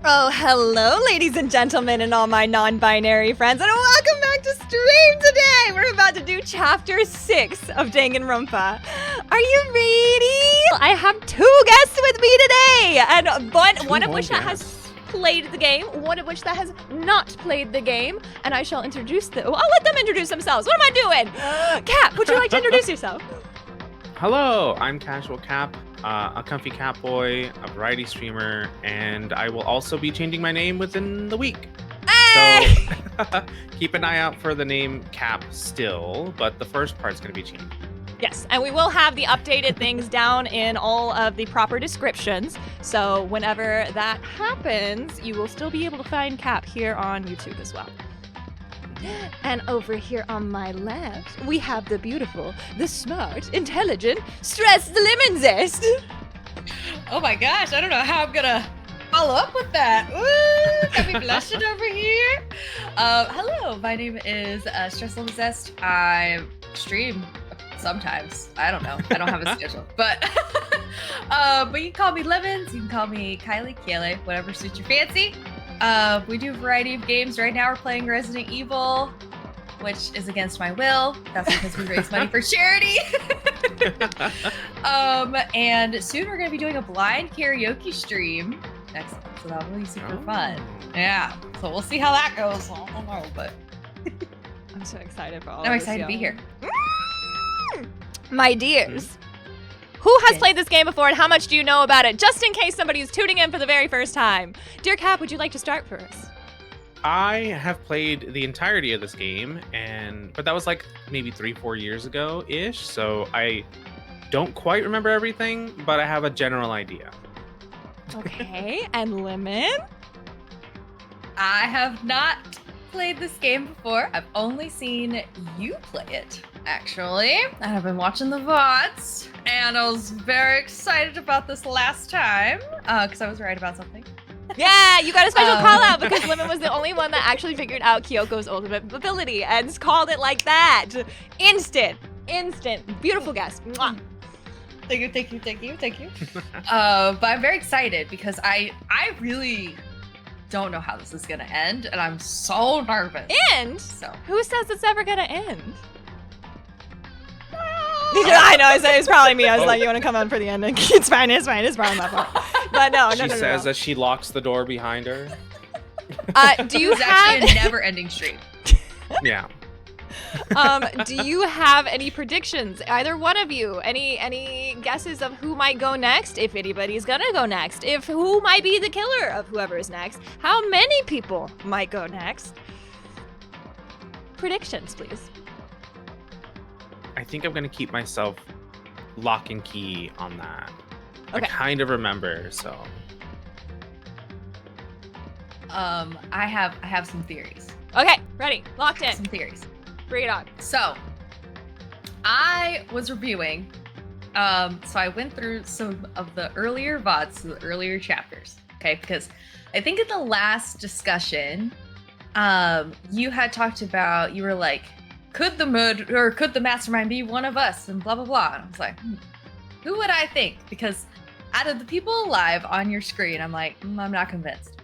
Oh, hello, ladies and gentlemen, and all my non-binary friends, and welcome back to stream today! We're about to do Chapter 6 of Danganronpa. Are you ready? I have two guests with me today, and one of which that has played the game, one of which that has not played the game, and I shall introduce them. I'll let them introduce themselves. What am I doing? Cap, would you like to introduce yourself? Hello, I'm Casual Cap, a comfy cat boy, a variety streamer, and I will also be changing my name within the week. Hey! So keep an eye out for the name Cap still, but the first part's going to be changed. Yes, and we will have the updated things down in all of the proper descriptions. So whenever that happens, you will still be able to find Cap here on YouTube as well. And over here on my left, we have the beautiful, the smart, intelligent, stressed lemon zest. Oh my gosh, I don't know how I'm gonna follow up with that. Ooh, got me blushing over here. Hello, my name is Stress Lemon Zest. I stream sometimes. I don't know. I don't have a schedule, but you can call me Lemons. You can call me Kylie, Kaylee, whatever suits your fancy. We do a variety of games. Right now we're playing Resident Evil, which is against my will. That's because we raise money for charity. And soon we're going to be doing a blind karaoke stream next month, so that will be super fun. Yeah, so we'll see how that goes. I don't know, but I'm so excited for all I'm of this, excited to be here. My dears, who has played this game before and how much do you know about it? Just in case somebody is tuning in for the very first time. Dear Cap, would you like to start for us? I have played the entirety of this game, but that was like maybe 3-4 years ago-ish, so I don't quite remember everything, but I have a general idea. Okay, and Lemon? I have not played this game before. I've only seen you play it, actually. And I've been watching the VODs, and I was very excited about this last time, because I was right about something. Yeah, you got a special call out because Lemon was the only one that actually figured out Kyoko's ultimate ability and called it like that. Instant. Beautiful guess. Mwah. Thank you. But I'm very excited because I really don't know how this is gonna end, and I'm so nervous. End? So who says it's ever gonna end? I know, it's probably me. I was like, you want to come on for the ending? It's fine, it's probably my fault. But no. She says that she locks the door behind her. Do you it's have actually a never-ending stream? Yeah. Do you have any predictions? Either one of you? Any guesses of who might go next? If anybody's gonna go next? If who might be the killer of whoever is next? How many people might go next? Predictions, please. I think I'm going to keep myself lock and key on that. Okay. I kind of remember, so. I have some theories. Okay, ready, locked in. Some theories. Bring it on. So, I was reviewing. So I went through some of the earlier VODs, the earlier chapters. Okay, because I think in the last discussion, you had talked about, you were like, could the mastermind be one of us, and blah blah blah. And I was like, who would I think? Because out of the people alive on your screen, I'm like, I'm not convinced.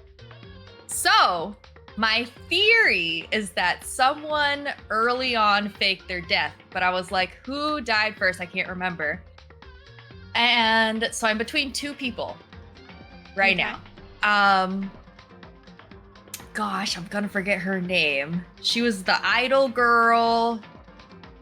So my theory is that someone early on faked their death, but I was like, who died first? I can't remember. And so I'm between two people right now. Gosh, I'm gonna forget her name. She was the idol girl.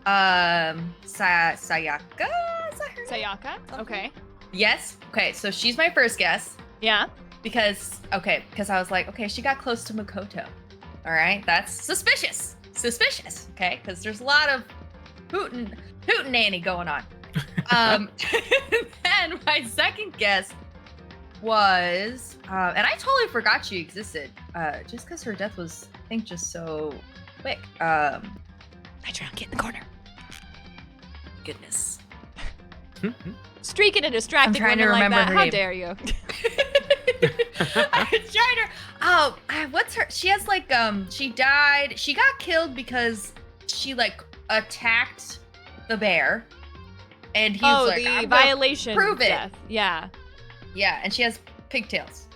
Sayaka? Is that her name? Sayaka? Okay. Yes. Okay, so she's my first guess. Yeah. Because I was like, okay, she got close to Makoto. All right, that's suspicious. Okay, because there's a lot of hootenanny going on. And my second guess was, and I totally forgot she existed, just because her death was, I think, just so quick. I try and get in the corner. Goodness. Streaking and distracting I'm trying to women like remember that. her How name. dare you? I was trying to. What's her? She has like she died. She got killed because she like attacked the bear, and he was like, the "I'm violation prove it." death. Yeah. Yeah, and she has pigtails.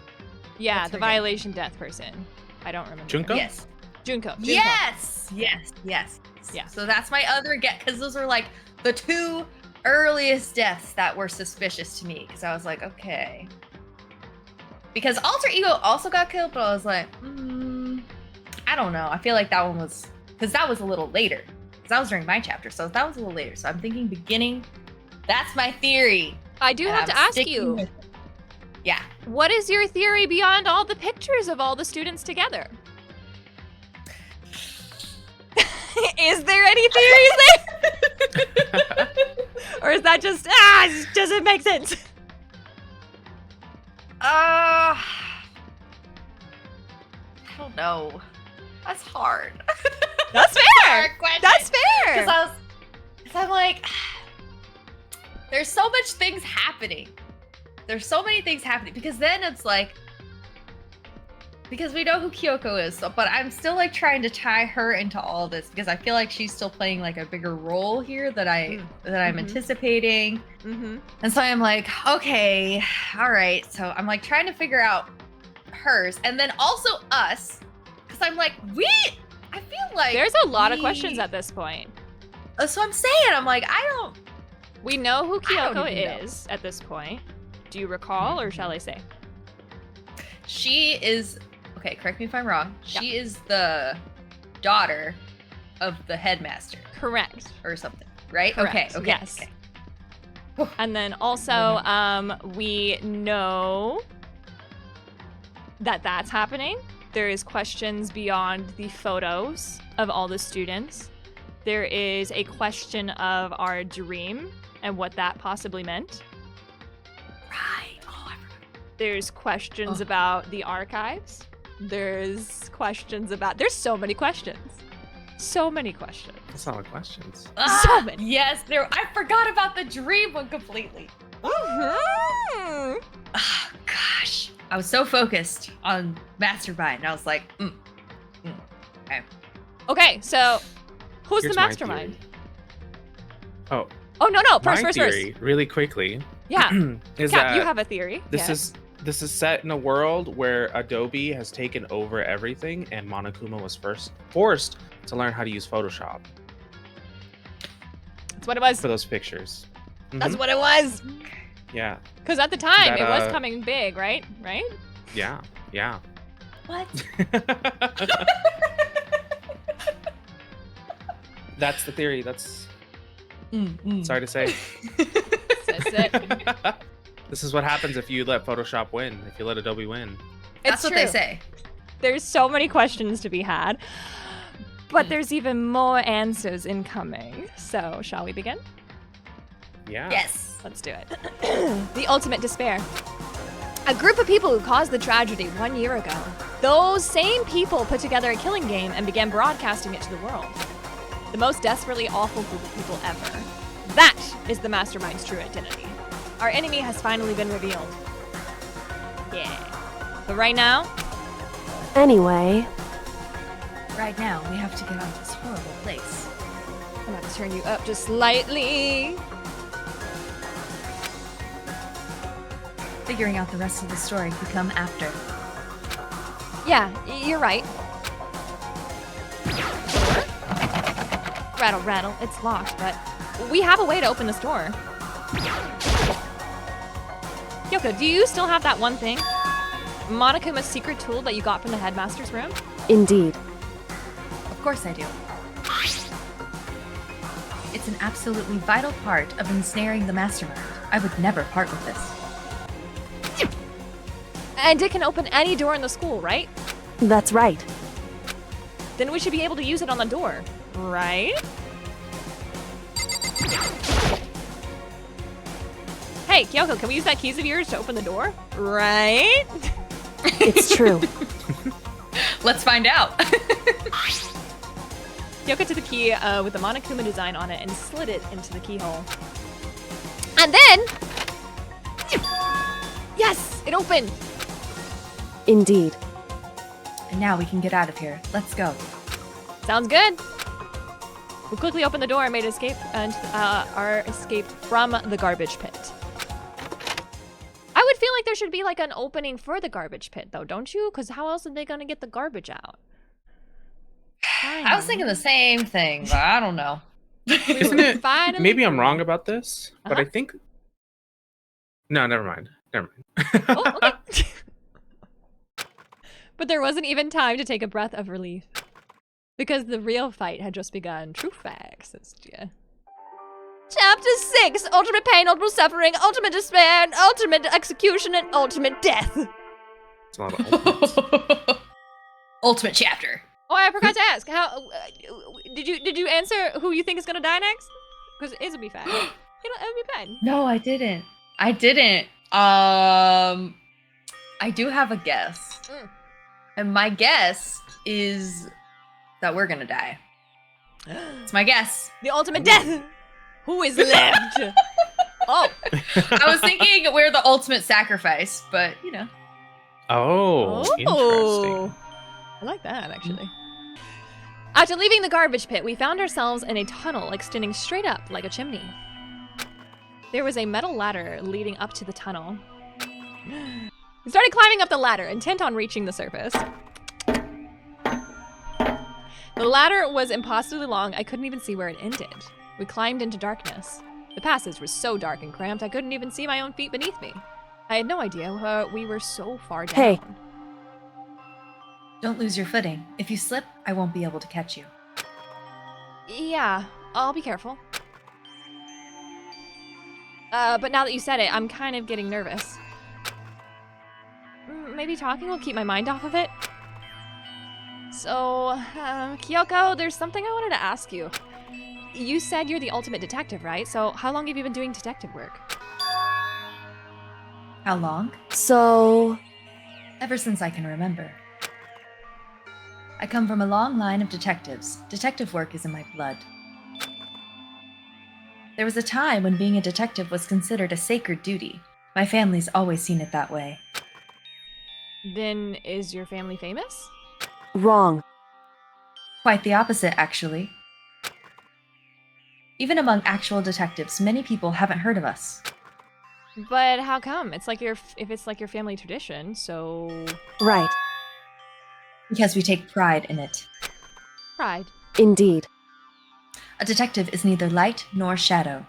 Yeah, What's the her name? violation death person. I don't remember. Junko? Yes. Junko. Yes. Yeah. So that's my other guess, because those are like the two earliest deaths that were suspicious to me. Because I was like, okay. Because Alter Ego also got killed, but I was like, I don't know. I feel like that one was, because that was a little later. Because that was during my chapter, so that was a little later. So I'm thinking beginning. That's my theory. I do and have I'm to ask sticking you, with it. Yeah. what is your theory beyond all the pictures of all the students together? Is there any theories there? Or is that just, it doesn't make sense? I don't know. That's hard. That's fair. Hard question. That's fair. Because I'm like, there's so much things happening. There's so many things happening. Because then it's like, because we know who Kyoko is, but I'm still like trying to tie her into all this because I feel like she's still playing like a bigger role here that I'm anticipating. And so I'm like, okay, all right. So I'm like trying to figure out hers and then also us, because I'm like, I feel like There's a lot of questions at this point. So I'm saying, I'm like, We know who I don't Kyoko even know. is at this point. Do you recall, or shall I say? She is, okay, correct me if I'm wrong. She is the daughter of the headmaster Correct. or something, right? Correct. Okay. Yes. Okay. And then also, we know that that's happening. There is questions beyond the photos of all the students. There is a question of our dream and what that possibly meant. Right. Oh, I forgot. There's questions about the archives. There's questions about... There's so many questions. So many questions. That's a lot of questions. So many. Yes, I forgot about the dream one completely. Mhm. Oh, gosh. I was so focused on Mastermind. I was like, okay. Okay, so who's Here's the my mastermind? theory. Oh, no. My First. theory, really quickly, Yeah. is Yeah, that you have a theory. this is set in a world where Adobe has taken over everything, and Monokuma was first forced to learn how to use Photoshop That's what it was. for those pictures. That's Mhm. what it was. Yeah, Because at the time, That, it was coming big, right? Right? yeah. What? That's the theory. That's Mm. sorry to say. That's it. This is what happens if you let Photoshop win. If you let Adobe win. That's what true. they say. There's so many questions to be had, but there's even more answers incoming. So, shall we begin? Yeah. Yes. Let's do it. The ultimate despair. A group of people who caused the tragedy 1 year ago. Those same people put together a killing game and began broadcasting it to the world. The most desperately awful group of people ever. That is the Mastermind's true identity. Our enemy has finally been revealed. Yeah. But right now, Anyway, Right now, we have to get out of this horrible place. I'm about to turn you up just slightly. Figuring out the rest of the story could come after. Yeah, you're right. Rattle, rattle. It's locked, but we have a way to open this door. Yoko, do you still have that one thing? Monokuma's secret tool that you got from the headmaster's room? indeed. Of course I do. It's an absolutely vital part of ensnaring the mastermind. I would never part with this. And it can open any door in the school, right? That's right. Then we should be able to use it on the door, right? Hey, Kyoko, can we use that keys of yours to open the door? Right? It's true. Let's find out. Kyoko took the key with the Monokuma design on it and slid it into the keyhole. And then... Yes! It opened! Indeed. And now we can get out of here. Let's go. Sounds good. We quickly opened the door and made escape our escape from the garbage pit. I would feel like there should be like an opening for the garbage pit, though, don't you? Because how else are they gonna get the garbage out? I was thinking the same thing, but I don't know. Isn't it? Finally Maybe I'm free. wrong about this, but I Uh-huh. think. No, never mind. Never mind. Oh, okay. But there wasn't even time to take a breath of relief. Because the real fight had just begun. True facts, says Gia. Chapter 6! Ultimate pain, ultimate suffering, ultimate despair, and ultimate execution, and ultimate death. It's a lot of ultimates. Ultimate chapter. Oh, I forgot to ask. How did you answer who you think is gonna die next? Because it'll be fine. It'll be fine. No, I didn't. I didn't. I do have a guess. Mm. And my guess is that we're gonna die. It's my guess. The ultimate death. Who is left? Oh. I was thinking we're the ultimate sacrifice, but you know. Oh, interesting. I like that, actually. After leaving the garbage pit, we found ourselves in a tunnel extending straight up like a chimney. There was a metal ladder leading up to the tunnel. We started climbing up the ladder, intent on reaching the surface. The ladder was impossibly long, I couldn't even see where it ended. We climbed into darkness. The passage was so dark and cramped, I couldn't even see my own feet beneath me. I had no idea we were so far down. Hey. Don't lose your footing. If you slip, I won't be able to catch you. Yeah, I'll be careful. But now that you said it, I'm kind of getting nervous. Maybe talking will keep my mind off of it. So, Kyoko, there's something I wanted to ask you. You said you're the ultimate detective, right? So how long have you been doing detective work? How long? So, Ever since I can remember. I come from a long line of detectives. Detective work is in my blood. There was a time when being a detective was considered a sacred duty. My family's always seen it that way. Then is your family famous? wrong. Quite the opposite, actually. Even among actual detectives, many people haven't heard of us. But how come? It's like if it's like your family tradition, so Right. Because we take pride in it. pride. Indeed. A detective is neither light nor shadow.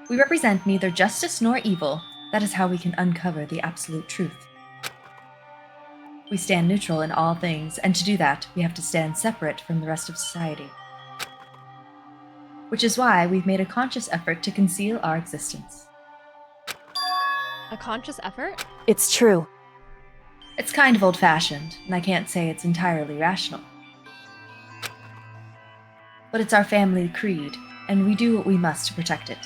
We represent neither justice nor evil. That is how we can uncover the absolute truth. We stand neutral in all things, and to do that, we have to stand separate from the rest of society. Which is why we've made a conscious effort to conceal our existence. A conscious effort? It's true. It's kind of old-fashioned, and I can't say it's entirely rational. But it's our family creed, and we do what we must to protect it.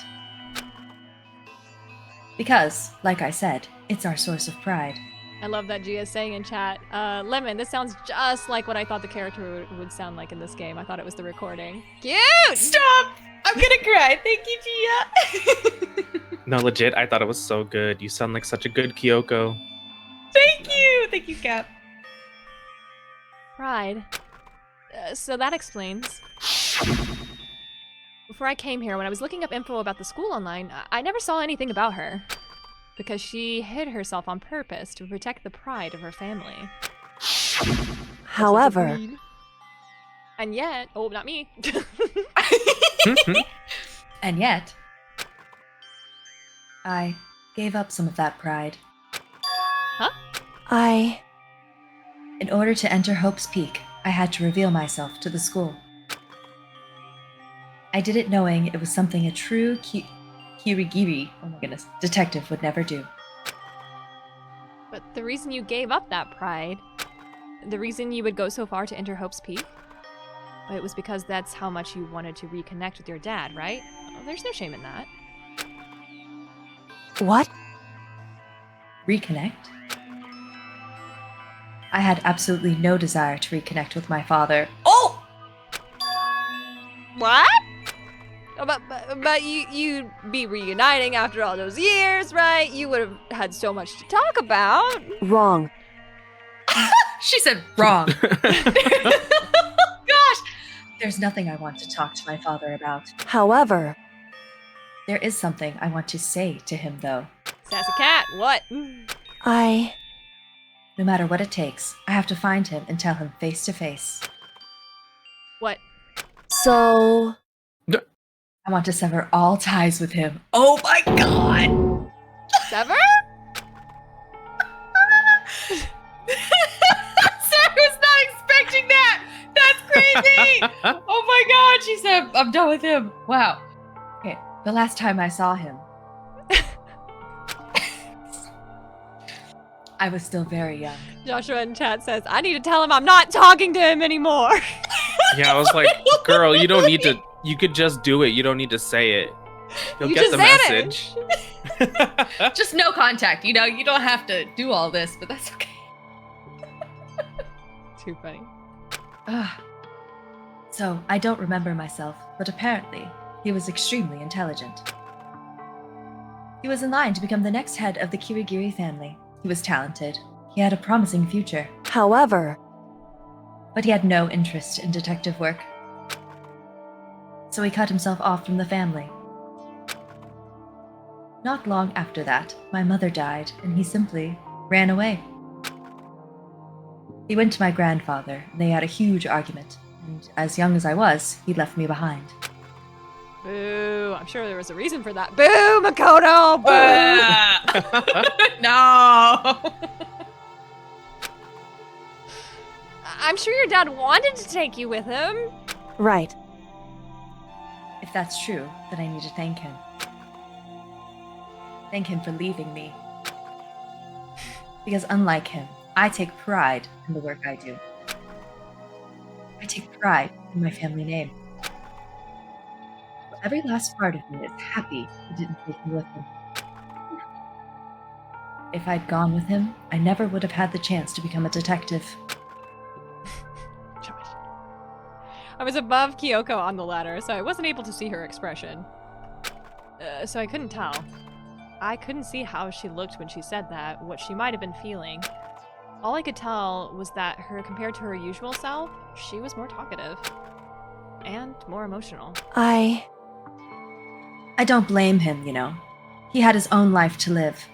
Because, like I said, it's our source of pride. I love that Gia is saying in chat. Lemon, this sounds just like what I thought the character would sound like in this game. I thought it was the recording. Cute! Stop! I'm gonna cry. Thank you, Gia. No, legit, I thought it was so good. You sound like such a good Kyoko. Thank you. Thank you, Cap. Pride. So that explains. Before I came here, when I was looking up info about the school online, I never saw anything about her. Because she hid herself on purpose to protect the pride of her family. However, And yet, oh, not me. And yet, I gave up some of that pride. In order to enter Hope's Peak, I had to reveal myself to the school. I did it knowing it was something a true kirigiri, oh my goodness, detective would never do. But the reason you gave up that pride, the reason you would go so far to enter Hope's Peak, it was because that's how much you wanted to reconnect with your dad, right? Oh, there's no shame in that. what? Reconnect? I had absolutely no desire to reconnect with my father. Oh! What? Oh, but you'd be reuniting after all those years, right? You would have had so much to talk about. Wrong. She said wrong. Gosh! There's nothing I want to talk to my father about. However, There is something I want to say to him, though. Sassy cat, what? I... No matter what it takes, I have to find him and tell him face to face. What? So... I want to sever all ties with him. Oh my god! Sever? Sarah's not expecting that! That's crazy! Oh my god, she said, I'm done with him. Wow. Okay, the last time I saw him, I was still very young. Joshua in chat says, I need to tell him I'm not talking to him anymore. Yeah, I was like, girl, you don't need to. You could just do it. You don't need to say it. You'll You get just the message. Just no contact, you know? You don't have to do all this, but that's okay. Too funny. So, I don't remember myself, but apparently, he was extremely intelligent. He was in line to become the next head of the Kirigiri family. He was talented. He had a promising future. However... But he had no interest in detective work. So he cut himself off from the family. Not long after that, my mother died, and he simply ran away. He went to my grandfather, and they had a huge argument, and as young as I was, he left me behind. Boo. I'm sure there was a reason for that. Boo, Makoto! Boo! No! I'm sure your dad wanted to take you with him. Right. If that's true, then I need to thank him. Thank him for leaving me. Because unlike him, I take pride in the work I do. I take pride in my family name. Every last part of me is happy he didn't take me with him. If I'd gone with him, I never would have had the chance to become a detective. Josh. I was above Kyoko on the ladder, so I wasn't able to see her expression. So I couldn't tell. I couldn't see how she looked when she said that, what she might have been feeling. All I could tell was that compared to her usual self, she was more talkative. And more emotional. I don't blame him, you know. He had his own life to live.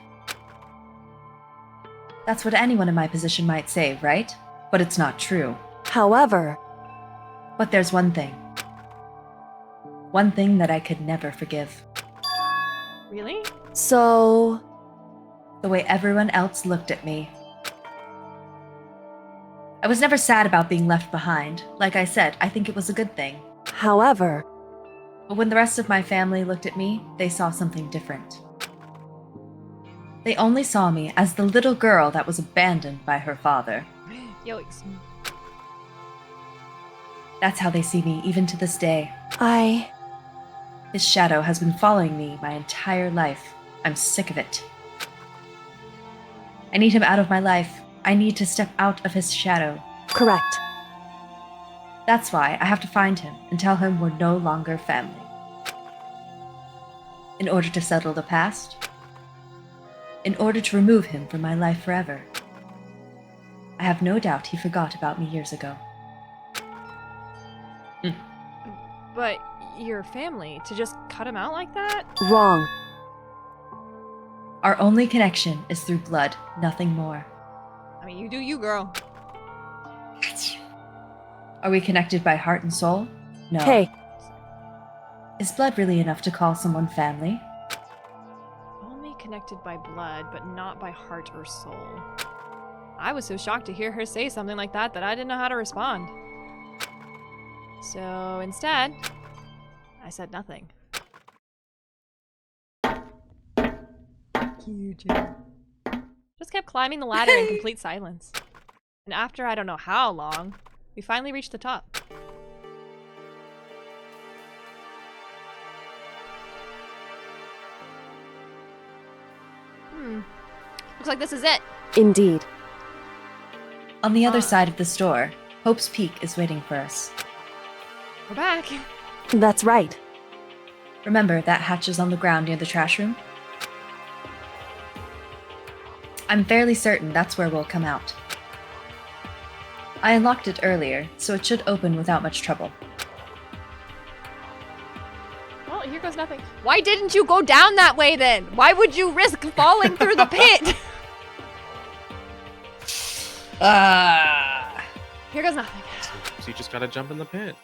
That's what anyone in my position might say, right? But it's not true. However... But there's one thing. One thing that I could never forgive. Really? So... The way everyone else looked at me. I was never sad about being left behind. Like I said, I think it was a good thing. However... But when the rest of my family looked at me, they saw something different. They only saw me as the little girl that was abandoned by her father. Yikes. That's how they see me, even to this day. I... His shadow has been following me my entire life. I'm sick of it. I need him out of my life. I need to step out of his shadow. Correct. That's why I have to find him and tell him we're no longer family. In order to settle the past. In order to remove him from my life forever. I have no doubt he forgot about me years ago. But your family, to just cut him out like that? Wrong. Our only connection is through blood, nothing more. I mean, you do you, girl. Are we connected by heart and soul? No. Hey, Is blood really enough to call someone family? Only connected by blood, but not by heart or soul. I was so shocked to hear her say something like that I didn't know how to respond. So instead, I said nothing. Just kept climbing the ladder in complete silence. And after I don't know how long, we finally reached the top. Looks like this is it. indeed. On the other side of the store, Hope's Peak is waiting for us. We're back. That's right. Remember that hatch is on the ground near the trash room? I'm fairly certain that's where we'll come out. I unlocked it earlier, so it should open without much trouble. Well, here goes nothing. Why didn't you go down that way then? Why would you risk falling through the pit? Here goes nothing. So you just gotta jump in the pit.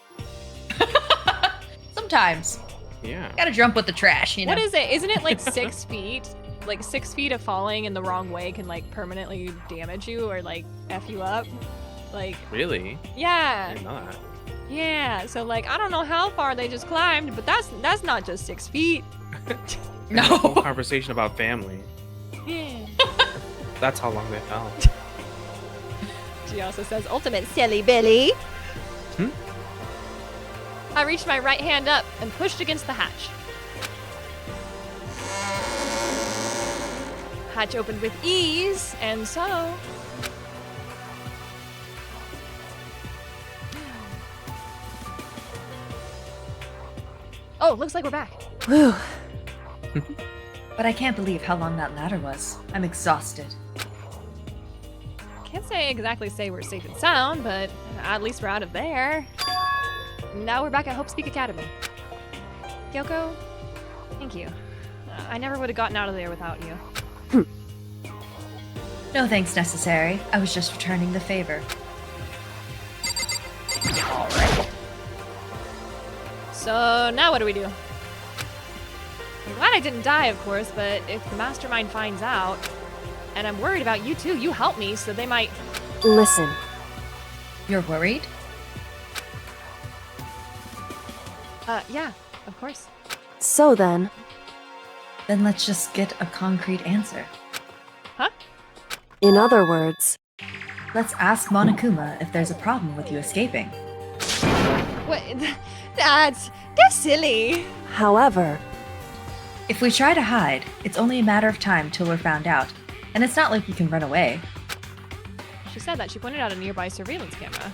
Sometimes. Yeah. Gotta jump with the trash, you know? What is it? Isn't it like 6 feet? Like 6 feet of falling in the wrong way can like permanently damage you or like F you up. Like, Really? I yeah. didn't know that. Yeah. So like, I don't know how far they just climbed, but that's not just 6 feet. And a No. whole conversation about family. Yeah. That's how long they fell. She also says, ultimate silly Billy. Hmm? I reached my right hand up and pushed against the hatch. Hatch opened with ease, and so... Oh, looks like we're back. Whew. But I can't believe how long that ladder was. I'm exhausted. Can't say we're safe and sound, but at least we're out of there. Now we're back at Hope's Peak Academy. Kyoko, thank you. I never would have gotten out of there without you. No thanks necessary. I was just returning the favor. So now what do we do? I'm glad I didn't die, of course, but if the mastermind finds out, and I'm worried about you too, you help me, so they might... Listen. You're worried? Yeah, of course. So then, Then let's just get a concrete answer. Huh? in other words, Let's ask Monokuma if there's a problem with you escaping. What? That's silly. however, If we try to hide, it's only a matter of time till we're found out. And it's not like we can run away. She said that. She pointed out a nearby surveillance camera.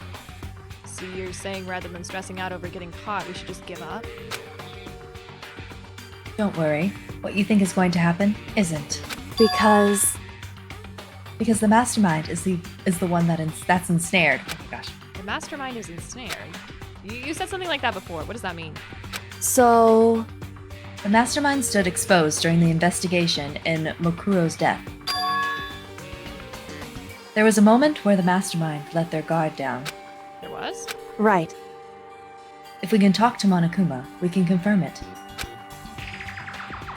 So you're saying rather than stressing out over getting caught, we should just give up? Don't worry. What you think is going to happen isn't. because Because the mastermind is the one that's ensnared. Oh my gosh. The mastermind is ensnared. You said something like that before. What does that mean? so The mastermind stood exposed during the investigation in Mokuro's death. There was a moment where the mastermind let their guard down. There was? right. If we can talk to Monokuma, we can confirm it.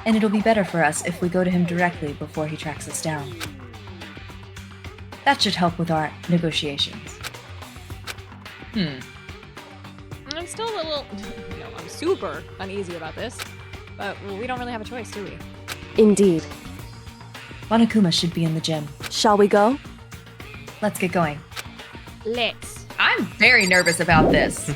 And it'll be better for us if we go to him directly before he tracks us down. That should help with our negotiations. I'm still a little... I'm super uneasy about this. But we don't really have a choice, do we? Indeed. Monokuma should be in the gym. Shall we go? Let's get going. Let's. I'm very nervous about this.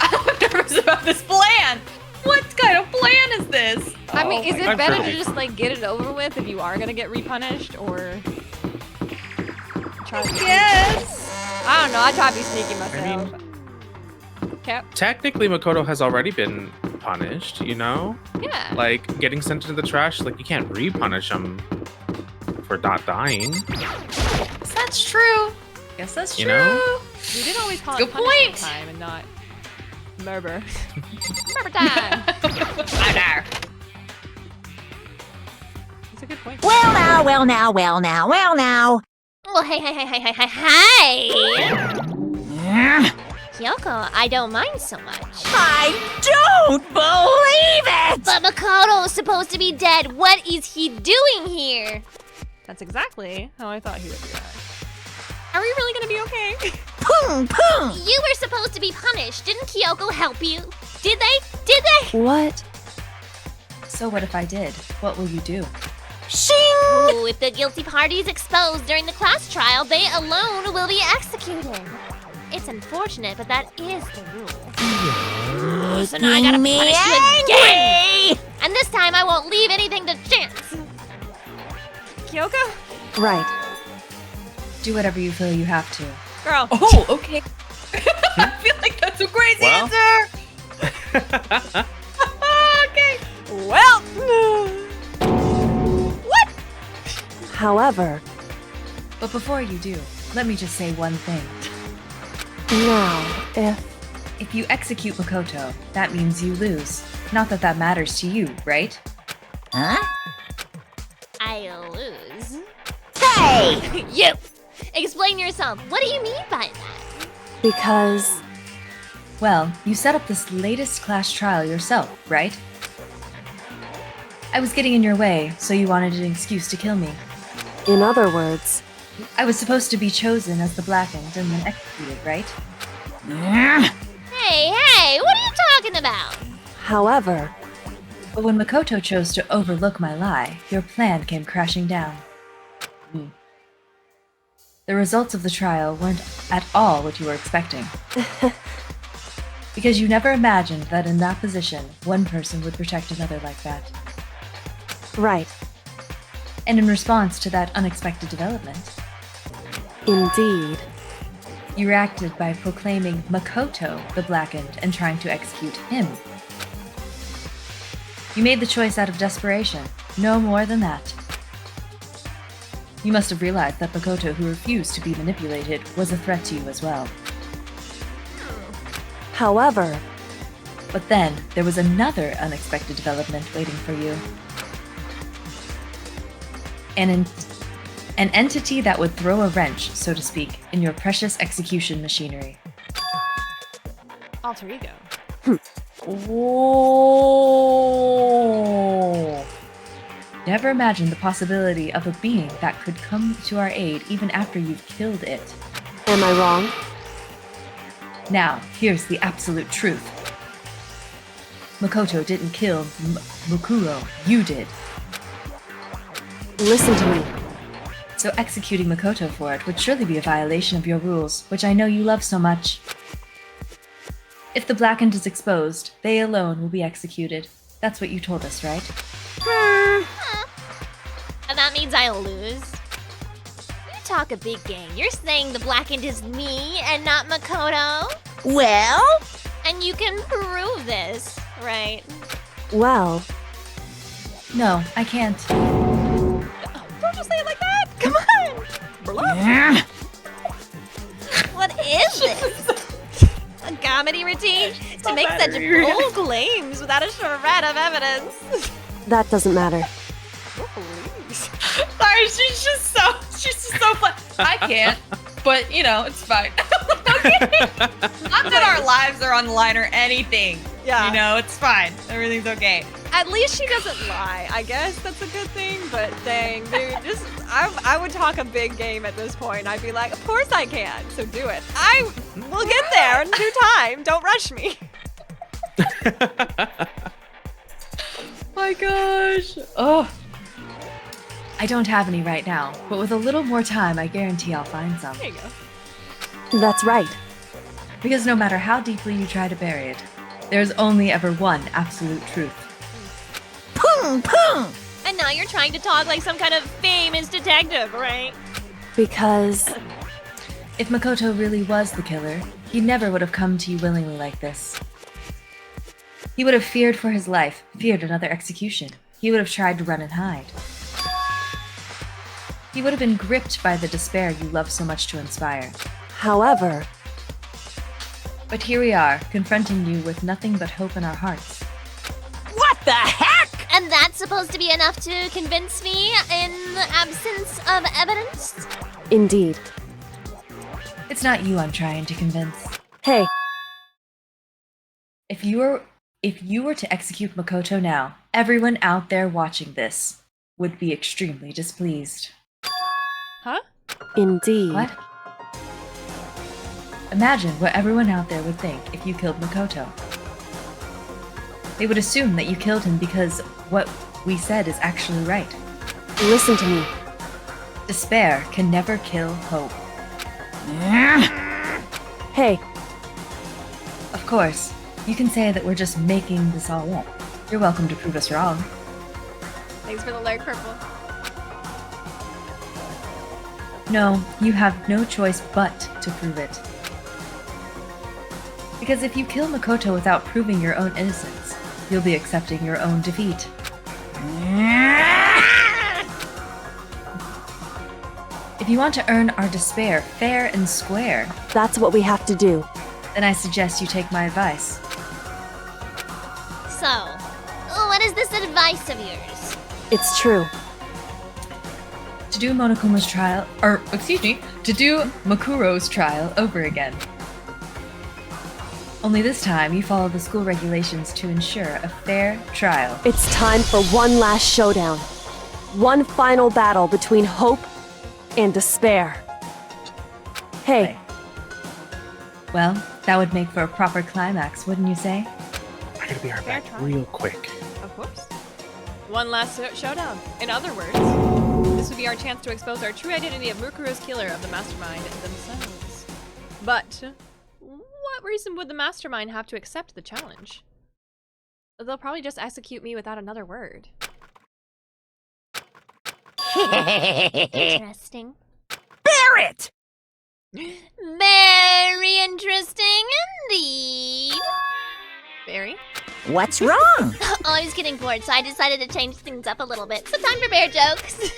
I'm nervous about this plan. What kind of plan is this? I mean, is it I'm better sure to we- just, like, get it over with if you are gonna get repunished, or... try to... Yes. I don't know, I try to be sneaky myself. Cap? Technically, Makoto has already been punished, you know? Yeah. Like, getting sent into the trash, like, you can't re-punish him for not dying. That's true. Guess that's You true. know? We did always call Good it punishment point. time and not murder. Murder time! That's a good point. Well now, well now, well now, well now. Well, hey. Kyoko, I don't mind so much. I don't believe it! But Makoto is supposed to be dead. What is he doing here? That's exactly how I thought he would react. Are we really gonna be okay? Boom, boom! You were supposed to be punished. Didn't Kyoko help you? Did they? What? So what if I did? What will you do? Shing! Ooh, if the guilty party is exposed during the class trial, they alone will be executed. It's unfortunate, but that is the rule. So now I gotta me punish you again! angry! And this time I won't leave anything to chance. Kyoko? Right. Do whatever you feel you have to. Girl. Oh, okay. I feel like that's a crazy Well. answer. Okay. Well. What? However, But before you do, let me just say one thing. now, if If you execute Makoto, that means you lose. Not that that matters to you, right? Huh? I lose. Hey! You! Explain yourself. What do you mean by that? Because. Well, you set up this latest class trial yourself, right? I was getting in your way, so you wanted an excuse to kill me. In other words, I was supposed to be chosen as the Blackened and then executed, right? Hey, what are you talking about? however, But when Makoto chose to overlook my lie, your plan came crashing down. The results of the trial weren't at all what you were expecting. Because you never imagined that in that position, one person would protect another like that. right, And in response to that unexpected development, indeed. you reacted by proclaiming Makoto the Blackened and trying to execute him. You made the choice out of desperation, no more than that. You must have realized that Makoto, who refused to be manipulated, was a threat to you as well. However, But then, there was another unexpected development waiting for you. An entity that would throw a wrench, so to speak, in your precious execution machinery. Alter ego. Whoa! Never imagined the possibility of a being that could come to our aid even after you've killed it. am I wrong? Now, here's the absolute truth. Makoto didn't kill Mukuro, you did. Listen to me. So executing Makoto for it would surely be a violation of your rules, which I know you love so much. If the Blackened is exposed, they alone will be executed. That's what you told us, right? And that means I lose. You talk a big game. You're saying the Blackened is me and not Makoto? Well, And you can prove this, right? Well, No, I can't. Don't just say it like that. Come on. What is this? A comedy routine? To make such bold claims without a shred of evidence. that doesn't matter. Sorry, she's just so fun. I can't, but it's fine. Okay. Not that our lives are on the line or anything. Yeah. It's fine. Everything's okay. At least she doesn't lie. I guess that's a good thing. But dang, dude, I would talk a big game at this point. I'd be like, of course I can. So do it. I will get there in due time. Don't rush me. My gosh. Oh. I don't have any right now, but with a little more time, I guarantee I'll find some. There you go. That's right. Because no matter how deeply you try to bury it, there's only ever one absolute truth. boom, boom. And now you're trying to talk like some kind of famous detective, right? Because. If Makoto really was the killer, he never would have come to you willingly like this. He would have feared for his life, feared another execution. He would have tried to run and hide. He would have been gripped by the despair you love so much to inspire. However, But here we are, confronting you with nothing but hope in our hearts. What the heck? And that's supposed to be enough to convince me in the absence of evidence? indeed. It's not you I'm trying to convince. Hey, If you were to execute Makoto now, everyone out there watching this would be extremely displeased. Huh? indeed. What? Imagine what everyone out there would think if you killed Makoto. They would assume that you killed him because what we said is actually right. Listen to me. Despair can never kill hope. Hey, Of course, you can say that we're just making this all up. You're welcome to prove us wrong. Thanks for the lyric purple. No, you have no choice but to prove it. Because if you kill Makoto without proving your own innocence, you'll be accepting your own defeat. If you want to earn our despair fair and square, that's what we have to do. then I suggest you take my advice. So, advice of yours. It's true. To do Monokoma's trial, to do Makuro's trial over again. Only this time, you follow the school regulations to ensure a fair trial. It's time for one last showdown. One final battle between hope and despair. Hey, Well, that would make for a proper climax, wouldn't you say? I gotta be right Fair back try. real quick. Of course. One last showdown. In other words, this would be our chance to expose our true identity of Mukuro's killer of the mastermind themselves. But what reason would the mastermind have to accept the challenge? They'll probably just execute me without another word. Interesting. Barrett! Very interesting indeed. Barry? What's wrong? Oh, I was getting bored, so I decided to change things up a little bit. So time for bear jokes.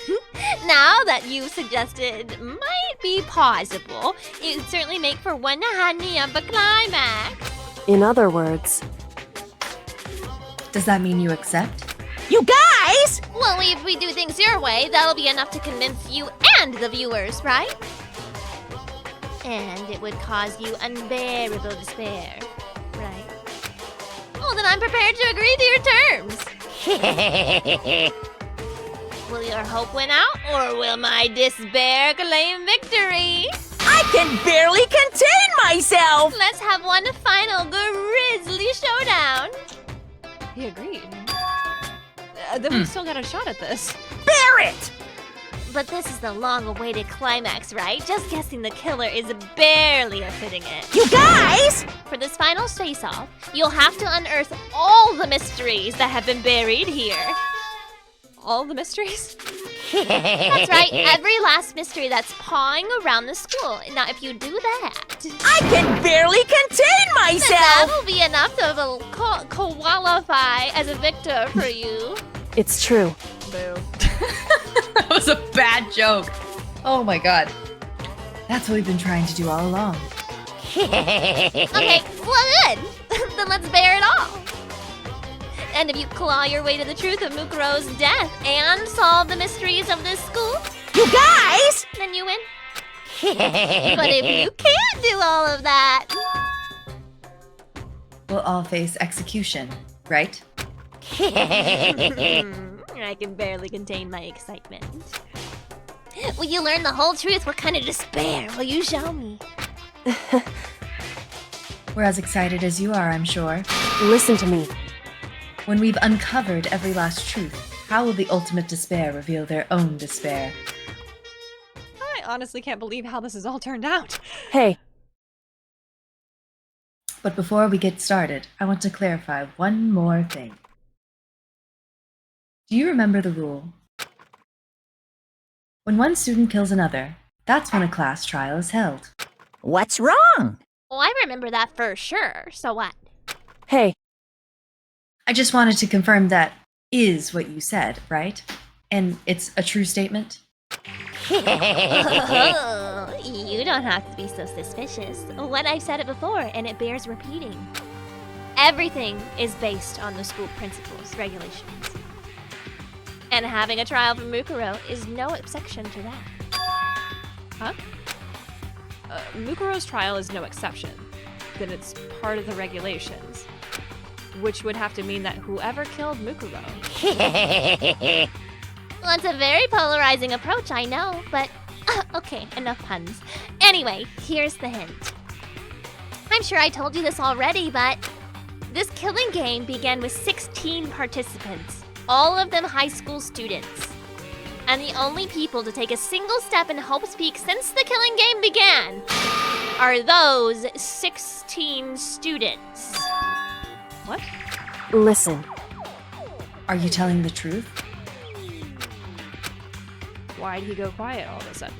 Now that you suggested might be possible, it would certainly make for one honey of a climax. in other words, Does that mean you accept? You guys! Well, if we do things your way, that'll be enough to convince you and the viewers, right? And it would cause you unbearable despair, right? Oh, then I'm prepared to agree to your terms. Will your hope win out, or will my despair claim victory? I can barely contain myself! Let's have one final grisly showdown. He agreed. Then we still got a shot at this. Barrett! But this is the long-awaited climax, right? Just guessing the killer is barely fitting it. You guys! For this final face-off, you'll have to unearth all the mysteries that have been buried here. All the mysteries? That's right, every last mystery that's pawing around the school. Now, if you do that, I can barely contain then that myself! will be enough to qualify as a victor for you. it's true. Boo. That was a bad joke. Oh my god. That's what we've been trying to do all along. Okay, well good. Then let's bear it all. And if you claw your way to the truth of Mukuro's death and solve the mysteries of this school, You guys! then you win. But if you can't do all of that, We'll all face execution, right? I can barely contain my excitement. Will you learn the whole truth? What kind of despair will you show me? We're as excited as you are, I'm sure. Listen to me. When we've uncovered every last truth, how will the ultimate despair reveal their own despair? I honestly can't believe how this has all turned out. Hey, But before we get started, I want to clarify one more thing. Do you remember the rule? When one student kills another, that's when a class trial is held. What's wrong? Oh, I remember that for sure. So what? hey, I just wanted to confirm that is what you said, right? And it's a true statement? Oh, you don't have to be so suspicious. What I've said it before, and it bears repeating. Everything is based on the school principles, regulations. And having a trial for Mukuro is no exception to that. Huh? Mukuro's trial is no exception. Then it's part of the regulations. Which would have to mean that whoever killed Mukuro. Well, it's a very polarizing approach, I know, but okay, enough puns. Anyway, here's the hint. I'm sure I told you this already, but this killing game began with 16 participants, all of them high school students. And the only people to take a single step in Hope's Peak since the killing game began are those 16 students. What? listen. Are you telling the truth? Why'd he go quiet all of a sudden?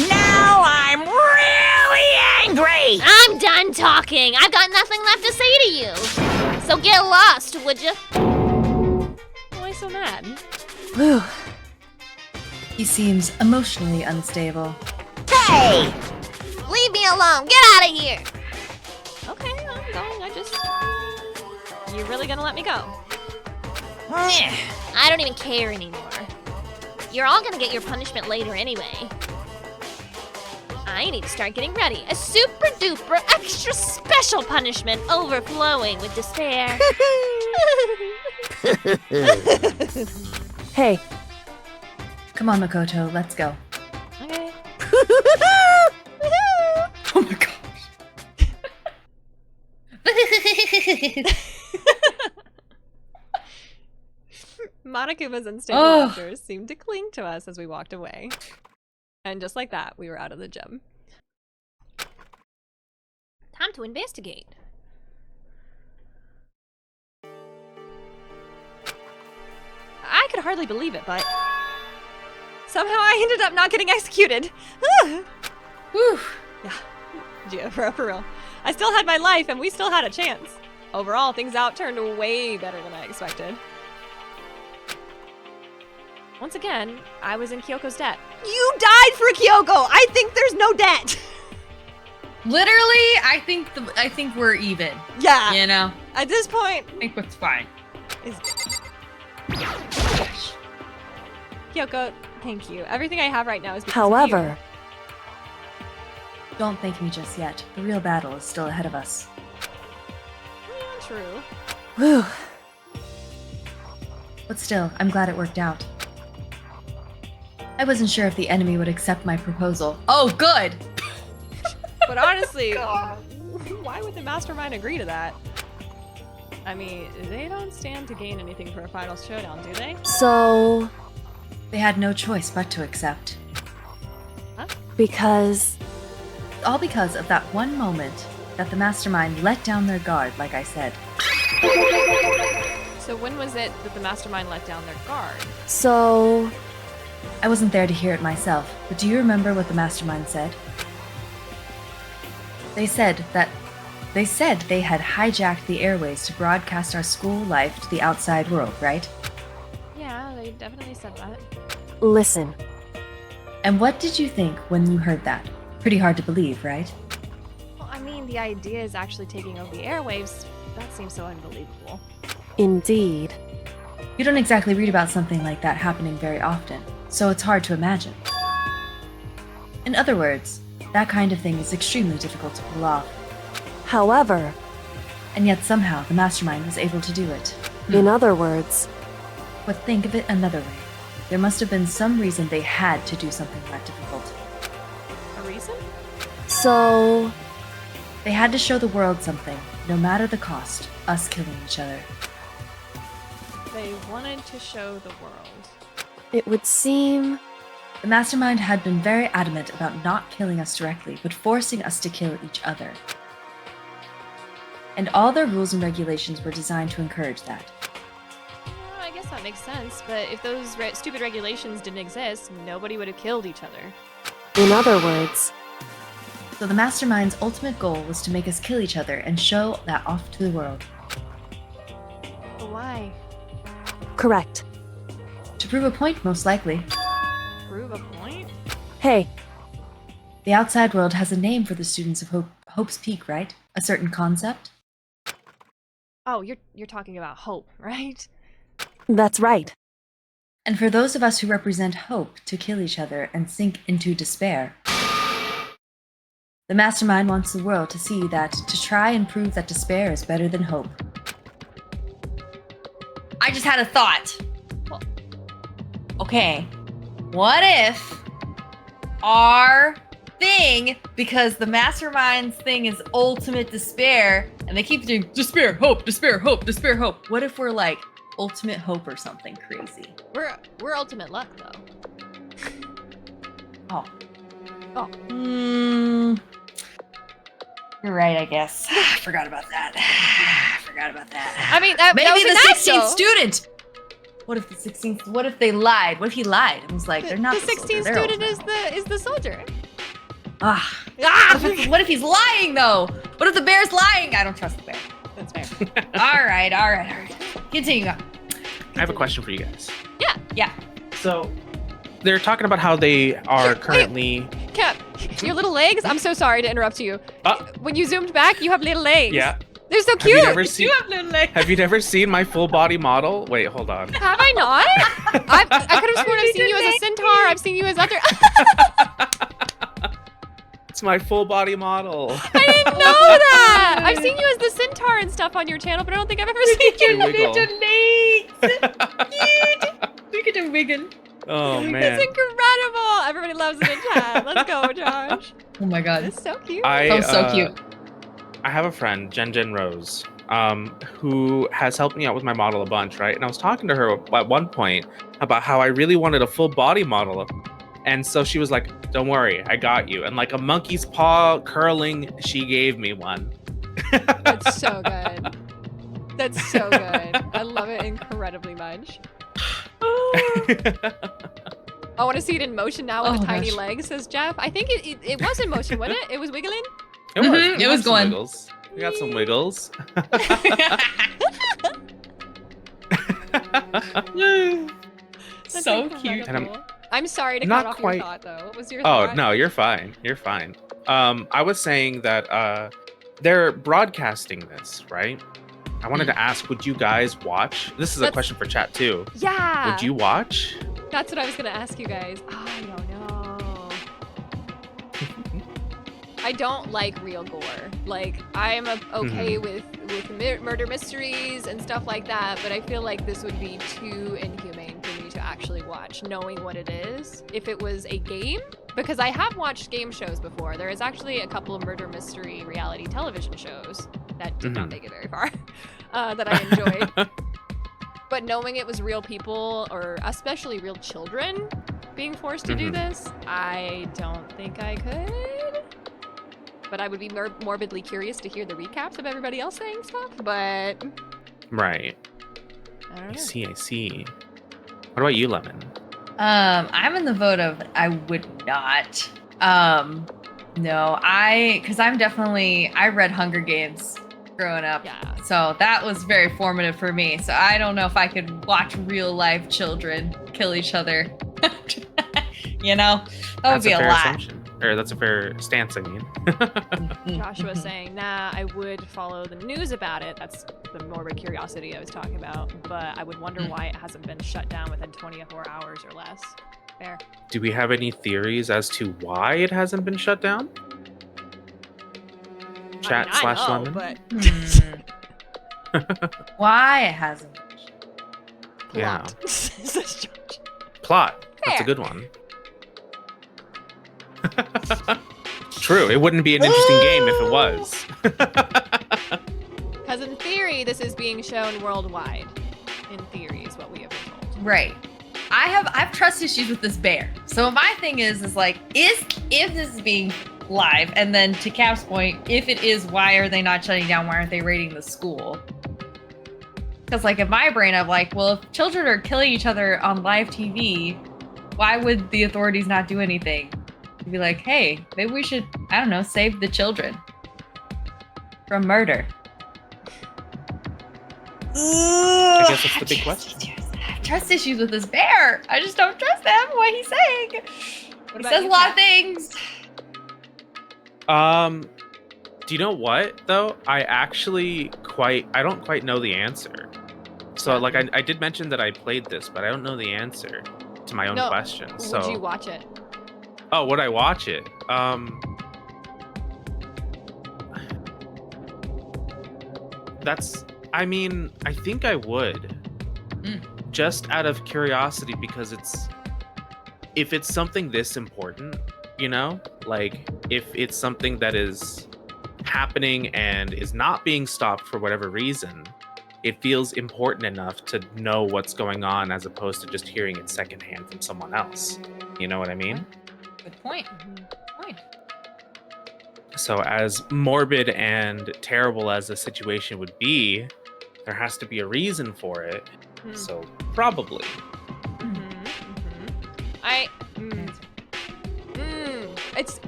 Now I'm really angry! I'm done talking. I've got nothing left to say to you. So get lost, would you? Why so mad? Whew. He seems emotionally unstable. Hey! Leave me alone. Get out of here. Okay, I'm going. I just You really gonna let me go? Nyeh. I don't even care anymore. You're all gonna get your punishment later anyway. I need to start getting ready. A super duper extra special punishment overflowing with despair. Hey, Come on, Makoto, let's go. Okay. Oh my gosh. Monokuma's unstable Oh. laughter seemed to cling to us as we walked away. And just like that, we were out of the gym. Time to investigate. I could hardly believe it, but somehow I ended up not getting executed. Whew. Yeah, for real. I still had my life and we still had a chance. Overall, things out turned way better than I expected. Once again, I was in Kyoko's debt. You died for Kyoko! I think there's no debt! Literally, I think we're even. Yeah. You know? At this point, I think it's fine. Gosh. Kyoko, thank you. Everything I have right now is because however, Don't thank me just yet. The real battle is still ahead of us. of you. Yeah, true. whew, But still, I'm glad it worked out. I wasn't sure if the enemy would accept my proposal. Oh, good! But honestly, why would the mastermind agree to that? I mean, they don't stand to gain anything for a final showdown, do they? so They had no choice but to accept. because All because of that one moment that the mastermind let down their guard, like I said. So when was it that the mastermind let down their guard? so I wasn't there to hear it myself, but do you remember what the mastermind said? They said they had hijacked the airways to broadcast our school life to the outside world, right? Yeah, they definitely said that. listen, And what did you think when you heard that? Pretty hard to believe, right? Well, I mean, the idea is actually taking over the airwaves. That seems so unbelievable. indeed. You don't exactly read about something like that happening very often, so it's hard to imagine. In other words, that kind of thing is extremely difficult to pull off, However, and yet somehow the mastermind was able to do it. in other words, But think of it another way. There must have been some reason they had to do something that difficult. A reason? so They had to show the world something, no matter the cost, us killing each other. They wanted to show the world. it would seem The mastermind had been very adamant about not killing us directly, but forcing us to kill each other. And all their rules and regulations were designed to encourage that. Well, I guess that makes sense, but if those stupid regulations didn't exist, nobody would have killed each other. in other words, So the mastermind's ultimate goal was to make us kill each other and show that off to the world. But why? correct. To prove a point, most likely. Prove a point? Hey, The outside world has a name for the students of Hope's Peak, right? A certain concept? Oh, you're talking about hope, right? that's right. And for those of us who represent hope to kill each other and sink into despair. The mastermind wants the world to see that, to try and prove that despair is better than hope. I just had a thought. Okay, what if our thing, because the mastermind's thing is ultimate despair, and they keep doing despair, hope, despair, hope, despair, hope. What if we're like ultimate hope or something crazy? We're ultimate luck though. Oh. Oh. You're right, I guess. I forgot about that. I mean, that Maybe was the nice, 16th though. student. What if the 16th? What if they lied? What if he lied and was like, they're not The the 16th soldier, they're student is the soldier. Ah. Ah! What if he's lying though? What if the bear's lying? I don't trust the bear. That's fair. All right. Continue on. I have a question for you guys. Yeah. So they're talking about how they are Wait. currently. Cap, your little legs. I'm so sorry to interrupt you. Uh, When you zoomed back, you have little legs. yeah. They're so Have you cute. never seen? You have no legs. Have you never seen my full body model? Wait, hold on. Have I not? I could have sworn I've seen you as a centaur. I've seen you as other. It's my full body model. I didn't know that. I've seen you as the centaur and stuff on your channel, but I don't think I've ever seen you. Wiggle. Look at him wigging. Oh man. It's incredible. Everybody loves it in chat. Let's go, Josh. Oh my god. It's so cute. So cute. I have a friend, Jen Rose, who has helped me out with my model a bunch, right? And I was talking to her at one point about how I really wanted a full body model. And so she was like, don't worry, I got you. And like a monkey's paw curling, she gave me one. That's so good. That's so good. I love it incredibly much. I want to see it in motion now with the tiny legs, says Jeff. I think it was in motion, wasn't it? It was wiggling? It was. Mhm, We it got was some going. Wiggles. We got some wiggles. That's So cute. incredible. I'm sorry to Not cut off quite- your thought, though. What was your Oh thought? no, you're fine. You're fine. I was saying that they're broadcasting this, right? I wanted to ask, would you guys watch? This is a That's- question for chat too. Yeah. Would you watch? That's what I was going to ask you guys. Oh, I don't know. I don't like real gore. Like, I'm okay with murder mysteries and stuff like that, but I feel like this would be too inhumane for me to actually watch, knowing what it is. If it was a game, because I have watched game shows before. There is actually a couple of murder mystery reality television shows that did not make it very far that I enjoyed. But knowing it was real people, or especially real children, being forced to do this, I don't think I could. But I would be morbidly curious to hear the recaps of everybody else saying stuff, but... Right. I don't I know. see. What about you, Lemon? I'm in the vote of I would not. No, because I read Hunger Games growing up. Yeah. So that was very formative for me. So I don't know if I could watch real life children kill each other. You know, that would be a fair lot. assumption. Or that's a fair stance, I mean. Joshua saying, nah, I would follow the news about it. That's the morbid curiosity I was talking about. But I would wonder why it hasn't been shut down within 24 hours or less. Fair. Do we have any theories as to why it hasn't been shut down? Chat I mean, I know, /Lemon? but Why it hasn't? Yeah. plot. Says Josh. Plot. That's a Fair. good one. True. It wouldn't be an interesting game if it was. Because in theory, this is being shown worldwide. In theory, is what we have been told. Right. I have trust issues with this bear. So my thing is like, if this is being live, and then to Cap's point, if it is, why are they not shutting down? Why aren't they raiding the school? Because like in my brain, I'm like, well, if children are killing each other on live TV, why would the authorities not do anything? Be like, hey, maybe we should, I don't know, save the children from murder. I guess that's the big question. I have trust issues with this bear. I just don't trust him. What he's saying. What He about says you, a lot Kat? of things. Do you know what though? I don't quite know the answer. So like I did mention that I played this, but I don't know the answer to my own No, question. So Would you watch it? oh, would I watch it? I mean, I think I would. Just out of curiosity, because if it's something this important, you know, like if it's something that is happening and is not being stopped for whatever reason, it feels important enough to know what's going on as opposed to just hearing it secondhand from someone else. You know what I mean? Good point. So as morbid and terrible as the situation would be, there has to be a reason for it. So probably.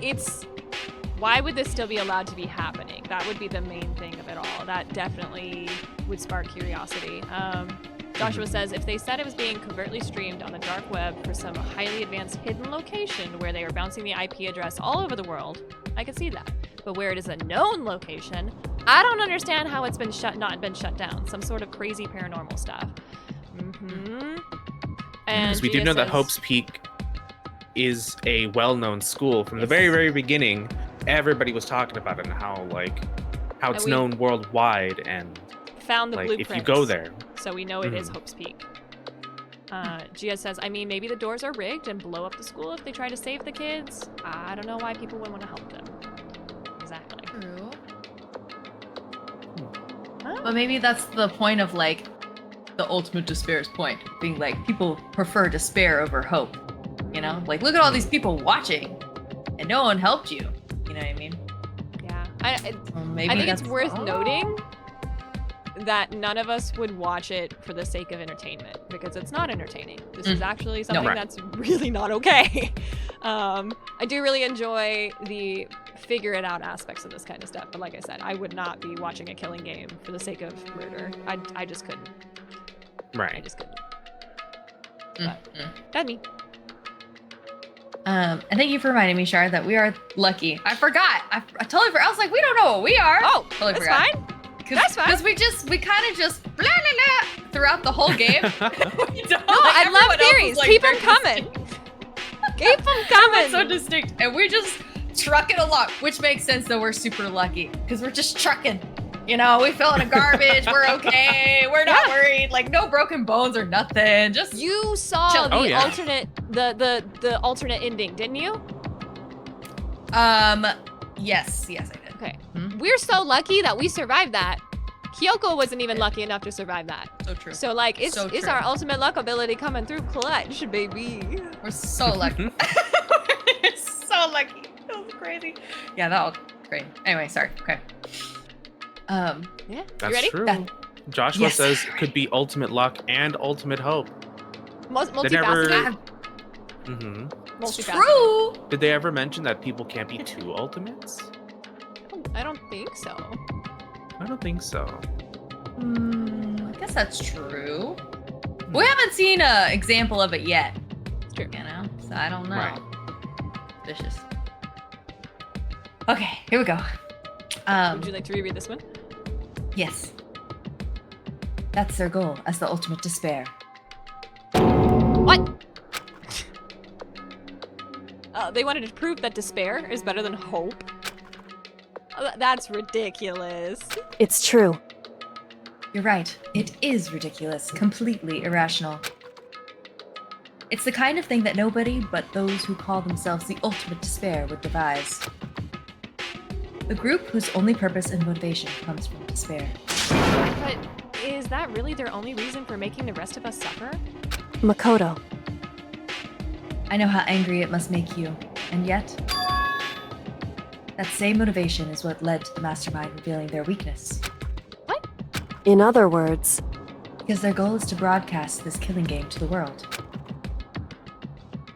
It's why would this still be allowed to be happening? That would be the main thing of it all. That definitely would spark curiosity. Joshua says, if they said it was being covertly streamed on the dark web for some highly advanced hidden location where they were bouncing the IP address all over the world, I could see that. But where it is a known location, I don't understand how it's been not been shut down. Some sort of crazy paranormal stuff. Mm-hmm. And Because we do Gia know that says- Hope's Peak is a well-known school from the very, very beginning. Everybody was talking about it and how it's we- known worldwide, and found the like blueprints. if you go there, So we know it is Hope's Peak. Gia says, I mean, maybe the doors are rigged and blow up the school if they try to save the kids. I don't know why people would want to help them. Exactly. True. But maybe that's the point of like the ultimate despair's point, being like people prefer despair over hope. You know, like look at all these people watching, and no one helped you. You know what I mean? Yeah. Well, maybe I think it's that's- worth Oh. noting that none of us would watch it for the sake of entertainment, because it's not entertaining. This is actually something right. that's really not okay. I do really enjoy the figure it out aspects of this kind of stuff, but like I said, I would not be watching a killing game for the sake of murder. I just couldn't. I right? just couldn't. Mm, That's me. And thank you for reminding me, Shar, that we are lucky. I forgot. I totally forgot. I was like, we don't know what we are. Oh, Totally that's forgot. fine. That's fine. Because we kind of just blah, blah, blah throughout the whole game. We don't, No, like, I everyone love else is, theories. like, Keep them very coming. distinct. Keep them Everyone's coming. so distinct, and we just truck it along, which makes sense that we're super lucky because we're just trucking. You know, we fill in a garbage. We're okay. We're not worried. Like no broken bones or nothing. Just You saw Chill. the Oh, yeah. alternate, the alternate ending, didn't you? yes, I did. Okay. Hmm? We're so lucky that we survived that. Kyoko wasn't even lucky enough to survive that. So true. So like, it's So true. our ultimate luck ability coming through clutch, baby. We're so lucky. We're so lucky. That was crazy. Yeah, that was great. Anyway, sorry. Okay. Yeah. That's You ready? true. That- Joshua Yes. says it could be ultimate luck and ultimate hope. Multifaceted. never- Ah, hmm Multifaceted. true. Did they ever mention that people can't be two ultimates? I don't think so. I don't think so. I guess that's true. We haven't seen an example of it yet, It's true. you know? So I don't know. Right. Vicious. Okay, here we go. Would you like to reread this one? Yes. That's their goal as the ultimate despair. What? They wanted to prove that despair is better than hope. That's ridiculous. It's true. You're right. It is ridiculous, completely irrational. It's the kind of thing that nobody but those who call themselves the ultimate despair would devise. The group whose only purpose and motivation comes from despair. But is that really their only reason for making the rest of us suffer? Makoto. I know how angry it must make you, and yet, that same motivation is what led to the mastermind revealing their weakness. In other words, Because their goal is to broadcast this killing game to the world.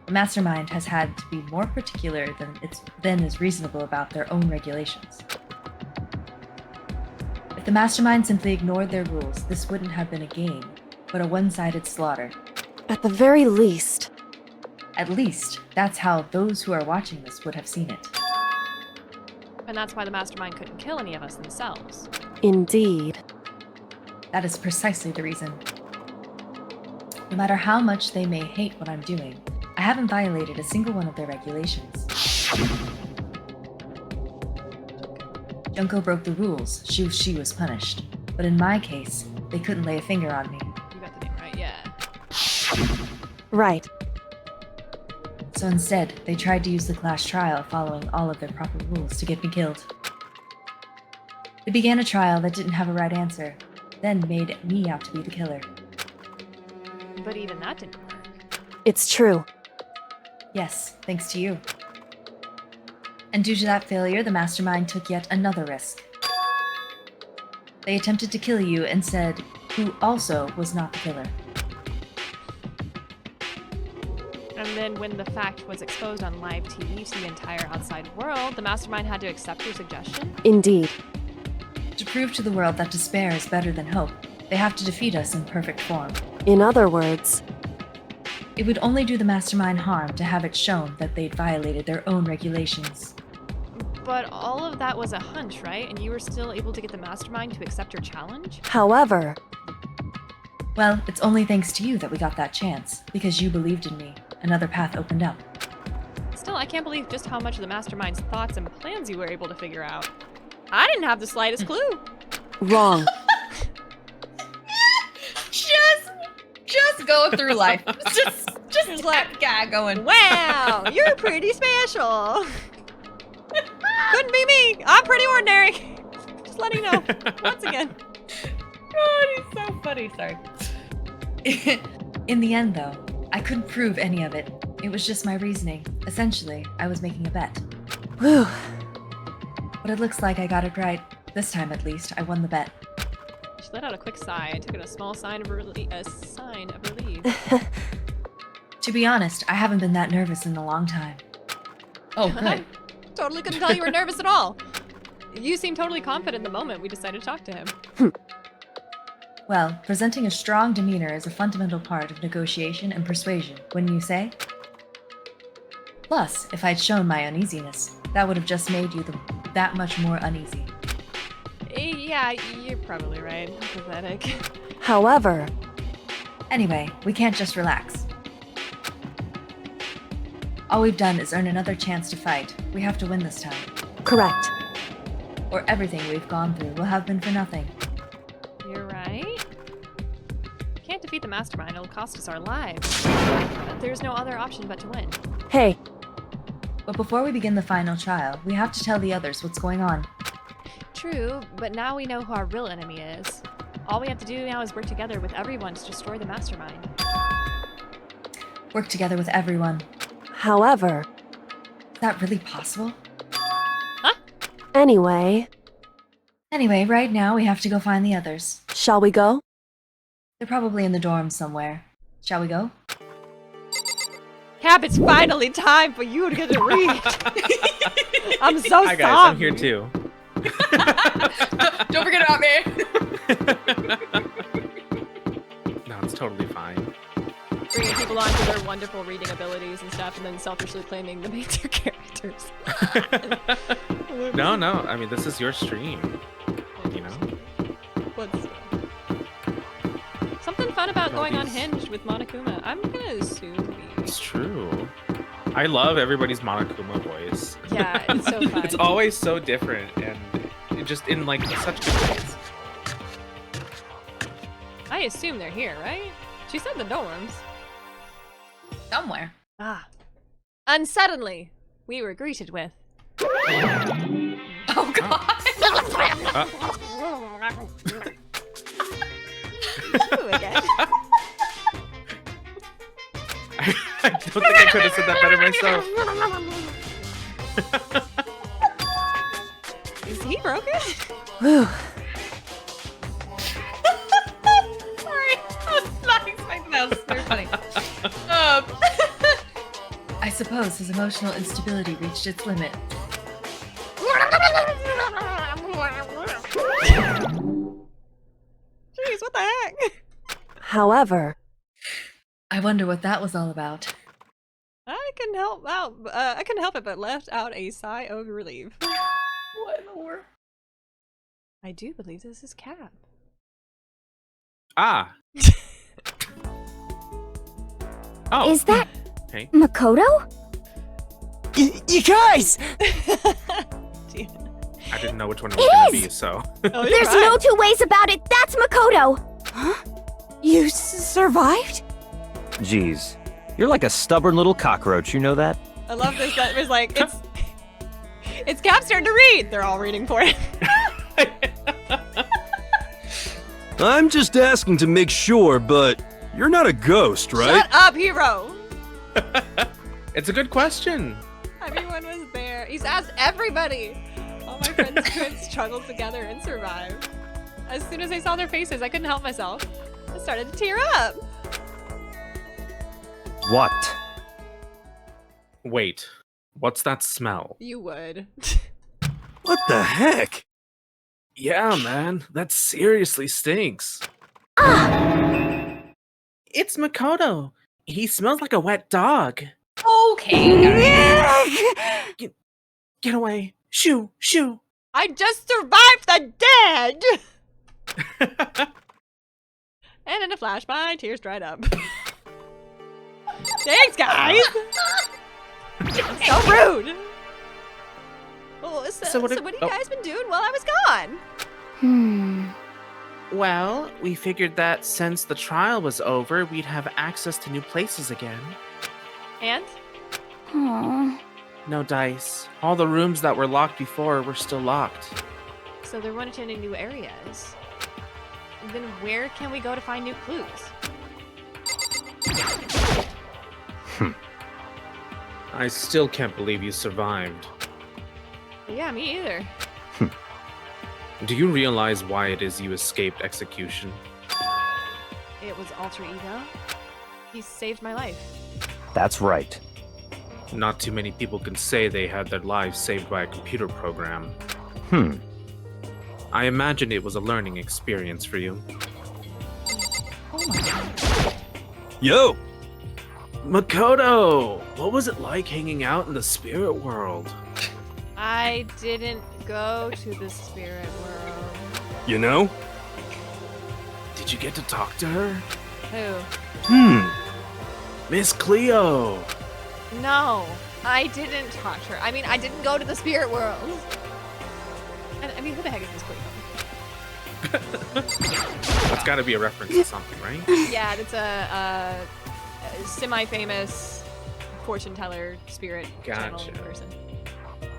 The mastermind has had to be more particular than is reasonable about their own regulations. If the mastermind simply ignored their rules, this wouldn't have been a game, but a one-sided slaughter. at the very least, At least, that's how those who are watching this would have seen it. And that's why the mastermind couldn't kill any of us themselves. indeed. That is precisely the reason. No matter how much they may hate what I'm doing, I haven't violated a single one of their regulations. Junko broke the rules, she was punished. But in my case, they couldn't lay a finger on me. You got the name right, yeah. Right. So instead, they tried to use the class trial following all of their proper rules to get me killed. They began a trial that didn't have a right answer, then made me out to be the killer. But even that didn't work. It's true. Yes, thanks to you. And due to that failure, the mastermind took yet another risk. They attempted to kill you and said who also was not the killer. And then when the fact was exposed on live TV to the entire outside world, the mastermind had to accept your suggestion? Indeed. To prove to the world that despair is better than hope, they have to defeat us in perfect form. In other words, It would only do the mastermind harm to have it shown that they'd violated their own regulations. But all of that was a hunch, right? And you were still able to get the mastermind to accept your challenge? However, Well, it's only thanks to you that we got that chance, because you believed in me. Another path opened up. Still, I can't believe just how much of the mastermind's thoughts and plans you were able to figure out. I didn't have the slightest clue. wrong. Just go through life. Just let gag going. Wow, you're pretty special. Couldn't be me. I'm pretty ordinary. Just letting you know. Once again. God, he's so funny. Sorry. In the end, though, I couldn't prove any of it. It was just my reasoning. Essentially, I was making a bet. Whew. But it looks like I got it right. This time, at least, I won the bet. She let out a quick sigh and took in a small sign of relief. To be honest, I haven't been that nervous in a long time. Oh, good. Totally couldn't tell you were nervous at all. You seemed totally confident the moment we decided to talk to him. Well, presenting a strong demeanor is a fundamental part of negotiation and persuasion, wouldn't you say? Plus, if I'd shown my uneasiness, that would have just made you that much more uneasy. Yeah, you're probably right. Pathetic. However, Anyway, we can't just relax. All we've done is earn another chance to fight. We have to win this time. correct. Or everything we've gone through will have been for nothing. You're right. We can't defeat the mastermind. It'll cost us our lives. There's no other option but to win. Hey, But before we begin the final trial, we have to tell the others what's going on. True, but now we know who our real enemy is. All we have to do now is work together with everyone to destroy the mastermind. Work together with everyone. however, Is that really possible? anyway, Anyway, right now we have to go find the others. shall we go? They're probably in the dorms somewhere. Shall we go? Cap, it's finally time for you to get to read. I'm so Hi sorry. guys, I'm here too. Don't forget about me! No, it's totally fine. Bringing people on for their wonderful reading abilities and stuff, and then selfishly claiming the major characters. No, I mean, this is your stream, you know? What's something fun about No, going these- unhinged with Monokuma? I'm gonna assume It's true. I love everybody's Monokuma voice. Yeah, it's so fun. It's always so different and it just in like such good ways. I assume they're here, right? She said the dorms. Somewhere. Ah. And suddenly, we were greeted with. Oh god! Ooh, again. I don't think I could have said that better myself. Is he broken? Whew. Sorry, I was not expecting that. That was very funny. I suppose his emotional instability reached its limit. Jeez, what the heck? However, I wonder what that was all about. I can help out. I couldn't help it but left out a sigh of relief. What in the world? I do believe this is Cap. Ah. Oh. Is that Hey. Makoto? You guys! I didn't know which one it was gonna be, so. Oh, you're There's right. no two ways about it. That's Makoto. You survived? Jeez. You're like a stubborn little cockroach, you know that? I love this. That was like it's Cap's turn to read. They're all reading for it. I'm just asking to make sure, but you're not a ghost, right? Shut up, hero. It's a good question. Everyone was there. He's asked everybody. All my friends could struggle together and survive. As soon as I saw their faces, I couldn't help myself. I started to tear up. What? Wait, what's that smell? You would. What the heck? Yeah, man, that seriously stinks. It's Makoto. He smells like a wet dog. Okay, guys. Get away. Shoo, shoo. I just survived the dead! And in a flash, my tears dried up. Thanks, guys! So rude! Oh, so what have you guys been doing while I was gone? Well, we figured that since the trial was over, we'd have access to new places again. And? No dice. All the rooms that were locked before were still locked. So they're running into new areas. Then where can we go to find new clues? I still can't believe you survived. Yeah, me either. Do you realize why it is you escaped execution? It was alter ego. He saved my life. That's right. Not too many people can say they had their lives saved by a computer program. I imagine it was a learning experience for you. Oh my god. Yo! Makoto! What was it like hanging out in the spirit world? I didn't go to the spirit world. You know? Did you get to talk to her? Who? Miss Cleo! No, I didn't talk to her. I mean, I didn't go to the spirit world. And, I mean, who the heck is this Cleo? That's gotta be a reference to something, right? Yeah, it's a semi-famous fortune teller spirit channel Gotcha. person.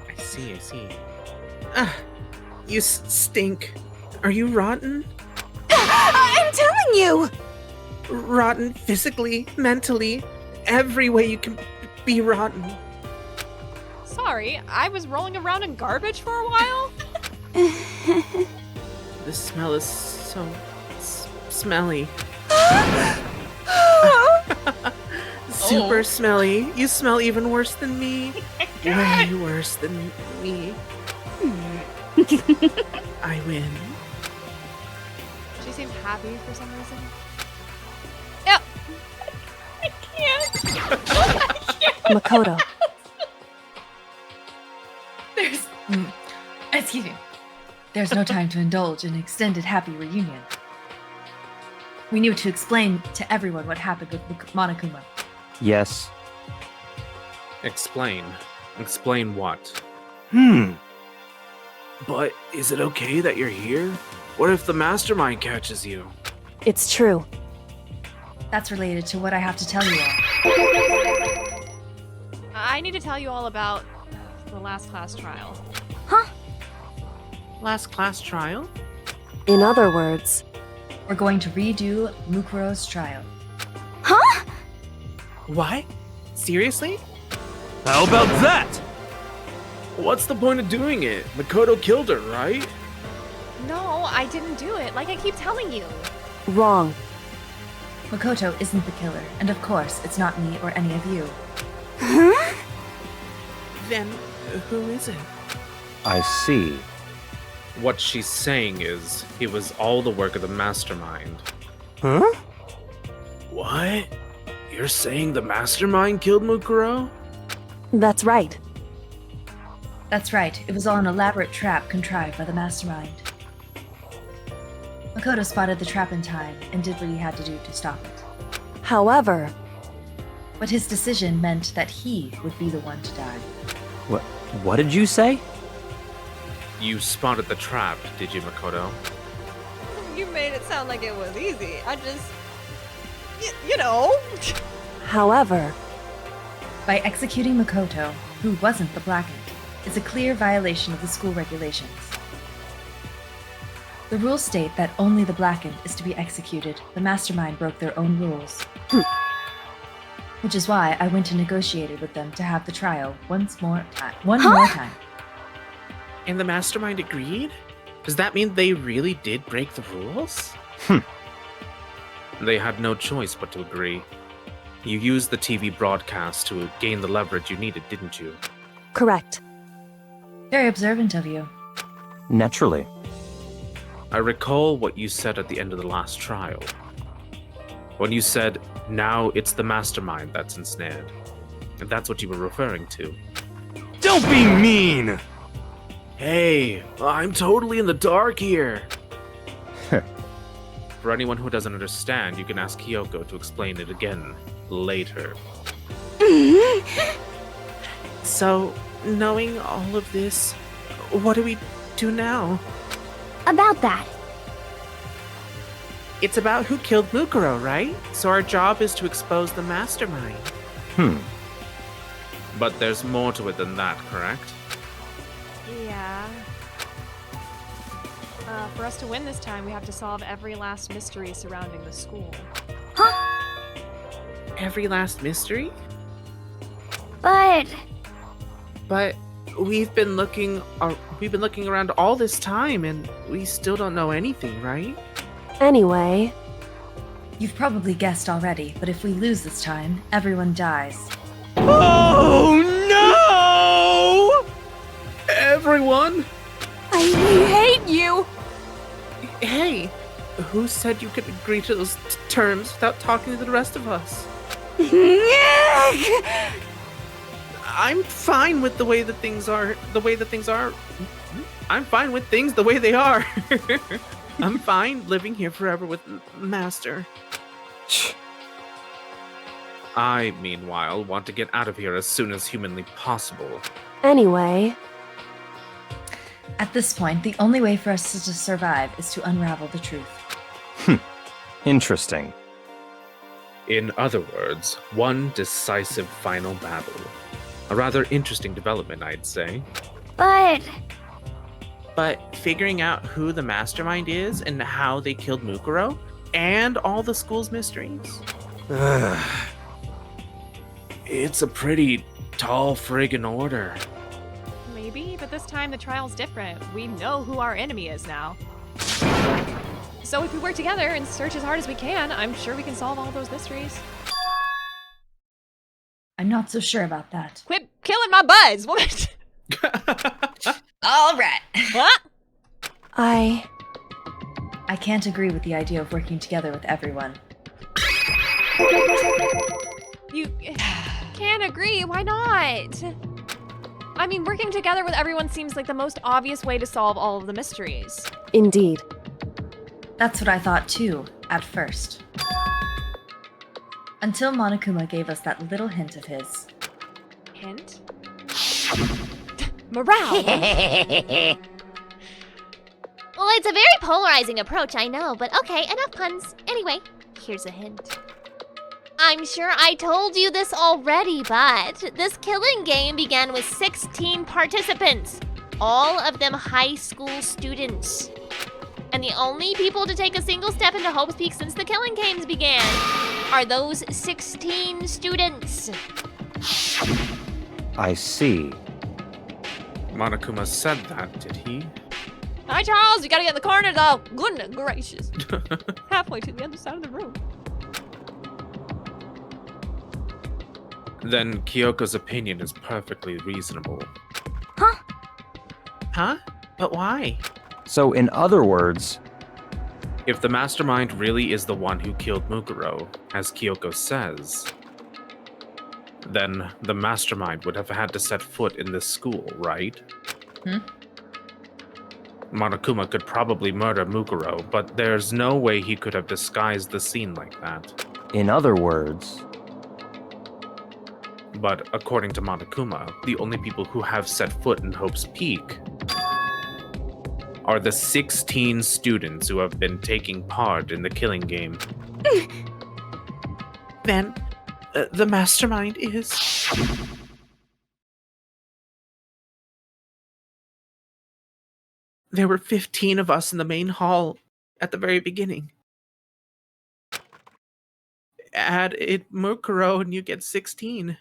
I see. You stink. Are you rotten? I'm telling you! Rotten physically, mentally, every way you can be rotten. Sorry, I was rolling around in garbage for a while. The smell is so smelly. Super smelly. You smell even worse than me. Way worse than me. I win. She seemed happy for some reason. Yep. I can't. Makoto. Excuse me. There's no time to indulge in an extended happy reunion. We need to explain to everyone what happened with Monokuma. Yes. Explain. Explain what? But is it okay that you're here? What if the mastermind catches you? It's true. That's related to what I have to tell you all. I need to tell you all about the last class trial. Last class trial? In other words, We're going to redo Mukuro's trial. What? Seriously? How about that? What's the point of doing it? Makoto killed her, right? No, I didn't do it, like I keep telling you. wrong. Makoto isn't the killer, and of course, it's not me or any of you. Then who is it? I see. What she's saying is, it was all the work of the mastermind. Huh? What? You're saying the mastermind killed Mukuro? That's right. That's right, it was all an elaborate trap contrived by the mastermind. Makoto spotted the trap in time and did what he had to do to stop it. However, But his decision meant that he would be the one to die. What did you say? You spotted the trap, did you, Makoto? You made it sound like it was easy. I just, you know. however, By executing Makoto, who wasn't the Blackened, is a clear violation of the school regulations. The rules state that only the Blackened is to be executed. The mastermind broke their own rules. Which is why I went and negotiated with them to have the trial one more time. And the mastermind agreed? Does that mean they really did break the rules? They had no choice but to agree. You used the TV broadcast to gain the leverage you needed, didn't you? correct. Very observant of you. Naturally. I recall what you said at the end of the last trial. When you said, now it's the mastermind that's ensnared. And that's what you were referring to. Don't be mean! Hey, I'm totally in the dark here. For anyone who doesn't understand, you can ask Kyoko to explain it again later. So, knowing all of this, what do we do now? About that. It's about who killed Mukuro, right? So our job is to expose the mastermind. But there's more to it than that, correct? Yeah. For us to win this time, we have to solve every last mystery surrounding the school. Every last mystery? But But we've been looking around all this time and we still don't know anything, right? Anyway, You've probably guessed already, but if we lose this time, everyone dies. Oh no! Everyone? I hate you! Hey, who said you could agree to those terms without talking to the rest of us? I'm fine with the way that things are. I'm fine with things the way they are. I'm fine living here forever with Master. I, meanwhile, want to get out of here as soon as humanly possible. anyway, At this point, the only way for us to survive is to unravel the truth. Interesting. In other words, one decisive final battle. A rather interesting development, I'd say. but But figuring out who the mastermind is and how they killed Mukuro, and all the school's mysteries. It's a pretty tall friggin' order. Maybe, but this time the trial's different. We know who our enemy is now. So if we work together and search as hard as we can, I'm sure we can solve all those mysteries. I'm not so sure about that. Quit killing my buzz! What? All right. What? I I can't agree with the idea of working together with everyone. You can't agree. Why not? I mean, working together with everyone seems like the most obvious way to solve all of the mysteries. indeed. That's what I thought too, at first. Until Monokuma gave us that little hint of his. Hint? Morale! Well, it's a very polarizing approach, I know, but okay, enough puns. Anyway, here's a hint. I'm sure I told you this already, but this killing game began with 16 participants, all of them high school students. And the only people to take a single step into Hope's Peak since the killing games began are those 16 students. I see. Monokuma said that, did he? Hi, Charles. You gotta get in the corner, though. Goodness gracious. Halfway to the other side of the room. Then Kyoko's opinion is perfectly reasonable. Huh? Huh? But why? So, in other words, If the mastermind really is the one who killed Mukuro, as Kyoko says, then the mastermind would have had to set foot in this school, right? Monokuma could probably murder Mukuro, but there's no way he could have disguised the scene like that. in other words, But according to Monokuma, the only people who have set foot in Hope's Peak are the 16 students who have been taking part in the killing game. Then, the mastermind is... There were 15 of us in the main hall at the very beginning. Add it Mukuro and you get 16.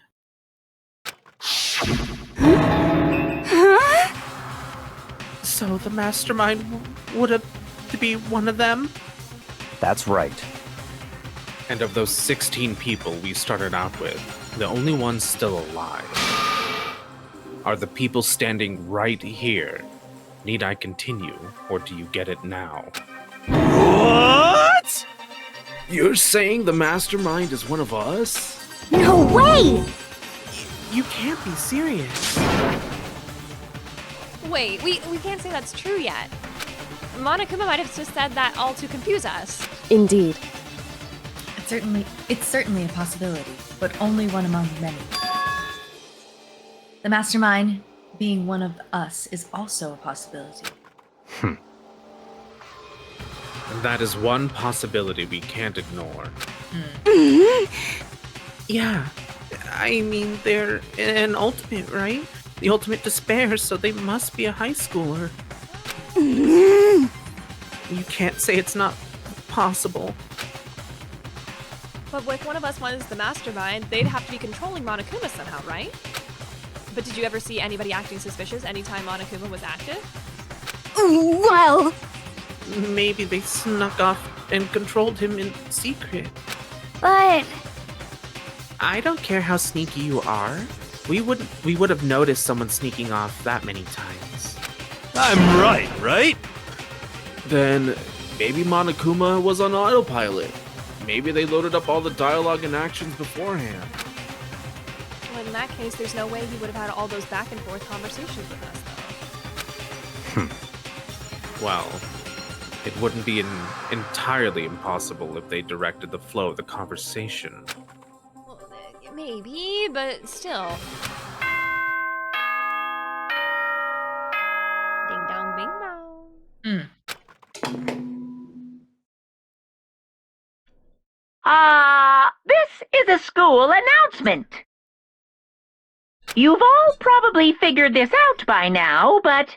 So the mastermind would have to be one of them? that's right. And of those 16 people we started out with, the only ones still alive are the people standing right here. Need I continue, or do you get it now? What? You're saying the mastermind is one of us? no way! You can't be serious. Wait, we can't say that's true yet. Monokuma might have just said that all to confuse us. Indeed. It's certainly a possibility, but only one among many. The mastermind being one of us is also a possibility. And that is one possibility we can't ignore. Yeah, I mean, they're an ultimate, right? The ultimate despair, so they must be a high schooler. You can't say it's not possible. But if one of us was the mastermind, they'd have to be controlling Monokuma somehow, right? But did you ever see anybody acting suspicious anytime Monokuma was active? Well, Maybe they snuck off and controlled him in secret. But I don't care how sneaky you are. We would have noticed someone sneaking off that many times. I'm right? Then maybe Monokuma was on autopilot. Maybe they loaded up all the dialogue and actions beforehand. Well, in that case, there's no way he would have had all those back and forth conversations with us, though. Well, it wouldn't be entirely impossible if they directed the flow of the conversation. Well, maybe, but still. Ding dong, bing dong. This is a school announcement. You've all probably figured this out by now, but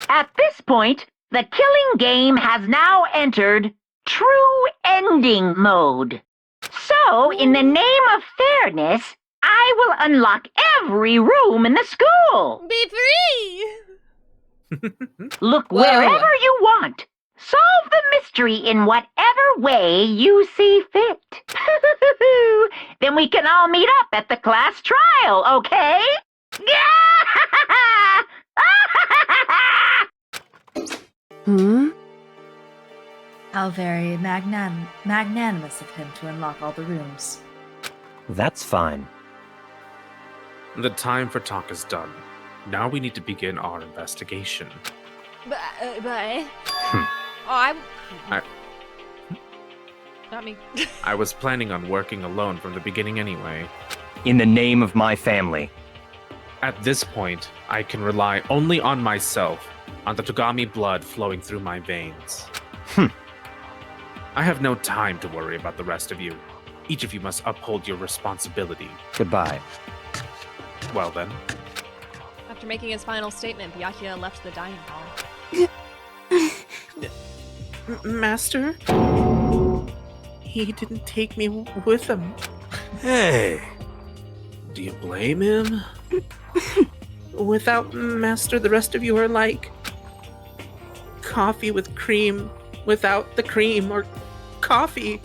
at this point, the killing game has now entered true ending mode. So, in the name of fairness, I will unlock every room in the school. Be free! Look wherever you want. Solve the mystery in whatever way you see fit. Then we can all meet up at the class trial, okay? How very magnanimous of him to unlock all the rooms. That's fine. The time for talk is done. Now we need to begin our investigation. But not me. I was planning on working alone from the beginning anyway. In the name of my family. At this point, I can rely only on myself, on the Togami blood flowing through my veins. I have no time to worry about the rest of you. Each of you must uphold your responsibility. Goodbye. Well then. After making his final statement, Byakuya left the dining hall. Master? He didn't take me with him. Hey, Do you blame him? Without Master, the rest of you are like coffee with cream without the cream, or coffee.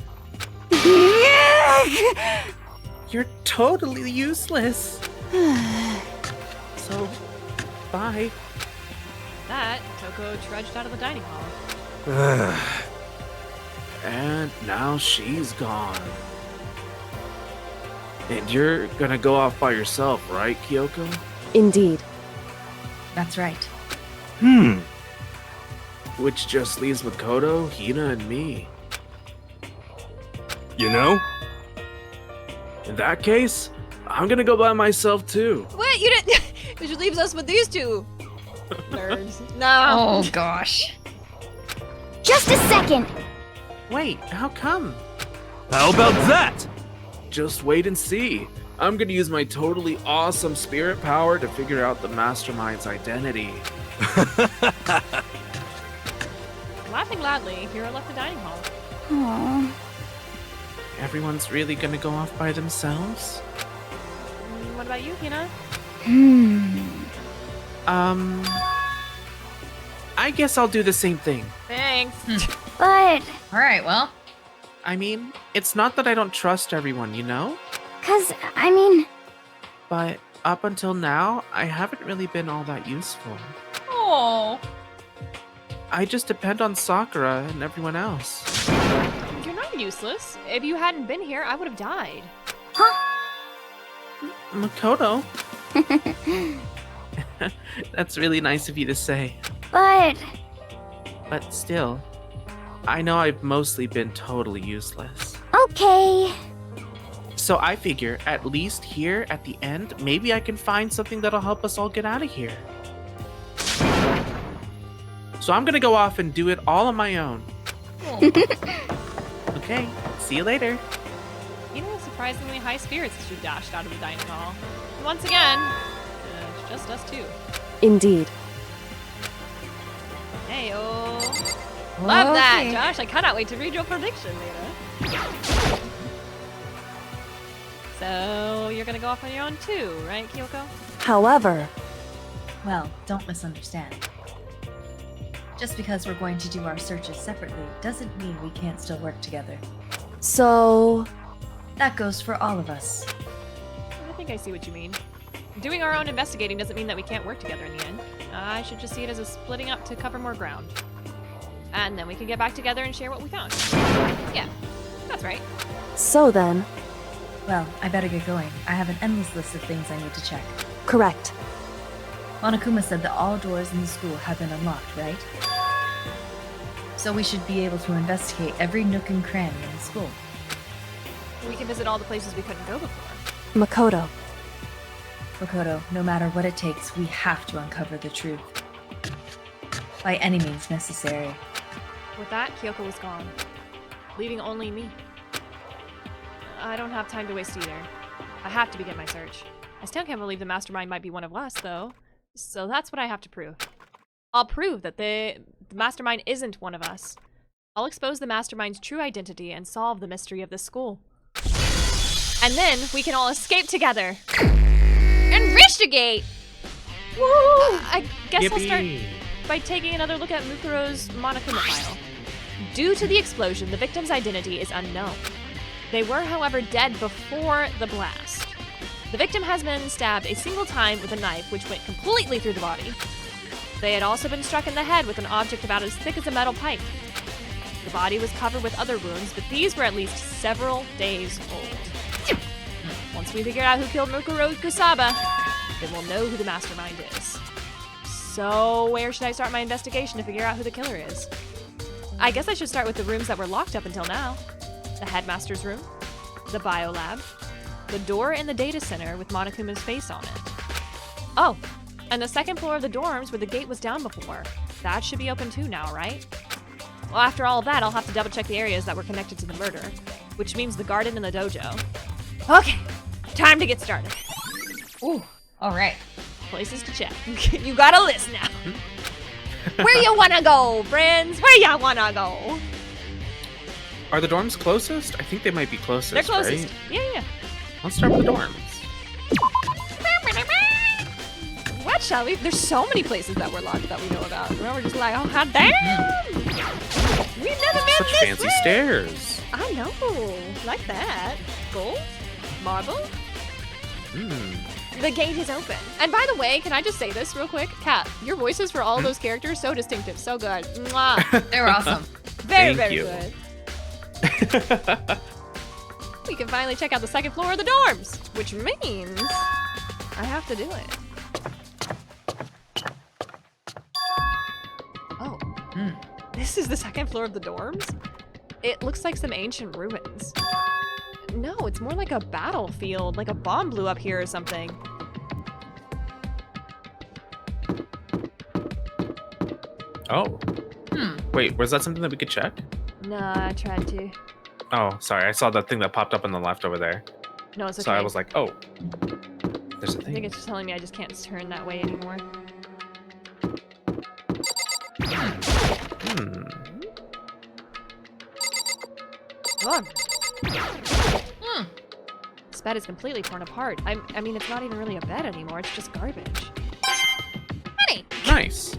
You're totally useless. So, bye. That, Toko trudged out of the dining hall. And now she's gone. And you're gonna go off by yourself, right, Kyoko? Indeed. That's right. Which just leaves Makoto, Hina, and me. you know? In that case, I'm gonna go by myself too. What? You didn't. Which leaves us with these two nerds. No. Oh gosh. just a second. Wait, how come? How about that? Just wait and see. I'm gonna use my totally awesome spirit power to figure out the mastermind's identity. Laughing loudly, Hiro left the dining hall. Aww. Everyone's really gonna go off by themselves? What about you, Hina? I guess I'll do the same thing. Thanks. But, All right, well, I mean, it's not that I don't trust everyone, you know? I mean, But up until now, I haven't really been all that useful. Oh, I just depend on Sakura and everyone else. you're not useless. If you hadn't been here, I would have died. Makoto, That's really nice of you to say. But But still, I know I've mostly been totally useless. okay. So I figure, at least here at the end, maybe I can find something that'll help us all get out of here. So I'm gonna go off and do it all on my own. Okay, see you later. You know, surprisingly high spirits as she dashed out of the dining hall. And once again, it's just us two. Indeed. Hey, oh. Love that, Okay. Josh. I cannot wait to read your prediction later. So, you're gonna go off on your own too, right, Kyoko? However, Well, don't misunderstand. Just because we're going to do our searches separately doesn't mean we can't still work together. so... That goes for all of us. I think I see what you mean. Doing our own investigating doesn't mean that we can't work together in the end. I should just see it as a splitting up to cover more ground. And then we can get back together and share what we found. Yeah, that's right. So then, Well, I better get going. I have an endless list of things I need to check. correct. Monokuma said that all doors in the school have been unlocked, right? So we should be able to investigate every nook and cranny in the school. We can visit all the places we couldn't go before. Makoto. Makoto, no matter what it takes, we have to uncover the truth. By any means necessary. With that, Kyoko was gone, leaving only me. I don't have time to waste either. I have to begin my search. I still can't believe the mastermind might be one of us, though. So that's what I have to prove. I'll prove that the mastermind isn't one of us. I'll expose the mastermind's true identity and solve the mystery of this school. And then we can all escape together. Investigate! Woo! I guess I'll start Yippee. by taking another look at Mukuro's Monokuma file. Due to the explosion, the victim's identity is unknown. They were, however, dead before the blast. The victim has been stabbed a single time with a knife, which went completely through the body. They had also been struck in the head with an object about as thick as a metal pipe. The body was covered with other wounds, but these were at least several days old. Once we figure out who killed Mukuro Kusaba, then we'll know who the mastermind is. So where should I start my investigation to figure out who the killer is? I guess I should start with the rooms that were locked up until now. The headmaster's room, the biolab, the door in the data center with Monokuma's face on it. Oh, and the second floor of the dorms where the gate was down before. That should be open too now, right? Well, after all of that, I'll have to double check the areas that were connected to the murder, which means the garden and the dojo. Okay, time to get started. Ooh, alright. Places to check. You got a list now. Where you wanna go, friends? Where ya wanna go? Are the dorms closest? I think they might be closest. They're closest. Right? Yeah. Let's start with the dorms. What shall we? There's so many places that were locked that we know about. And we're just like, oh, hot damn! We've never been Such this fancy way. stairs. I know. Like that. Gold? Marble? The gate is open. And by the way, can I just say this real quick? Kat, your voices for all of those characters, so distinctive, so good. Mwah. They were awesome. Very, Thank very you. good. We can finally check out the second floor of the dorms, which means I have to do it. Oh, this is the second floor of the dorms? It looks like some ancient ruins. No, it's more like a battlefield, like a bomb blew up here or something. Oh. Wait, was that something that we could check? Nah, I tried to. Oh, sorry. I saw that thing that popped up on the left over there. No, it's okay. So I was like, oh. There's a I think thing. it's just telling me I just can't turn that way anymore. Come on. This bed is completely torn apart. I mean, it's not even really a bed anymore. It's just garbage. Honey! Nice.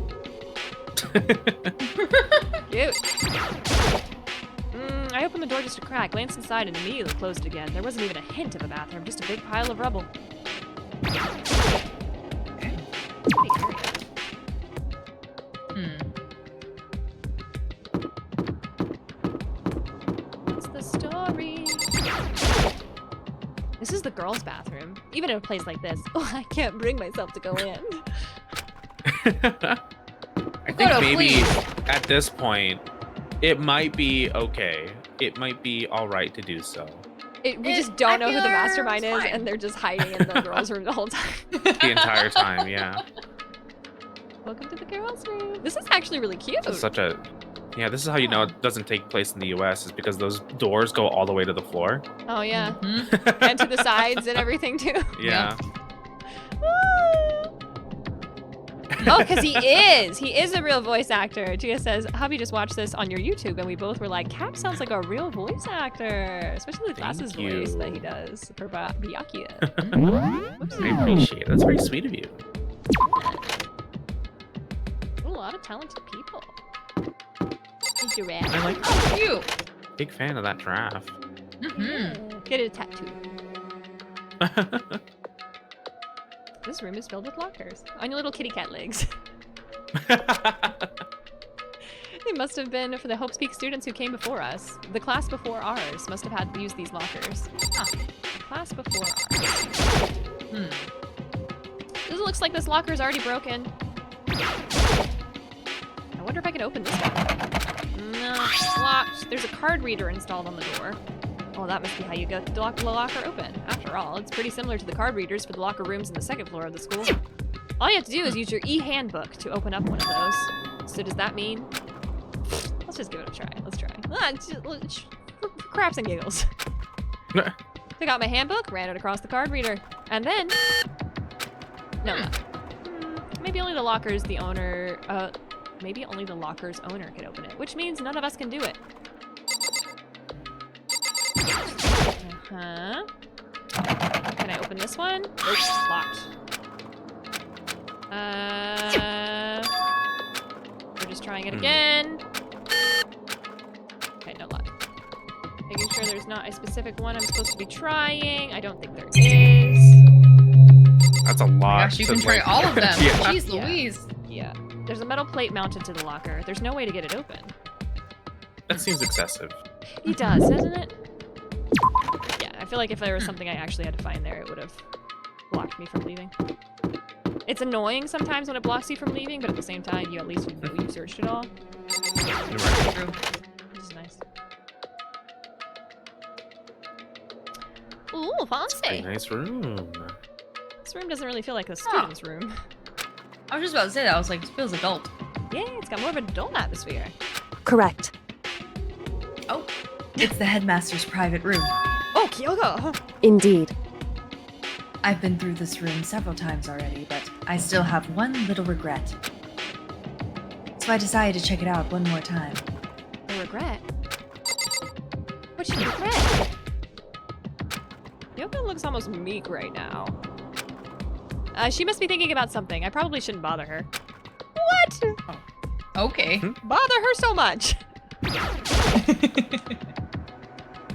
Cute. I opened the door just a crack, glanced inside, and immediately closed it again. There wasn't even a hint of a bathroom, just a big pile of rubble. What's the story? This is the girls' bathroom. Even in a place like this. Oh, I can't bring myself to go in. I think maybe at this point, it might be okay. It might be all right to do so. We just don't know who the mastermind is, and they're just hiding in the girls' room the whole time. The entire time, yeah. Welcome to the girls' room. This is actually really cute. It's such a... Yeah, this is how you know it doesn't take place in the US, is because those doors go all the way to the floor. Oh, yeah. And to the sides and everything, too. Yeah. Oh, because he is. He is a real voice actor. Gia says, hubby just watched this on your YouTube, and we both were like, Cap sounds like a real voice actor. Especially the glasses voice that he does for Byakuya. I appreciate it. That's very sweet of you. A lot of talented people. Thank you, Red. I like Oh, cute. Big fan of that giraffe. Get it a tattoo. This room is filled with lockers. On your little kitty cat legs. They must have been for the Hope Speak students who came before us. The class before ours must have had to use these lockers. The class before ours. This looks like this locker is already broken. I wonder if I can open this one. No, it's locked. There's a card reader installed on the door. Oh, that must be how you get the locker open. After all, it's pretty similar to the card readers for the locker rooms in the second floor of the school. All you have to do is use your e-handbook to open up one of those. So does that mean... Let's just give it a try. Let's try. Craps and giggles. Took out my handbook, ran it across the card reader, and then... No. Maybe only the locker's the owner... maybe only the locker's owner can open it, which means none of us can do it. Can I open this one? Nope, locked. We're just trying it again. Okay, no luck. Making sure there's not a specific one I'm supposed to be trying. I don't think there is. That's a lot. Gosh, you can try all of them. Yeah. Jeez Louise. Yeah. There's a metal plate mounted to the locker. There's no way to get it open. That seems excessive. It does, doesn't it? Yeah, I feel like if there was something I actually had to find there, it would have blocked me from leaving. It's annoying sometimes when it blocks you from leaving, but at the same time, you at least know you searched it all. You're right. True. Which is nice. Ooh, fancy. A nice room. This room doesn't really feel like a student's room. I was just about to say that. I was like, it feels adult. Yeah, it's got more of an adult atmosphere. Correct. Oh, it's the headmaster's private room. Oh, Kyoko! Indeed. I've been through this room several times already, but I still have one little regret. So I decided to check it out one more time. A regret? What should you regret? Kyoko looks almost meek right now. She must be thinking about something. I probably shouldn't bother her. What? Oh. Okay. Bother her so much.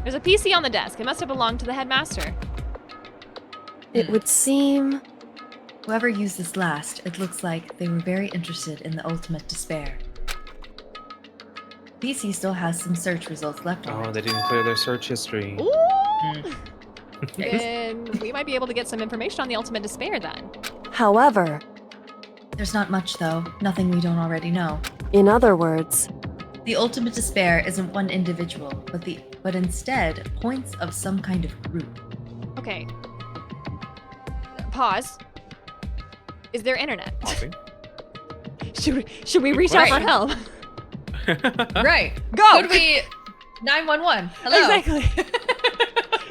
There's a PC on the desk. It must have belonged to the headmaster. It would seem... Whoever used this last, it looks like they were very interested in the ultimate despair. PC still has some search results left on Oh, it. they didn't clear their search history. Ooh! Then we might be able to get some information on the ultimate despair then. However, There's not much though. Nothing we don't already know. in other words, The ultimate despair isn't one individual, but instead points of some kind of group. Okay. Pause. Is there internet? Pausing. Should we reach out for Right. help? Right. Go! Could we 911? Hello. Exactly.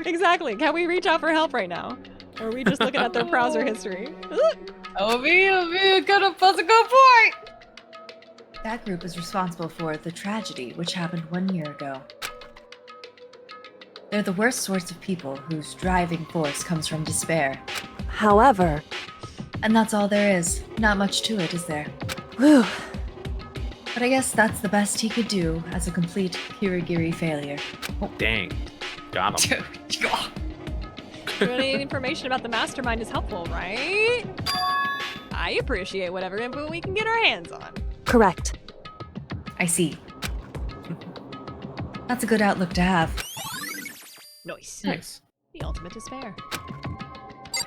Exactly. Can we reach out for help right now? Or are we just looking at their browser history? Obi, gonna buzz a good point. That group is responsible for the tragedy which happened 1 year ago. They're the worst sorts of people whose driving force comes from despair. however, And that's all there is. Not much to it, is there? whew, But I guess that's the best he could do as a complete Kirigiri failure. Dang. Got him. Any information about the mastermind is helpful, right? I appreciate whatever input we can get our hands on. correct. I see. That's a good outlook to have. Nice. Nice. The ultimate despair.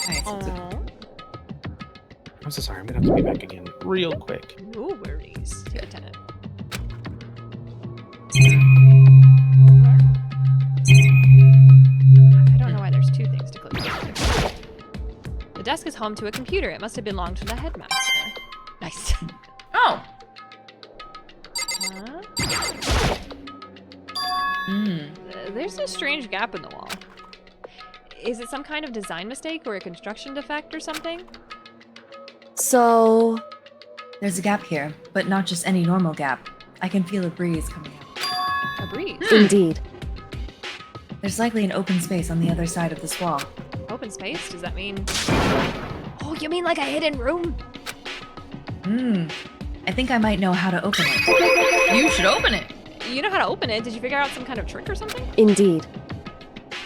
Nice. Aww. I'm so sorry. I'm gonna have to be back again real quick. No worries. Take a tenant. I don't know why there's two things to click. The desk is home to a computer. It must have belonged to the headmaster. Nice. Oh. Huh? There's a strange gap in the wall. Is it some kind of design mistake or a construction defect or something? So, There's a gap here, but not just any normal gap. I can feel a breeze coming out. A breeze. indeed. There's likely an open space on the other side of this wall. Open space? Does that mean... Oh, you mean like a hidden room? I think I might know how to open it. You should open it. You know how to open it. Did you figure out some kind of trick or something? Indeed.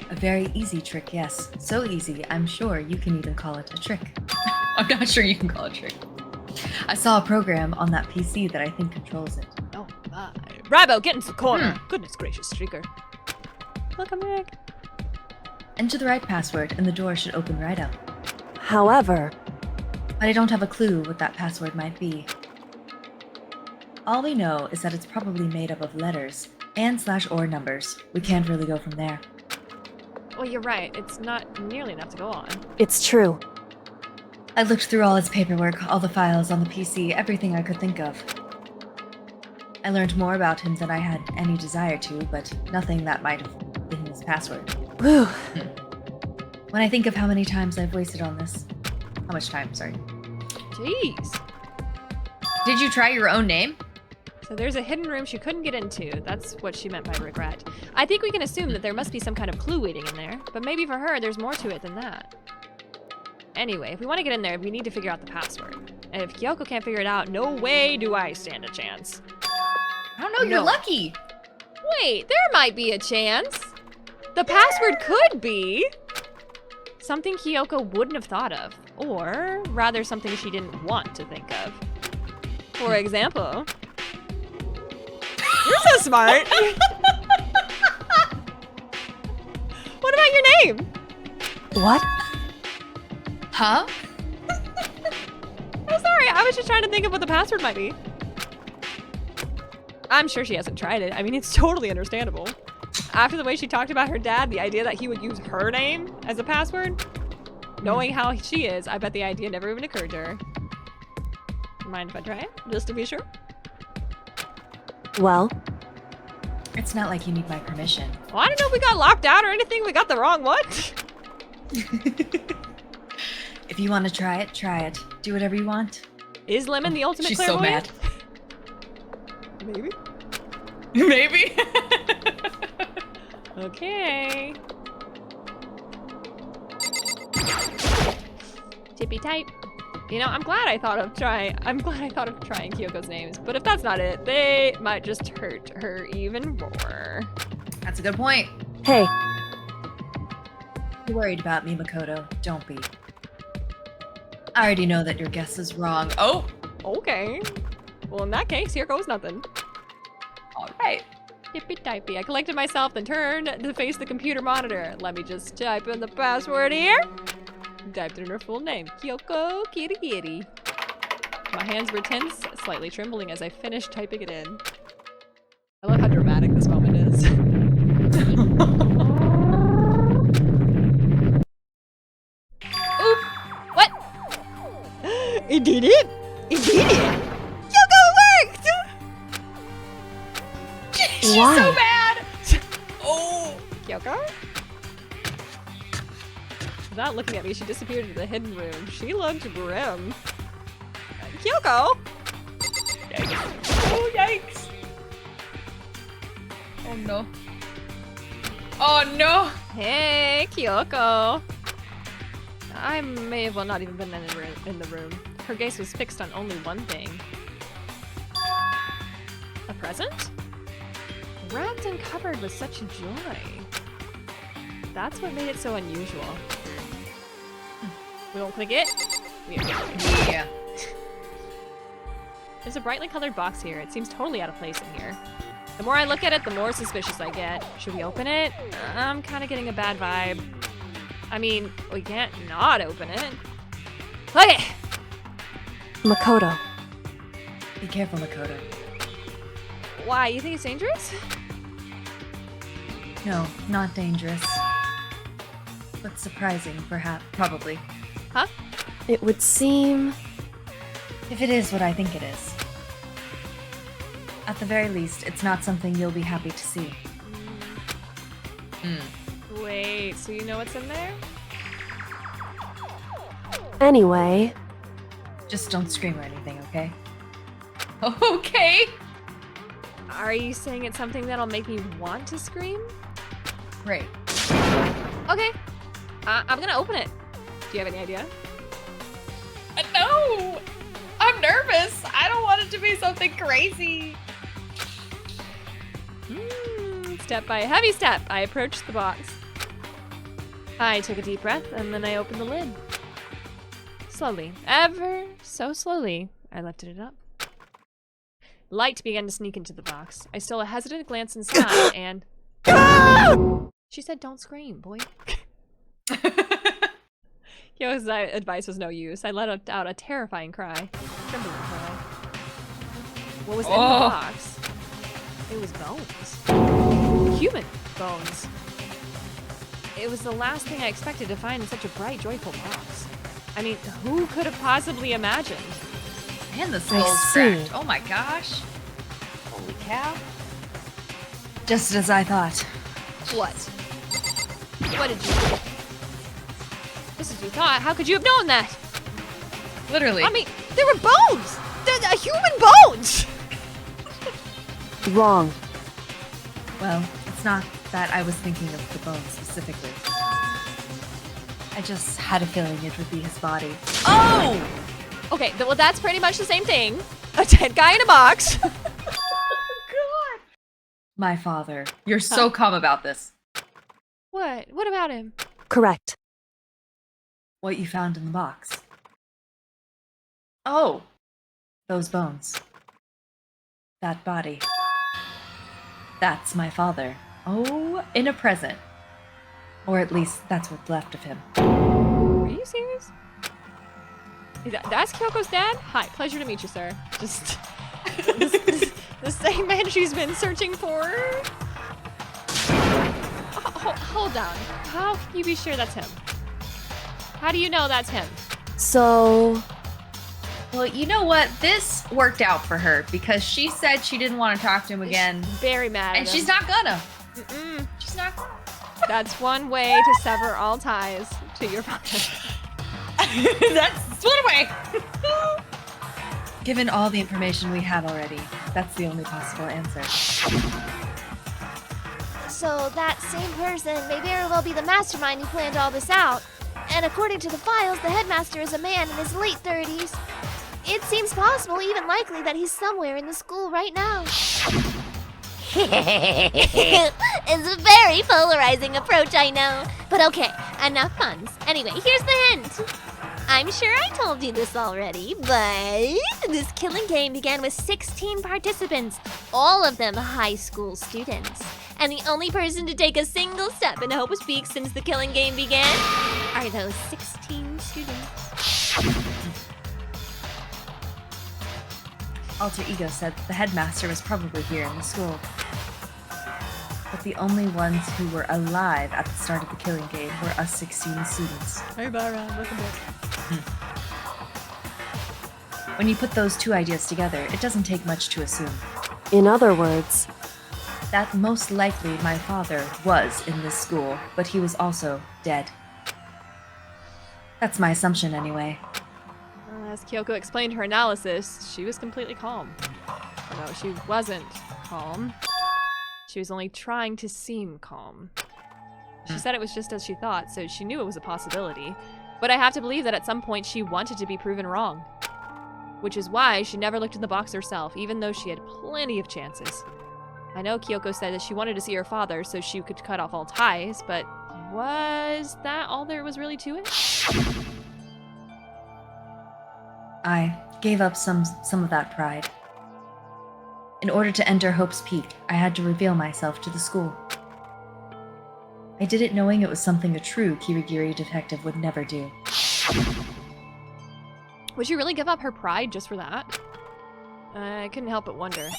A very easy trick, yes. So easy, I'm sure you can even call it a trick. I'm not sure you can call it a trick. I saw a program on that PC that I think controls it. Oh my. Bravo, get into the corner. Goodness gracious, Streaker. Welcome back. Enter the right password and the door should open right up. However, But I don't have a clue what that password might be. All we know is that it's probably made up of letters and/or numbers. We can't really go from there. Well, you're right. It's not nearly enough to go on. it's true. I looked through all his paperwork, all the files on the PC, everything I could think of. I learned more about him than I had any desire to, but nothing that might have been his password. Whew. When I think of how many times I've wasted on this. How much time, sorry. Jeez. Did you try your own name? So there's a hidden room she couldn't get into. That's what she meant by regret. I think we can assume that there must be some kind of clue waiting in there, but maybe for her there's more to it than that. Anyway, if we want to get in there, we need to figure out the password. And if Kyoko can't figure it out, no way do I stand a chance. I don't know, you're lucky. Wait, there might be a chance. The password could be something Kyoko wouldn't have thought of, or rather something she didn't want to think of. For example, you're so smart. What about your name? What? Huh? I'm sorry, I was just trying to think of what the password might be. I'm sure she hasn't tried it. I mean, it's totally understandable. After the way she talked about her dad, the idea that he would use her name as a password, knowing how she is, I bet the idea never even occurred to her. Mind if I try it, just to be sure? Well, It's not like you need my permission. Well, I don't know if we got locked out or anything. We got the wrong one. If you want to try it, try it. Do whatever you want. Is Lemon the ultimate She's so clairvoyant? mad. Maybe. Maybe. Okay. Tippy type. You know, I'm glad I thought of trying Kyoko's names, but if that's not it, they might just hurt her even more. That's a good point. hey, You're worried about me, Makoto. Don't be. I already know that your guess is wrong. Oh! Okay. Well, in that case, here goes nothing. Alright. Tippy typey. I collected myself, then turned to face the computer monitor. Let me just type in the password here. Typed in her full name, Kyoko Kirigiri. My hands were tense, slightly trembling as I finished typing it in. I love how dramatic this moment is. Oop! What? It did it! It did it! Kyoko worked! She's Why? so bad! Oh! Kyoko? Without looking at me, she disappeared into the hidden room. She looked grim. Kyoko! Yikes. Oh, yikes. Oh, no. Oh, no! Hey, Kyoko! I may have well not even been in the room. Her gaze was fixed on only one thing. A present? Wrapped and covered with such joy. That's what made it so unusual. We won't click it? Weird. Yeah. There's a brightly colored box here. It seems totally out of place in here. The more I look at it, the more suspicious I get. Should we open it? I'm kind of getting a bad vibe. I mean, we can't not open it. Okay! Makoto. Be careful, Makoto. Why? You think it's dangerous? No, not dangerous. But surprising, perhaps. Probably. Huh? It would seem... If it is what I think it is. At the very least, it's not something you'll be happy to see. Wait, so you know what's in there? Anyway, Just don't scream or anything, okay? Okay! Are you saying it's something that'll make me want to scream? Right. Okay. I'm gonna open it. Do you have any idea? No! I'm nervous! I don't want it to be something crazy! Step by a heavy step, I approached the box. I took a deep breath and then I opened the lid. Slowly, ever so slowly, I lifted it up. Light began to sneak into the box. I stole a hesitant glance inside and... She said, "Don't scream, boy." Yo's advice was no use. I let out a terrifying cry. Trembling cry. What was in the box? It was bones. Human bones. It was the last thing I expected to find in such a bright, joyful box. I mean, who could have possibly imagined? And the skull's see. cracked. Oh my gosh. Holy cow. Just as I thought. What? What did you do? Just as you thought. How could you have known that? Literally. I mean, there were bones! Human bones! wrong. Well, it's not that I was thinking of the bones specifically. I just had a feeling it would be his body. Oh! Okay, well that's pretty much the same thing. A dead guy in a box. God. My father. You're so calm about this. What? What about him? Correct. What you found in the box. Oh. Those bones. That body. That's my father. Oh, in a present. Or at least that's what's left of him. Are you serious? That's Kyoko's dad? Hi, pleasure to meet you, sir. Just... the same man she's been searching for? Hold on. How can you be sure that's him? How do you know that's him? So... Well, you know what? This worked out for her because she said she didn't want to talk to him again. She's very mad And at she's him. not gonna. Mm-mm. She's not gonna. That's one way to sever all ties to your father. That's one way. Given all the information we have already, that's the only possible answer. So that same person may very well be the mastermind who planned all this out. And according to the files, the headmaster is a man in his late 30s. It seems possible, even likely, that he's somewhere in the school right now. It's a very polarizing approach, I know. But okay, enough puns. Anyway, here's the hint. I'm sure I told you this already, but this killing game began with 16 participants, all of them high school students. And the only person to take a single step into Hope's Peak since the killing game began are those 16 students. Alter Ego said the headmaster was probably here in the school. But the only ones who were alive at the start of the killing game were us 16 students. Hey, Byron, welcome back. When you put those two ideas together, it doesn't take much to assume In other words, that most likely my father was in this school, but he was also dead. That's my assumption anyway. As Kyoko explained her analysis, she was completely calm. Or no, she wasn't calm. She was only trying to seem calm. She said it was just as she thought, so she knew it was a possibility. But I have to believe that at some point she wanted to be proven wrong. Which is why she never looked in the box herself, even though she had plenty of chances. I know Kyoko said that she wanted to see her father so she could cut off all ties, but was that all there was really to it? I gave up some of that pride. In order to enter Hope's Peak, I had to reveal myself to the school. I did it knowing it was something a true Kirigiri detective would never do. Would she really give up her pride just for that? I couldn't help but wonder.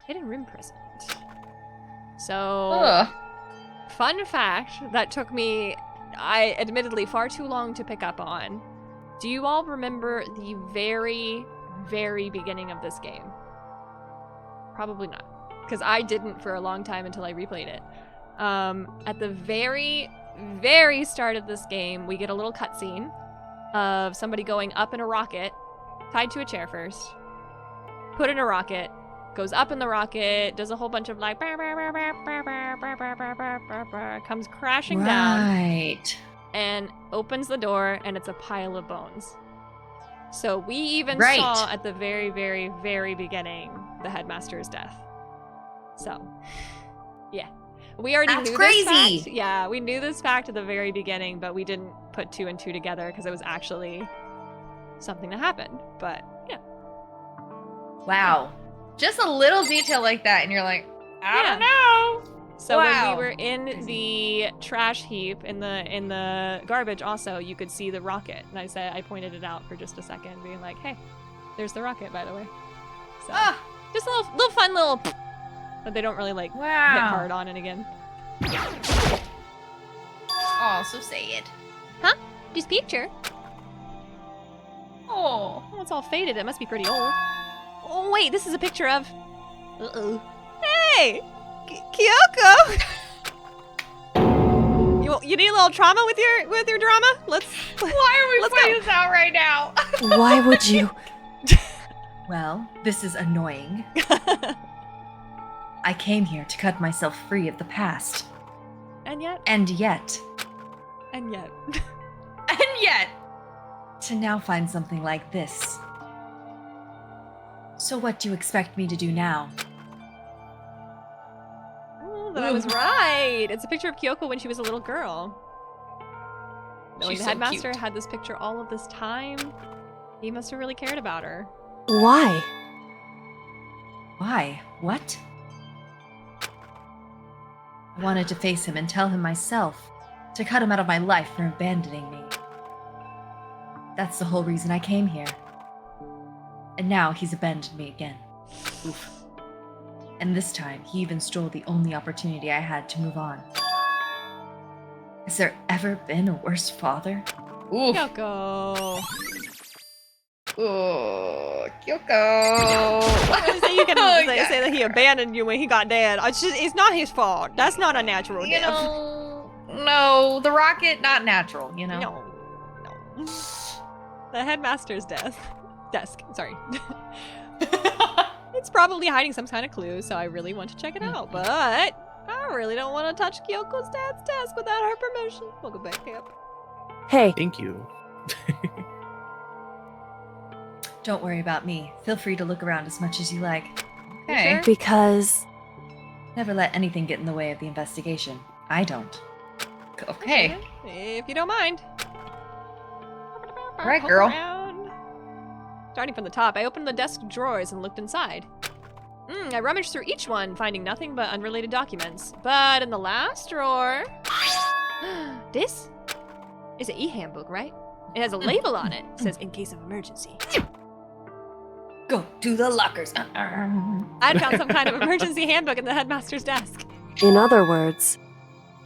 Hidden room present. So, Ugh. fun fact that took me, admittedly, far too long to pick up on. Do you all remember the very, very beginning of this game? Probably not, because I didn't for a long time until I replayed it. At the very, very start of this game, we get a little cutscene of somebody going up in a rocket, tied to a chair first, put in a rocket, goes up in the rocket, does a whole bunch of like, comes crashing down, Right. and opens the door, and it's a pile of bones. So we even Right. saw at the very, very, very beginning the headmaster's death. So, yeah. We already That's knew crazy. this fact. Yeah, we knew this fact at the very beginning, but we didn't put 2 and 2 together because it was actually something that happened. But, yeah. Wow. Just a little detail like that, and you're like, I Yeah. don't know. So when Wow. we were in the trash heap in the garbage, also you could see the rocket, and I pointed it out for just a second, being like, "Hey, there's the rocket, by the way." So Ah, just a little fun little, but they don't really like hit wow. hard on it again. Oh, so sad. This picture, Oh. oh, it's all faded. It must be pretty old. Oh wait, this is a picture of. Uh-oh. Hey, Kyoko. You need a little trauma with your drama? Let's. Why are we Let's putting go. this out right now? Why would you? Well, this is annoying. I came here to cut myself free of the past. And yet, And yet, and yet. to now find something like this. So what do you expect me to do now? Oh, that I was right. It's a picture of Kyoko when she was a little girl. Knowing She's the so headmaster cute. had this picture all of this time, he must have really cared about her. Why? Why? What? I wanted to face him and tell him myself, to cut him out of my life for abandoning me. That's the whole reason I came here. And now he's abandoned me again. Oof. And this time, he even stole the only opportunity I had to move on. Has there ever been a worse father? Oof. Kyoko. Oh, Kyoko. So you can Oh, say, yeah. say that he abandoned you when he got dead. It's not his fault. That's not a natural You death. know, no, the rocket, not natural, you know? No. The headmaster's desk. Sorry. It's probably hiding some kind of clue, so I really want to check it out. But I really don't want to touch Kyoko's dad's desk without her permission. We'll go back up. Hey, Thank you. Don't worry about me. Feel free to look around as much as you like. You sure? because Never let anything get in the way of the investigation. I don't. Okay. If you don't mind. All right, Poke girl. around. Starting from the top, I opened the desk drawers and looked inside. I rummaged through each one, finding nothing but unrelated documents. But in the last drawer... This is an e-handbook, right? It has a label on it. It says, in case of emergency. Go to the lockers. I'd found some kind of emergency handbook in the headmaster's desk. in other words,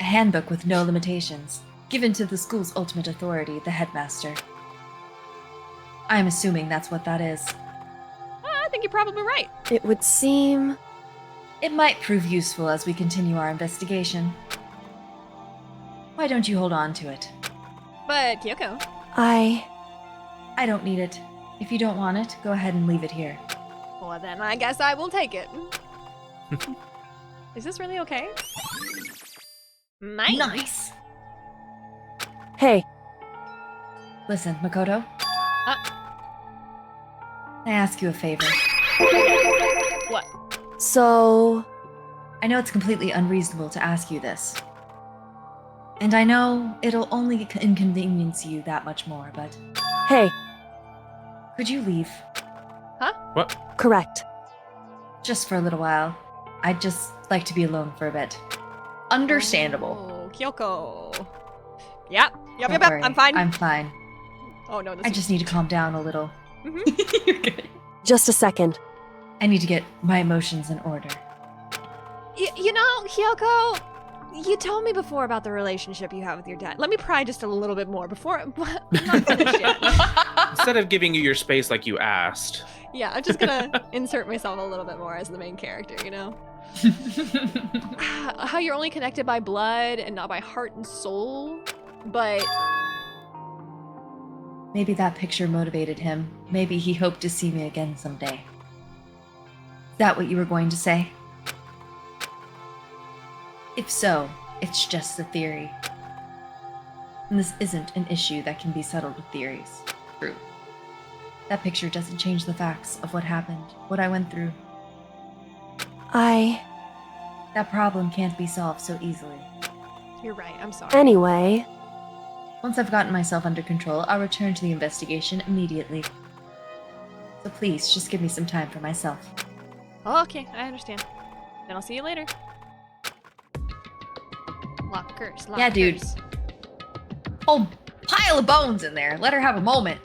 A handbook with no limitations, given to the school's ultimate authority, the headmaster. I'm assuming that's what that is. I think you're probably right. it would seem It might prove useful as we continue our investigation. Why don't you hold on to it? But, Kyoko, I I don't need it. If you don't want it, go ahead and leave it here. well then I guess I will take it. Is this really okay? Nice. Hey, Listen, Makoto. I ask you a favor. What? so I know it's completely unreasonable to ask you this. And I know it'll only inconvenience you that much more, but hey, could you leave? What? correct. Just for a little while. I'd just like to be alone for a bit. Understandable. Oh, Kyoko. Yep, Don't worry, I'm fine. I'm fine. Oh no, I just need to calm down a little. Mhm. You're good. Just a second. I need to get my emotions in order. You know, Hyoko, you told me before about the relationship you have with your dad. Let me pry just a little bit more before. I'm not finished yet. Instead of giving you your space like you asked. Yeah, I'm just gonna insert myself a little bit more as the main character, you know? How you're only connected by blood and not by heart and soul, but Maybe that picture motivated him. Maybe he hoped to see me again someday. Is that what you were going to say? If so, it's just a theory. And this isn't an issue that can be settled with theories. True. That picture doesn't change the facts of what happened, what I went through. That problem can't be solved so easily. you're right, I'm sorry. Anyway, Once I've gotten myself under control, I'll return to the investigation immediately. So please, just give me some time for myself. Oh, okay, I understand. Then I'll see you later. Lockers, lockers. Yeah, dude. Whole pile of bones in there. Let her have a moment.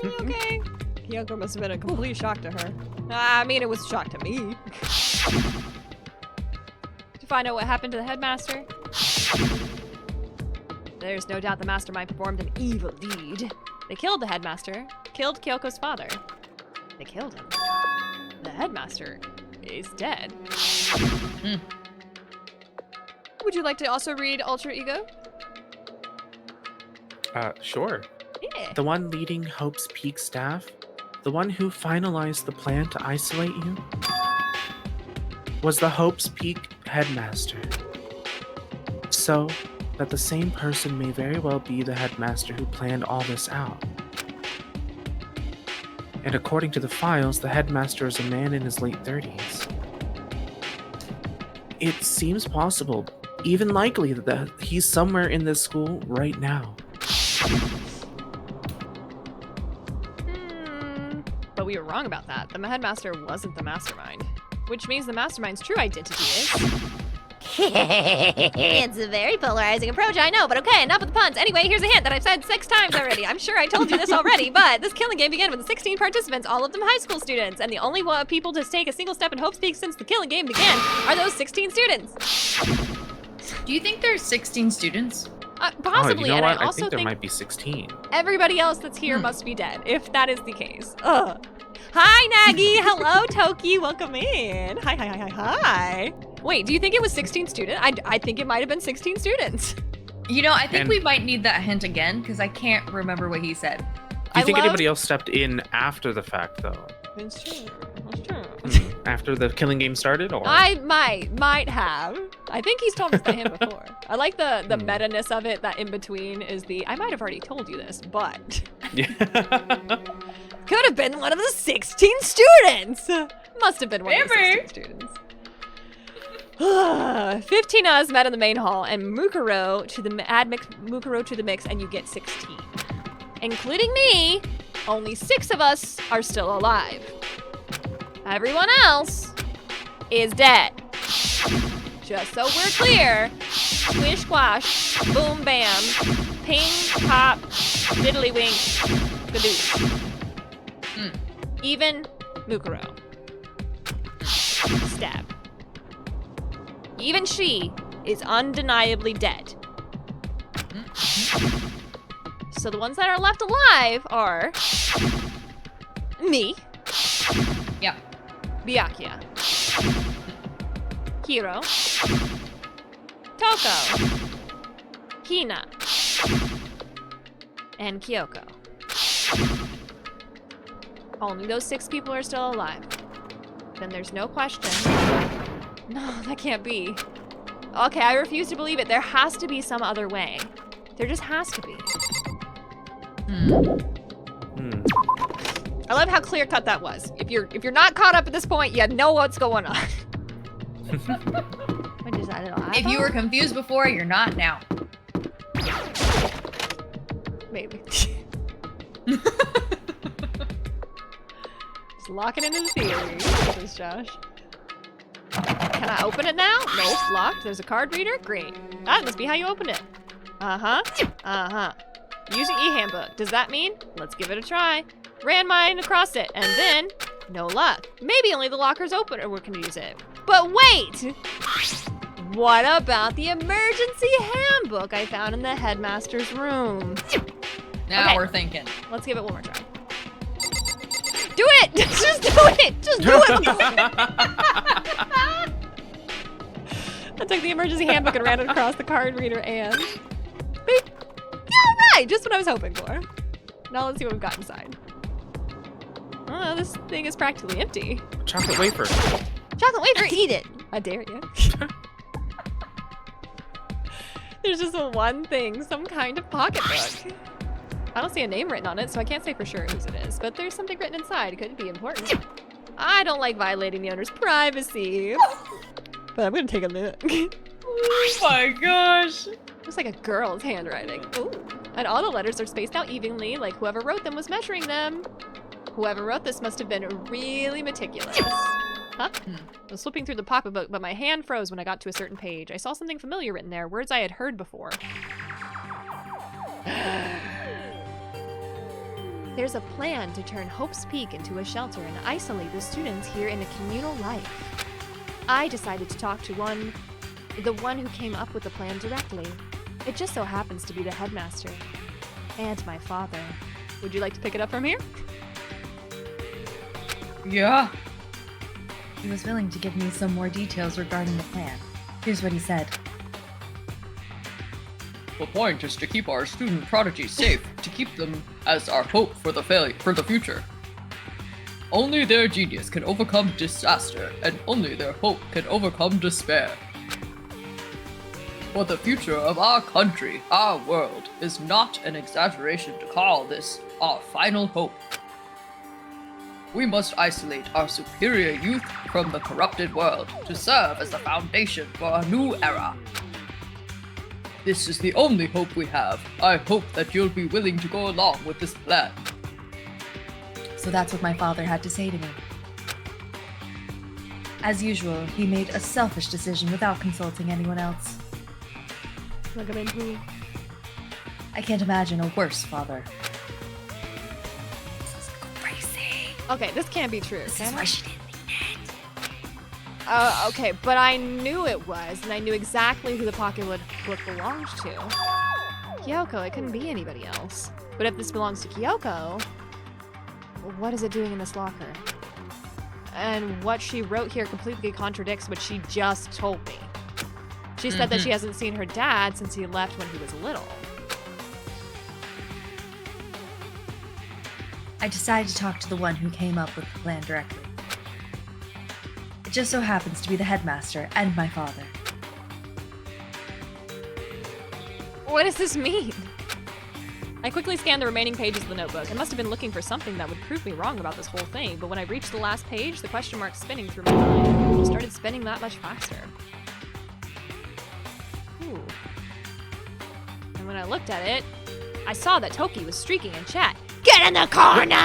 Okay. Hyoko must have been a complete shock to her. I mean, it was a shock to me. Did you find out what happened to the headmaster? There's no doubt the mastermind performed an evil deed. They killed the headmaster, killed Kyoko's father. They killed him. The headmaster is dead. Would you like to also read Alter Ego? Sure. Yeah. The one leading Hope's Peak staff? The one who finalized the plan to isolate you? Was the Hope's Peak headmaster. So that the same person may very well be the headmaster who planned all this out. And according to the files, the headmaster is a man in his late 30s. It seems possible, even likely, that he's somewhere in this school right now. But we were wrong about that. The headmaster wasn't the mastermind. Which means the mastermind's true identity is... It's a very polarizing approach, I know, but okay, enough with the puns. Anyway, here's a hint that I've said 6 times already. I'm sure I told you this already, but this killing game began with 16 participants, all of them high school students, and the only people to take a single step in Hope's Peak since the killing game began are those 16 students. Do you think there's 16 students? Possibly, you know and what? I also think there think might be 16. everybody else that's here must be dead, if that is the case. Ugh. Hi, Nagi. Hello, Toki. Welcome in. Hi. Wait, do you think it was 16 students? I think it might have been 16 students. You know, I think And- we might need that hint again, because I can't remember what he said. Do you think anybody else stepped in after the fact, though? It's true. It's true. After the killing game started, or? I might have. I think he's told us that him before. I like the meta-ness of it, that in between is the, I might have already told you this, but... Yeah. Could have been one of the 16 students! Must have been one of the 16 students. 15 of us met in the main hall, and Mukuro to the Mukuro to the mix, and you get 16. Including me, only 6 of us are still alive. Everyone else is dead. Just so we're clear, squish squash, boom bam, ping pop, diddly wink, gadoosh. Even Mukuro. Stab. Even she is undeniably dead. So the ones that are left alive are me. Yeah. Byakuya. Hiro. Toko. Hina. And Kyoko. Only those 6 people are still alive. Then there's no question. No, that can't be. Okay, I refuse to believe it. There has to be some other way. There just has to be. I love how clear cut that was. If you're not caught up at this point, you know what's going on. What is that little If you were confused before, you're not now. Maybe. Just lock it into the theory, says Josh. Can I open it now? No, it's locked. There's a card reader? Great. That must be how you open it. Uh-huh. Uh-huh. Use your e-handbook. Does that mean? Let's give it a try. Ran mine across it, and then no luck. Maybe only the locker's open or we can use it. But wait! What about the emergency handbook I found in the headmaster's room? Now we're thinking. Let's give it one more try. Do it! Just do it! Just do it! I took the emergency handbook and ran it across the card reader and... Yeah, right! Just what I was hoping for. Now let's see what we've got inside. Oh, this thing is practically empty. Chocolate wafer. Chocolate wafer, eat it! I dare you. There's just one thing, some kind of pocketbook. I don't see a name written on it, so I can't say for sure whose it is, but there's something written inside. It could be important. I don't like violating the owner's privacy. But I'm gonna take a look. Oh my gosh. Looks like a girl's handwriting. Ooh. And all the letters are spaced out evenly, like whoever wrote them was measuring them. Whoever wrote this must have been really meticulous. Huh? I was flipping through the pocketbook, but my hand froze when I got to a certain page. I saw something familiar written there, words I had heard before. There's a plan to turn Hope's Peak into a shelter and isolate the students here in a communal life. I decided to talk to the one who came up with the plan directly. It just so happens to be the headmaster and my father. Would you like to pick it up from here? Yeah. He was willing to give me some more details regarding the plan. Here's what he said. The point is to keep our student prodigies safe, to keep them as our hope for the future. Only their genius can overcome disaster, and only their hope can overcome despair. For the future of our country, our world, is not an exaggeration to call this our final hope. We must isolate our superior youth from the corrupted world to serve as the foundation for a new era. This is the only hope we have. I hope that you'll be willing to go along with this plan. So that's what my father had to say to me. As usual, he made a selfish decision without consulting anyone else. Look at me. I can't imagine a worse father. This is crazy. Okay, this can't be true. This is why she didn't mean it. Okay, but I knew it was, and I knew exactly who the pocketbook belonged to. Kyoko, it couldn't be anybody else. But if this belongs to Kyoko, what is it doing in this locker? And what she wrote here completely contradicts what she just told me. She said that she hasn't seen her dad since he left when he was little. I decided to talk to the one who came up with the plan directly. It just so happens to be the headmaster and my father. What does this mean? I quickly scanned the remaining pages of the notebook. I must have been looking for something that would prove me wrong about this whole thing, but when I reached the last page, the question mark spinning through my mind started spinning that much faster. Ooh. And when I looked at it, I saw that Toki was streaking in chat. Get in the corner!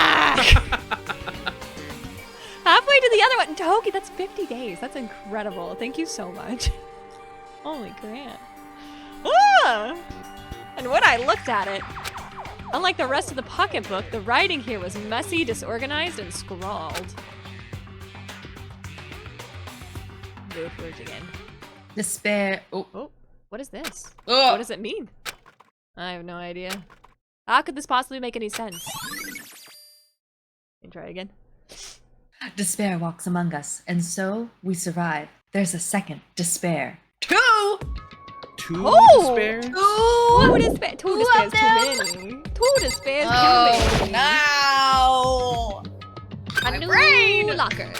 Halfway to the other one. Toki, that's 50 days. That's incredible. Thank you so much. Holy crap. Ah! And when I looked at it, unlike the rest of the pocketbook, the writing here was messy, disorganized, and scrawled. Go for it again. Despair. Oh, what is this? Ugh. What does it mean? I have no idea. How could this possibly make any sense? Can try again. Despair walks among us, and so we survive. There's a second despair. Two despairs? Two despairs. Two despairs too many. Two despairs too many. No! A My new brain! locker.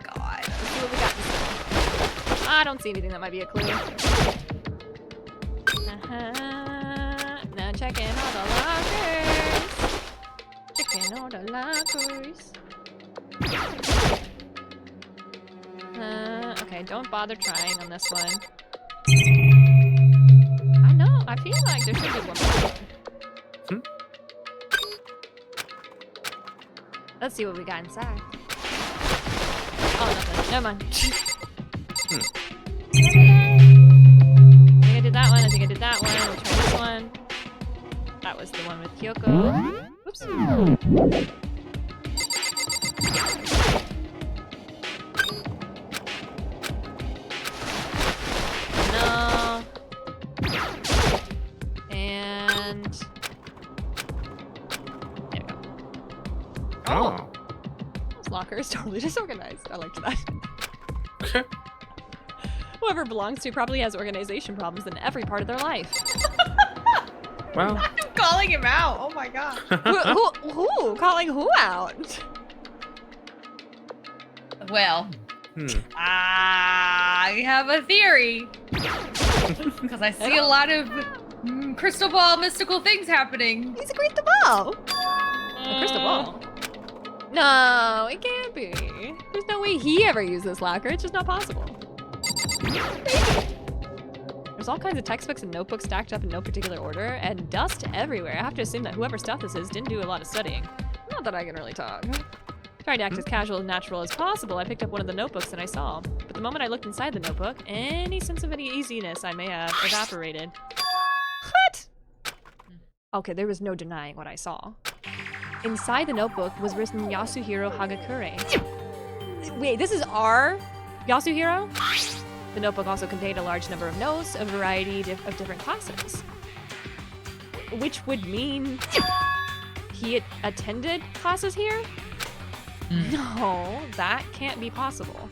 God. Let's see what we got. I don't see anything that might be a clue. Now checking all the lockers. Checking all the lockers. Okay, don't bother trying on this one. I know, I feel like there should be one more. Let's see what we got inside. Oh, nothing. Never mind. I think I did that one. I think I did that one. We'll try this one. That was the one with Kyoko. Oops. No. And there we go. Oh. This locker is totally disorganized. I liked that. Okay. Whoever belongs to probably has organization problems in every part of their life. Well. I'm calling him out. Oh my god. Who? Calling who out? Well, I have a theory. Because I see a lot of crystal ball mystical things happening. He's a crystal ball. A crystal ball? No, it can't be. There's no way he ever used this locker. It's just not possible. There's all kinds of textbooks and notebooks stacked up in no particular order, and dust everywhere. I have to assume that whoever stuff this is didn't do a lot of studying. Not that I can really talk. Trying to act as casual and natural as possible, I picked up one of the notebooks that I saw. But the moment I looked inside the notebook, any sense of any easiness I may have evaporated. What? Okay, there was no denying what I saw. Inside the notebook was written Yasuhiro Hagakure. Wait, this is our Yasuhiro? The notebook also contained a large number of notes, a variety of different classes. Which would mean he had attended classes here? No, that can't be possible.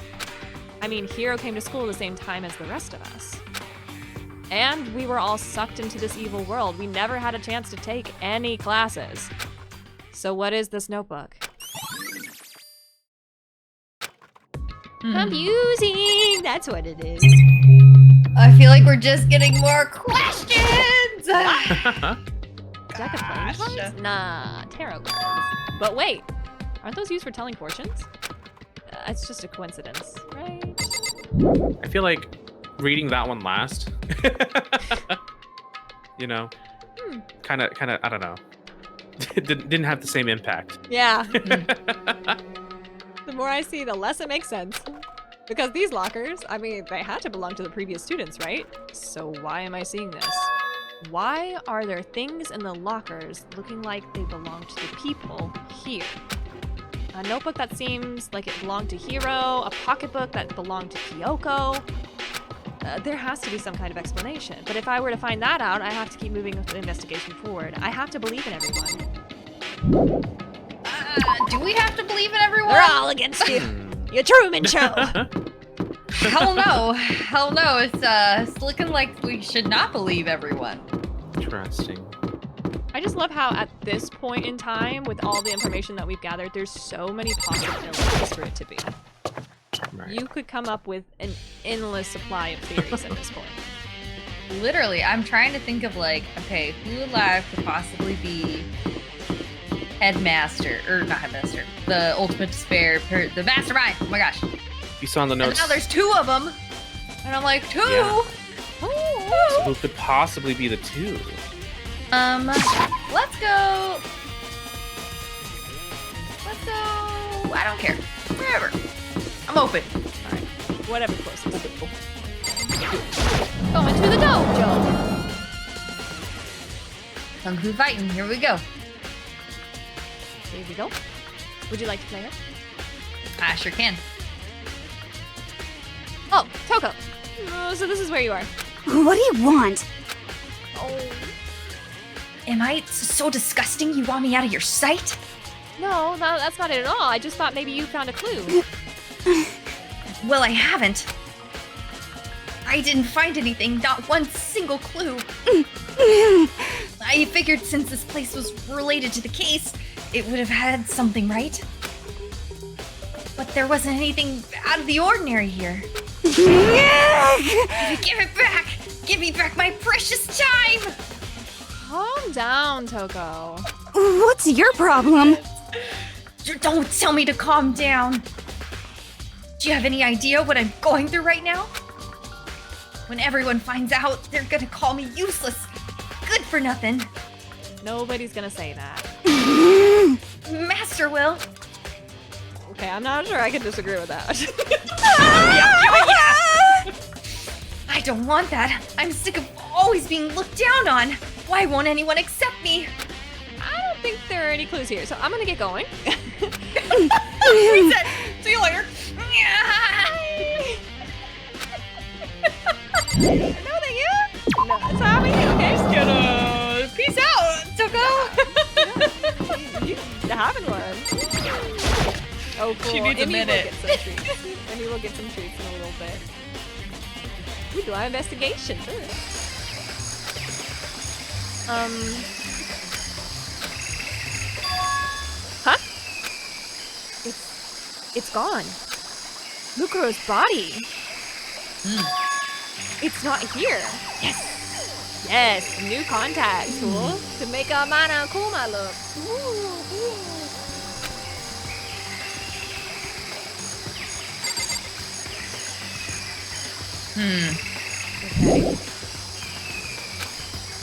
I mean, Hiro came to school the same time as the rest of us. And we were all sucked into this evil world. We never had a chance to take any classes. So what is this notebook? Confusing! That's what it is. I feel like we're just getting more questions! Deck of playing cards? Nah, tarot cards. But wait, aren't those used for telling fortunes? It's just a coincidence, right? I feel like reading that one last, you know, kind of, I don't know. Didn't have the same impact. Yeah. The more I see, the less it makes sense. Because these lockers, I mean, they had to belong to the previous students, right? So why am I seeing this? Why are there things in the lockers looking like they belong to the people here? A notebook that seems like it belonged to Hiro, a pocketbook that belonged to Kyoko. There has to be some kind of explanation. But if I were to find that out, I have to keep moving the investigation forward. I have to believe in everyone. Do we have to believe in everyone? They're all against you. You Truman Show. Hell no. Hell no. It's looking like we should not believe everyone. Interesting. I just love how at this point in time, with all the information that we've gathered, there's so many possibilities for it to be. Right. You could come up with an endless supply of theories at this point. Literally, I'm trying to think of like, okay, who alive could possibly be Headmaster, or not Headmaster, the Ultimate Despair, the Mastermind. Oh my gosh. You saw in the notes. And now there's two of them. And I'm like, two? Yeah. Ooh. So who could possibly be the two? Let's go. Let's go. I don't care. Wherever. I'm open. Alright. Whatever closest. Going to the dojo. Kung Fu fighting. Here we go. Here we go. Would you like to play her? I sure can. Oh, Toko. Oh, so this is where you are. What do you want? Oh. Am I so disgusting you want me out of your sight? No, that's not it at all. I just thought maybe you found a clue. Well, I haven't. I didn't find anything, not one single clue. I figured since this place was related to the case, it would have had something, right? But there wasn't anything out of the ordinary here. Give it back! Give me back my precious time! Calm down, Toko. What's your problem? Don't tell me to calm down. Do you have any idea what I'm going through right now? When everyone finds out, they're gonna call me useless. Good for nothing. Nobody's gonna say that. Master will. Okay, I'm not sure I can disagree with that. I don't want that. I'm sick of always being looked down on. Why won't anyone accept me? I don't think there are any clues here, so I'm gonna get going. Reset. See you later. No, thank you. No, it's happening. Okay, just gonna Peace out, Toko. you having one. Oh, cool. She needs a minute. Will get some treats. Emmy will get some treats in a little bit. We do our investigation first. Huh? It's gone. Mukuro's body. It's not here. Yes. Yes, new contact tool to make our Mana Kuma look. Ooh.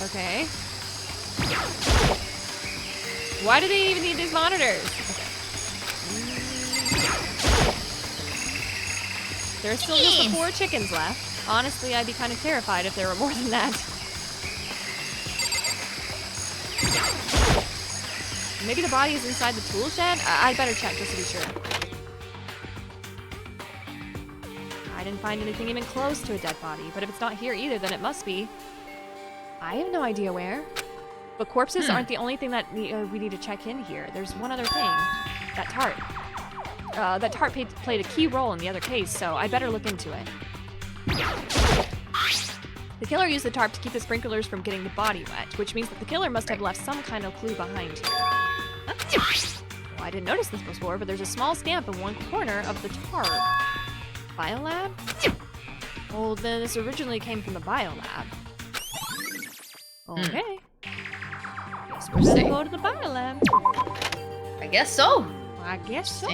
Okay. Why do they even need these monitors? There's still just the 4 chickens left. Honestly, I'd be kind of terrified if there were more than that. Maybe the body is inside the tool shed? I'd better check just to be sure. I didn't find anything even close to a dead body, but if it's not here either, then it must be. I have no idea where. But corpses aren't the only thing that we need to check in here. There's one other thing. That tart. That tart played a key role in the other case, so I'd better look into it. The killer used the tarp to keep the sprinklers from getting the body wet, which means that the killer must have left some kind of clue behind here. Well, I didn't notice this before, but there's a small stamp in one corner of the tarp. Biolab? Well, then this originally came from the biolab. Okay. Guess we're gonna go to the biolab. I guess so. I guess so.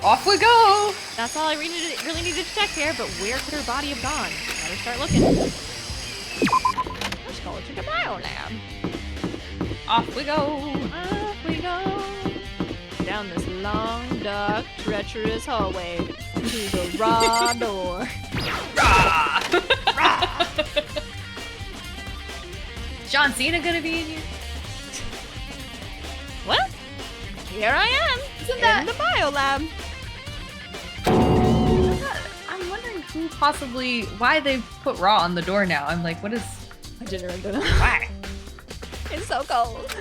Off we go. That's all I really needed to check here, but where could her body have gone? Better start looking. Let's go to the biolab. Off we go. Off we go. Down this long, dark, treacherous hallway to the raw door. Rah! Rah! John Cena gonna be in here? Well, here I am. Isn't that in the biolab? I'm wondering who possibly why they put raw on the door now. I'm like, what is? I didn't know. Why? It's so cold.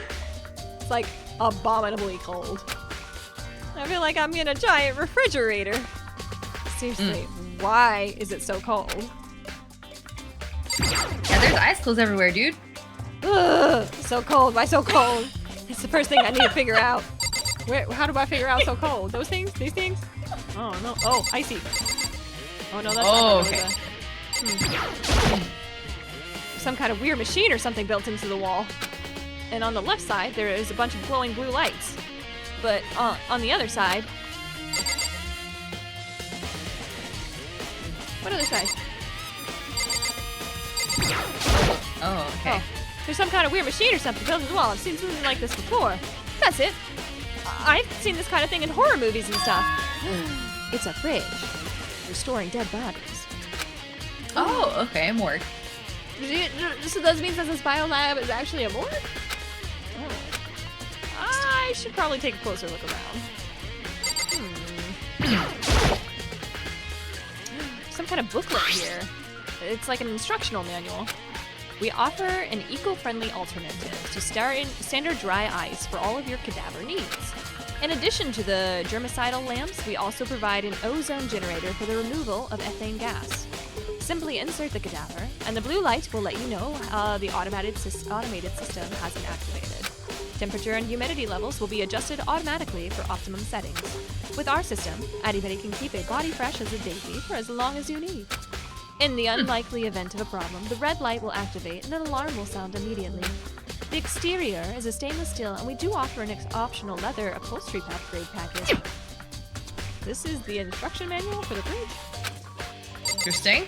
It's like abominably cold. I feel like I'm in a giant refrigerator. Seriously, why is it so cold? Yeah, there's ice clothes everywhere, dude. Ugh, so cold. Why so cold? It's the first thing I need to figure out. How do I figure out so cold? Those things? These things? Oh, no. Oh, icy. Oh, no, that's not okay. Some kind of weird machine or something built into the wall. And on the left side, there is a bunch of glowing blue lights. But on the other side... What other side? Oh, okay. Oh, there's some kind of weird machine or something built into the wall. I've seen something like this before. That's it. I've seen this kind of thing in horror movies and stuff. It's a fridge. Restoring dead bodies. Oh, okay, morgue. So that means that this biolab is actually a morgue? Oh. I should probably take a closer look around. Some kind of booklet here. It's like an instructional manual. We offer an eco-friendly alternative to standard dry ice for all of your cadaver needs. In addition to the germicidal lamps, we also provide an ozone generator for the removal of ethane gas. Simply insert the cadaver, and the blue light will let you know the automated system has been activated. Temperature and humidity levels will be adjusted automatically for optimum settings. With our system, anybody can keep a body fresh as a daisy for as long as you need. In the unlikely event of a problem, the red light will activate and an alarm will sound immediately. The exterior is a stainless steel, and we do offer an optional leather upholstery upgrade package. This is the instruction manual for the fridge. Interesting.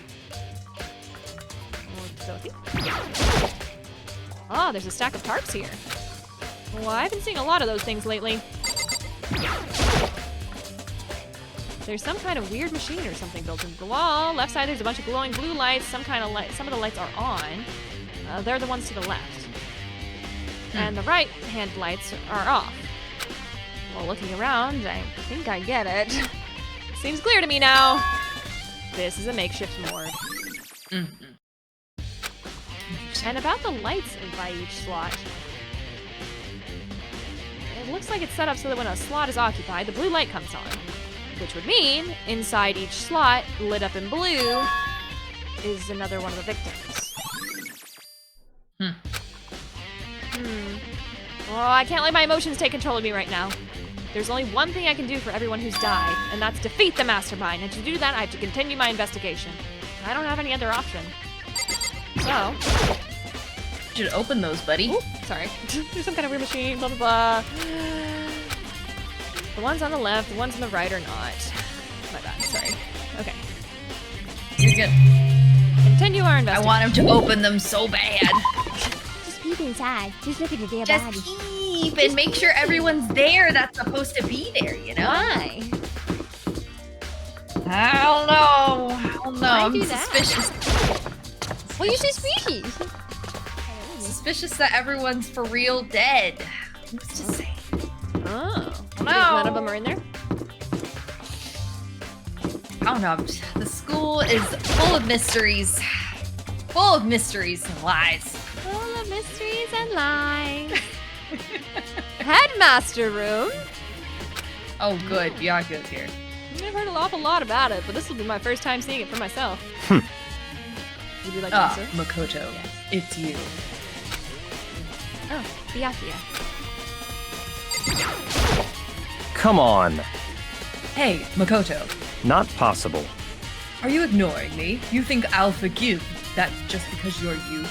Oh, there's a stack of tarps here. Well, I've been seeing a lot of those things lately. There's some kind of weird machine or something built into the wall. Left side, there's a bunch of glowing blue lights. Some kind of light. Some of the lights are on. They're the ones to the left. And the right-hand lights are off. Well, looking around, I think I get it. Seems clear to me now. This is a makeshift morgue. And about the lights by each slot. It looks like it's set up so that when a slot is occupied, the blue light comes on. Which would mean, inside each slot, lit up in blue, is another one of the victims. Well, I can't let my emotions take control of me right now. There's only one thing I can do for everyone who's died, and that's defeat the mastermind. And to do that, I have to continue my investigation. I don't have any other option. So... You should open those, buddy. Ooh, sorry. There's some kind of weird machine, blah, blah, blah. The ones on the left, the ones on the right are not. My bad, sorry. Okay. You're good. Continue our investigation. I want him to open them so bad. Just peek inside. Just look at the damn Just body. keep and make sure everyone's there that's supposed to be there, you know? Why? I don't know. Why I'm do that? suspicious. Well, you say species. Suspicious that everyone's for real dead. Who's to say? Oh. No. None of them are in there? I don't know. The school is full of mysteries. Full of mysteries and lies. Full of mysteries and lies. Headmaster room. Oh, good. Yeah, good here. I've heard an awful lot about it, but this will be my first time seeing it for myself. Would you like to answer? Makoto. Yes. It's you. Oh, Byakuya. Come on. Hey, Makoto. Not possible. Are you ignoring me? You think I'll forgive that just because you're you?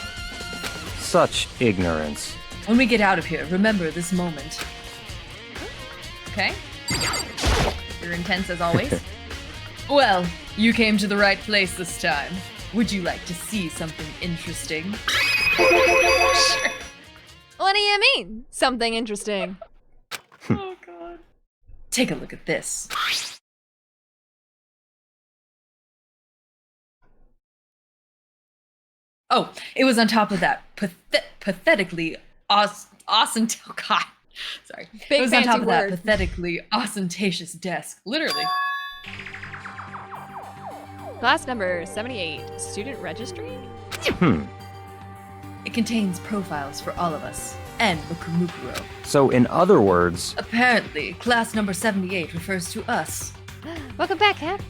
Such ignorance. When we get out of here, remember this moment. Okay. You're intense as always. Well, you came to the right place this time. Would you like to see something interesting? Sure. What do you mean? Something interesting. Oh, God. Take a look at this. Oh, it was on top of that pathetically awesome. Oh, God. Sorry. Big it was on top fancy of that word. pathetically ostentatious desk. Literally. Class number 78, student registry? It contains profiles for all of us and Mukumukuro. So in other words, Apparently, class number 78 refers to us. Welcome back, Cap.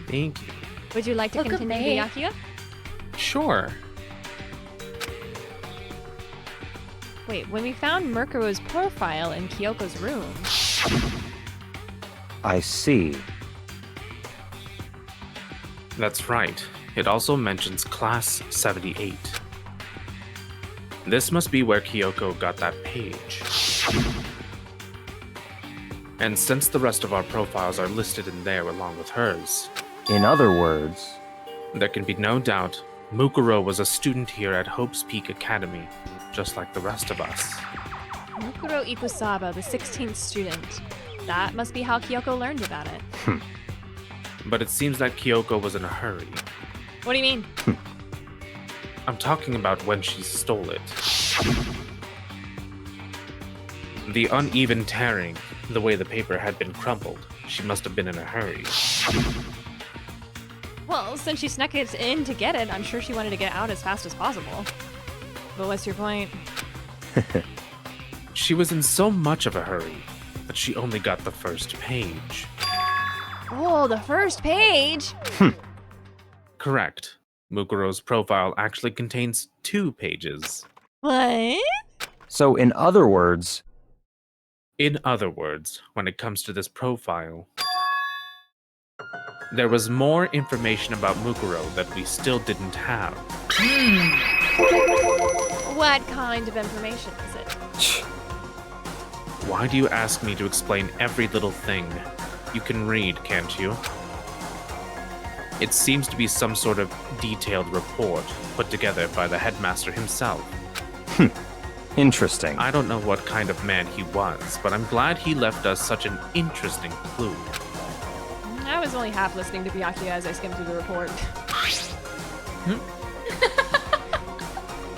Thank you. Would you like to Welcome continue back. Byakuya? Sure. Wait, when we found Mukuro's profile in Kyoko's room, I see. That's right. It also mentions Class 78. This must be where Kyoko got that page. And since the rest of our profiles are listed in there along with hers, In other words, there can be no doubt Mukuro was a student here at Hope's Peak Academy, just like the rest of us. Mukuro Ikusaba, the 16th student. That must be how Kyoko learned about it. But it seems that Kyoko was in a hurry. What do you mean? I'm talking about when she stole it. The uneven tearing, the way the paper had been crumpled, she must have been in a hurry. Well, since she snuck it in to get it, I'm sure she wanted to get out as fast as possible. But what's your point? She was in so much of a hurry that she only got the first page. Oh, the first page! Correct. Mukuro's profile actually contains 2 pages. What? so in other words, In other words, when it comes to this profile, there was more information about Mukuro that we still didn't have. What kind of information is it? Why do you ask me to explain every little thing? You can read, can't you? It seems to be some sort of detailed report put together by the headmaster himself. interesting. I don't know what kind of man he was, but I'm glad he left us such an interesting clue. I was only half listening to Byakuya as I skimmed through the report.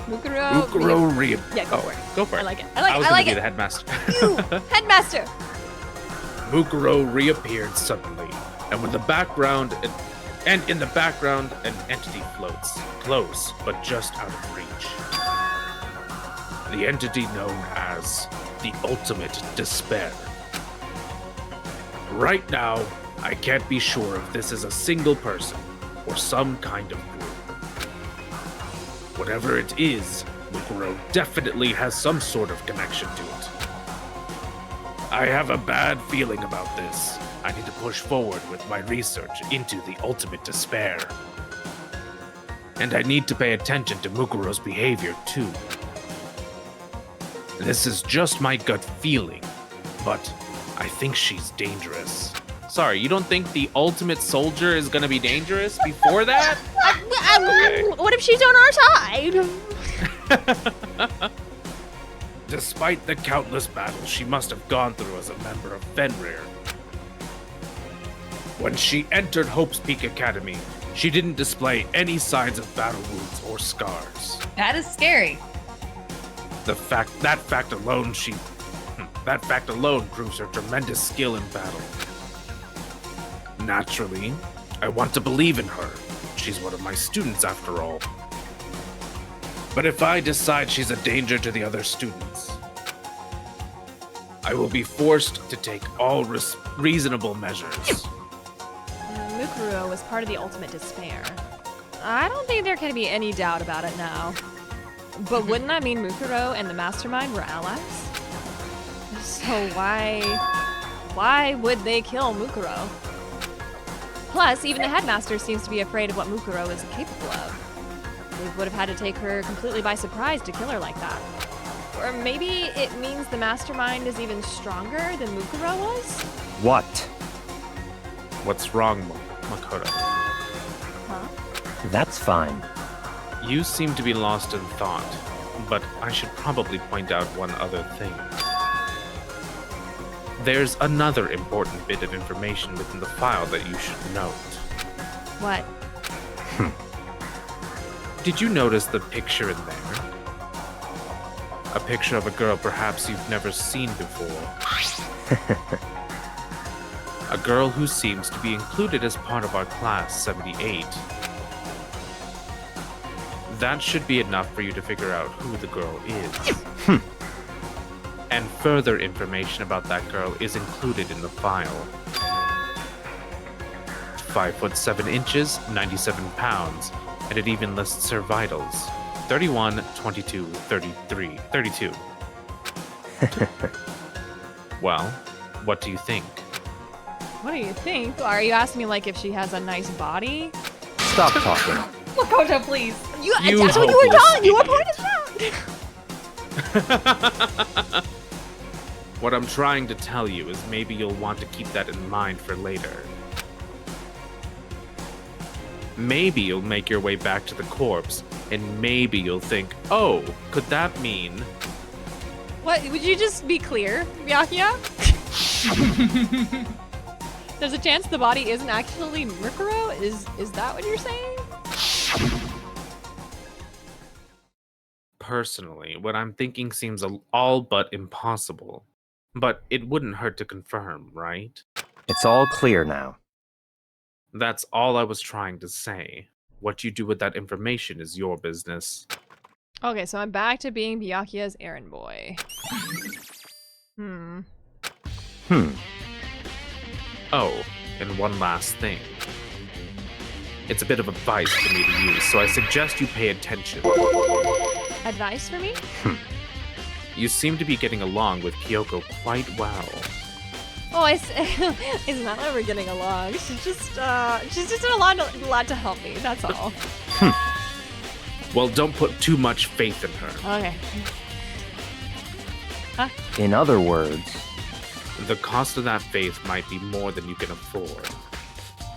Mukuro. Yeah, go for it. Go for it. I like it. I was I gonna like be it. the headmaster. You, headmaster. Mukuro reappeared suddenly, and in the background, an entity floats, close but just out of reach. The entity known as the Ultimate Despair. Right now, I can't be sure if this is a single person or some kind of group. Whatever it is, Mukuro definitely has some sort of connection to it. I have a bad feeling about this. I need to push forward with my research into the Ultimate Despair. And I need to pay attention to Mukuro's behavior too. This is just my gut feeling, but I think she's dangerous. Sorry, you don't think the ultimate soldier is gonna be dangerous before that? Okay. What if she's on our side? Despite the countless battles she must have gone through as a member of Fenrir. When she entered Hope's Peak Academy, she didn't display any signs of battle wounds or scars. That is scary. That fact alone proves her tremendous skill in battle. Naturally, I want to believe in her. She's one of my students after all. But if I decide she's a danger to the other students, I will be forced to take all reasonable measures. Mukuro was part of the Ultimate Despair. I don't think there can be any doubt about it now. But wouldn't that mean Mukuro and the Mastermind were allies? So why would they kill Mukuro? Plus, even the headmaster seems to be afraid of what Mukuro is capable of. They would have had to take her completely by surprise to kill her like that. Or maybe it means the Mastermind is even stronger than Mukuro was? What? What's wrong, Makoto? Huh? That's fine. You seem to be lost in thought, but I should probably point out one other thing. There's another important bit of information within the file that you should note. What? Did you notice the picture in there? A picture of a girl perhaps you've never seen before. A girl who seems to be included as part of our class 78. That should be enough for you to figure out who the girl is. And further information about that girl is included in the file. 5 foot 7 inches, 97 pounds, and it even lists her vitals. 31, 22, 33, 32. Well, what do you think? What do you think? Are you asking me like if she has a nice body? Stop talking. Makoto, please. That's what you were done. You were pointing out. What I'm trying to tell you is maybe you'll want to keep that in mind for later. Maybe you'll make your way back to the corpse, and maybe you'll think, oh, could that mean... What? Would you just be clear, Byakuya? There's a chance the body isn't actually Mukuro? Is that what you're saying? Personally, what I'm thinking seems all but impossible. But it wouldn't hurt to confirm, right? It's all clear now. That's all I was trying to say. What you do with that information is your business. Okay, so I'm back to being Byakuya's errand boy. Oh, and one last thing. It's a bit of advice for me to use, so I suggest you pay attention. Advice for me? You seem to be getting along with Kyoko quite well. Oh, it's not that we're getting along. She's just done a lot to help me. That's all. Well, don't put too much faith in her. Okay. Huh? In other words... The cost of that faith might be more than you can afford.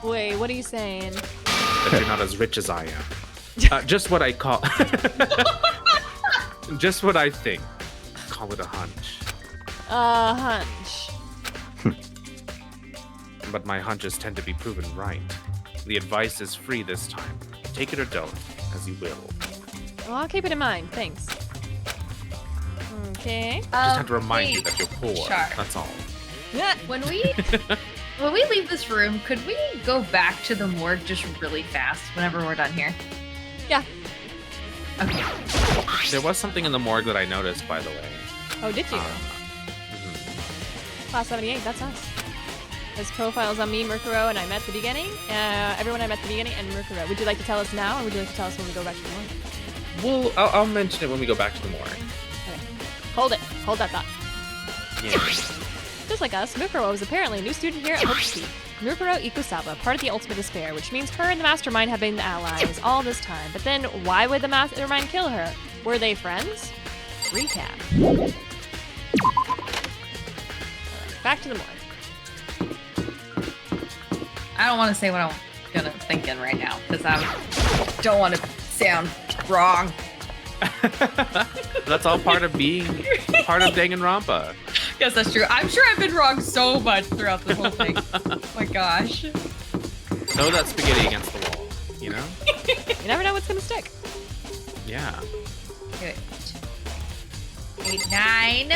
Wait, what are you saying? That you're not as rich as I am. Just what I call... Just what I think. Call it a hunch. Hunch. but my hunches tend to be proven right. The advice is free this time. Take it or don't, as you will. Well, I'll keep it in mind. Thanks. Okay. Just have to remind you that you're poor. Char. That's all. When we leave this room, could we go back to the morgue just really fast whenever we're done here? Yeah. Okay. There was something in the morgue that I noticed, by the way. Oh, did you? Class 78, that's us. His profile's on me, Murkuro, and I met at the beginning. Everyone I met at the beginning, and Murkuro. Would you like to tell us now, or would you like to tell us when we go back to the morgue? Well, I'll mention it when we go back to the morgue. Okay. Hold it. Hold that thought. Yeah. Just like us, Mukuro was apparently a new student here at Hope's Peak. Mukuro Ikusawa, part of the Ultimate Despair, which means her and the Mastermind have been allies all this time. But then, why would the Mastermind kill her? Were they friends? Recap. Back to the morgue. I don't want to say what I'm gonna thinking right now because I don't want to sound wrong. That's all part of being part of Danganronpa. Yes, that's true. I'm sure I've been wrong so much throughout the whole thing. Oh my gosh. Throw that spaghetti against the wall, you know? You never know what's gonna stick. Yeah. 8, 9,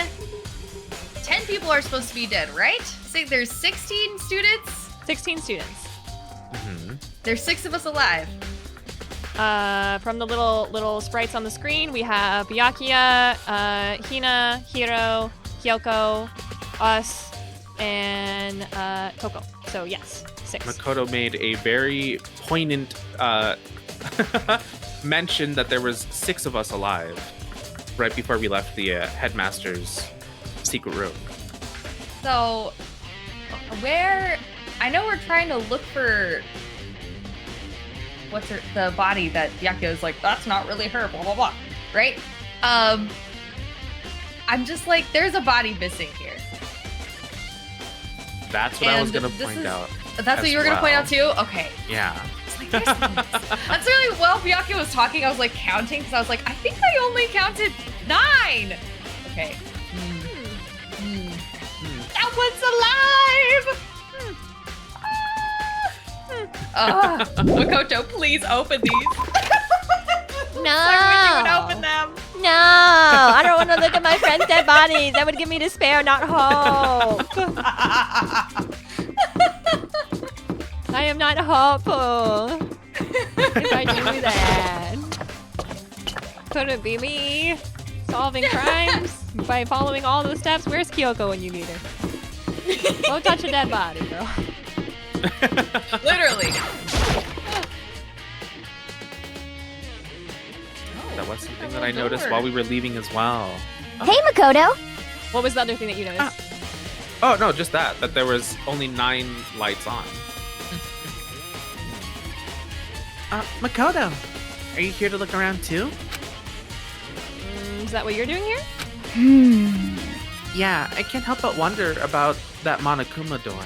10 people are supposed to be dead, right? So there's 16 students. 16 students. Mm-hmm. There's 6 of us alive. From the little sprites on the screen, we have Byakuya, Hina, Hiro, Kyoko, us, and Toko. So yes, 6. Makoto made a very poignant mention that there was 6 of us alive right before we left the headmaster's secret room. So, I know we're trying to look for the body that Byakuya is like, that's not really her, blah, blah, blah, right? I'm just like, there's a body missing here. That's what I was going to point out. That's what you were going to point out too? Okay. Yeah. Like, that's really, well, Byakuya was talking, I was like counting, because I was like, I think I only counted 9. Okay. That one's alive! Makoto, please open these. No! I wish you would open them. No! I don't want to look at my friend's dead bodies. That would give me despair, not hope. I am not hopeful. If I do that. Could it be me solving crimes by following all those steps? Where's Kyoko when you need her? Don't touch a dead body, girl. Literally. That was something that I noticed while we were leaving as well. Hey, Makoto. What was the other thing that you noticed? Oh, no, just that there was only 9 lights on. Makoto, are you here to look around too? Is that what you're doing here? Yeah, I can't help but wonder about that Monokuma door.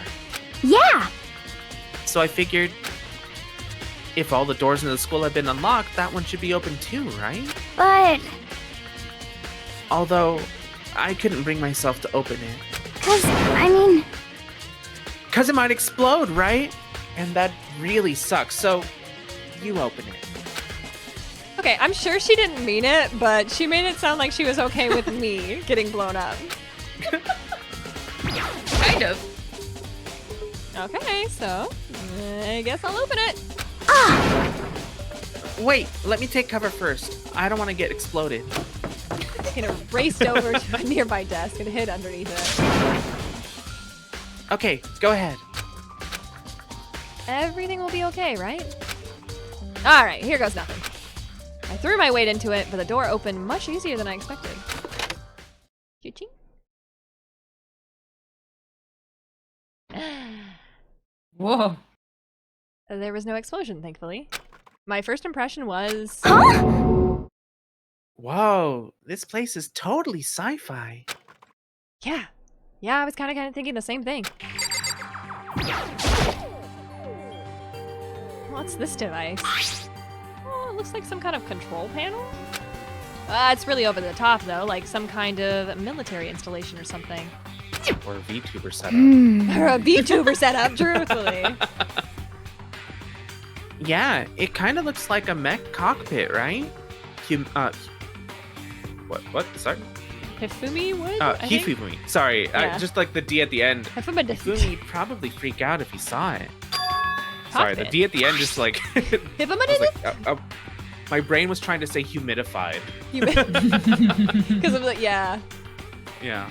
Yeah. So I figured if all the doors in the school have been unlocked, that one should be open too, right? But... Although, I couldn't bring myself to open it. Cause it might explode, right? And that really sucks, so you open it. Okay, I'm sure she didn't mean it, but she made it sound like she was okay with me getting blown up. Kind of. Okay, so I guess I'll open it. Wait, let me take cover first. I don't want to get exploded. Kind of raced over to a nearby desk and hid underneath it. Okay, go ahead. Everything will be okay, right? All right, here goes nothing. I threw my weight into it, but the door opened much easier than I expected. Choo-ching. Whoa. There was no explosion, thankfully. My first impression was... Whoa, this place is totally sci-fi. Yeah. Yeah, I was kind of thinking the same thing. What's this device? Oh, it looks like some kind of control panel? It's really over the top, though, like some kind of military installation or something. Or a VTuber setup. Or a VTuber setup, truthfully. Yeah, it kind of looks like a mech cockpit, right? What? Sorry? Hifumi would? I think? Hifumi. Sorry, Yeah. just like the D at the end. Hifumi. Hifumi would probably freak out if he saw it. Sorry, the Cockpit. D at the end just like... Hifumi. My brain was trying to say humidified. Because of the, yeah. Yeah.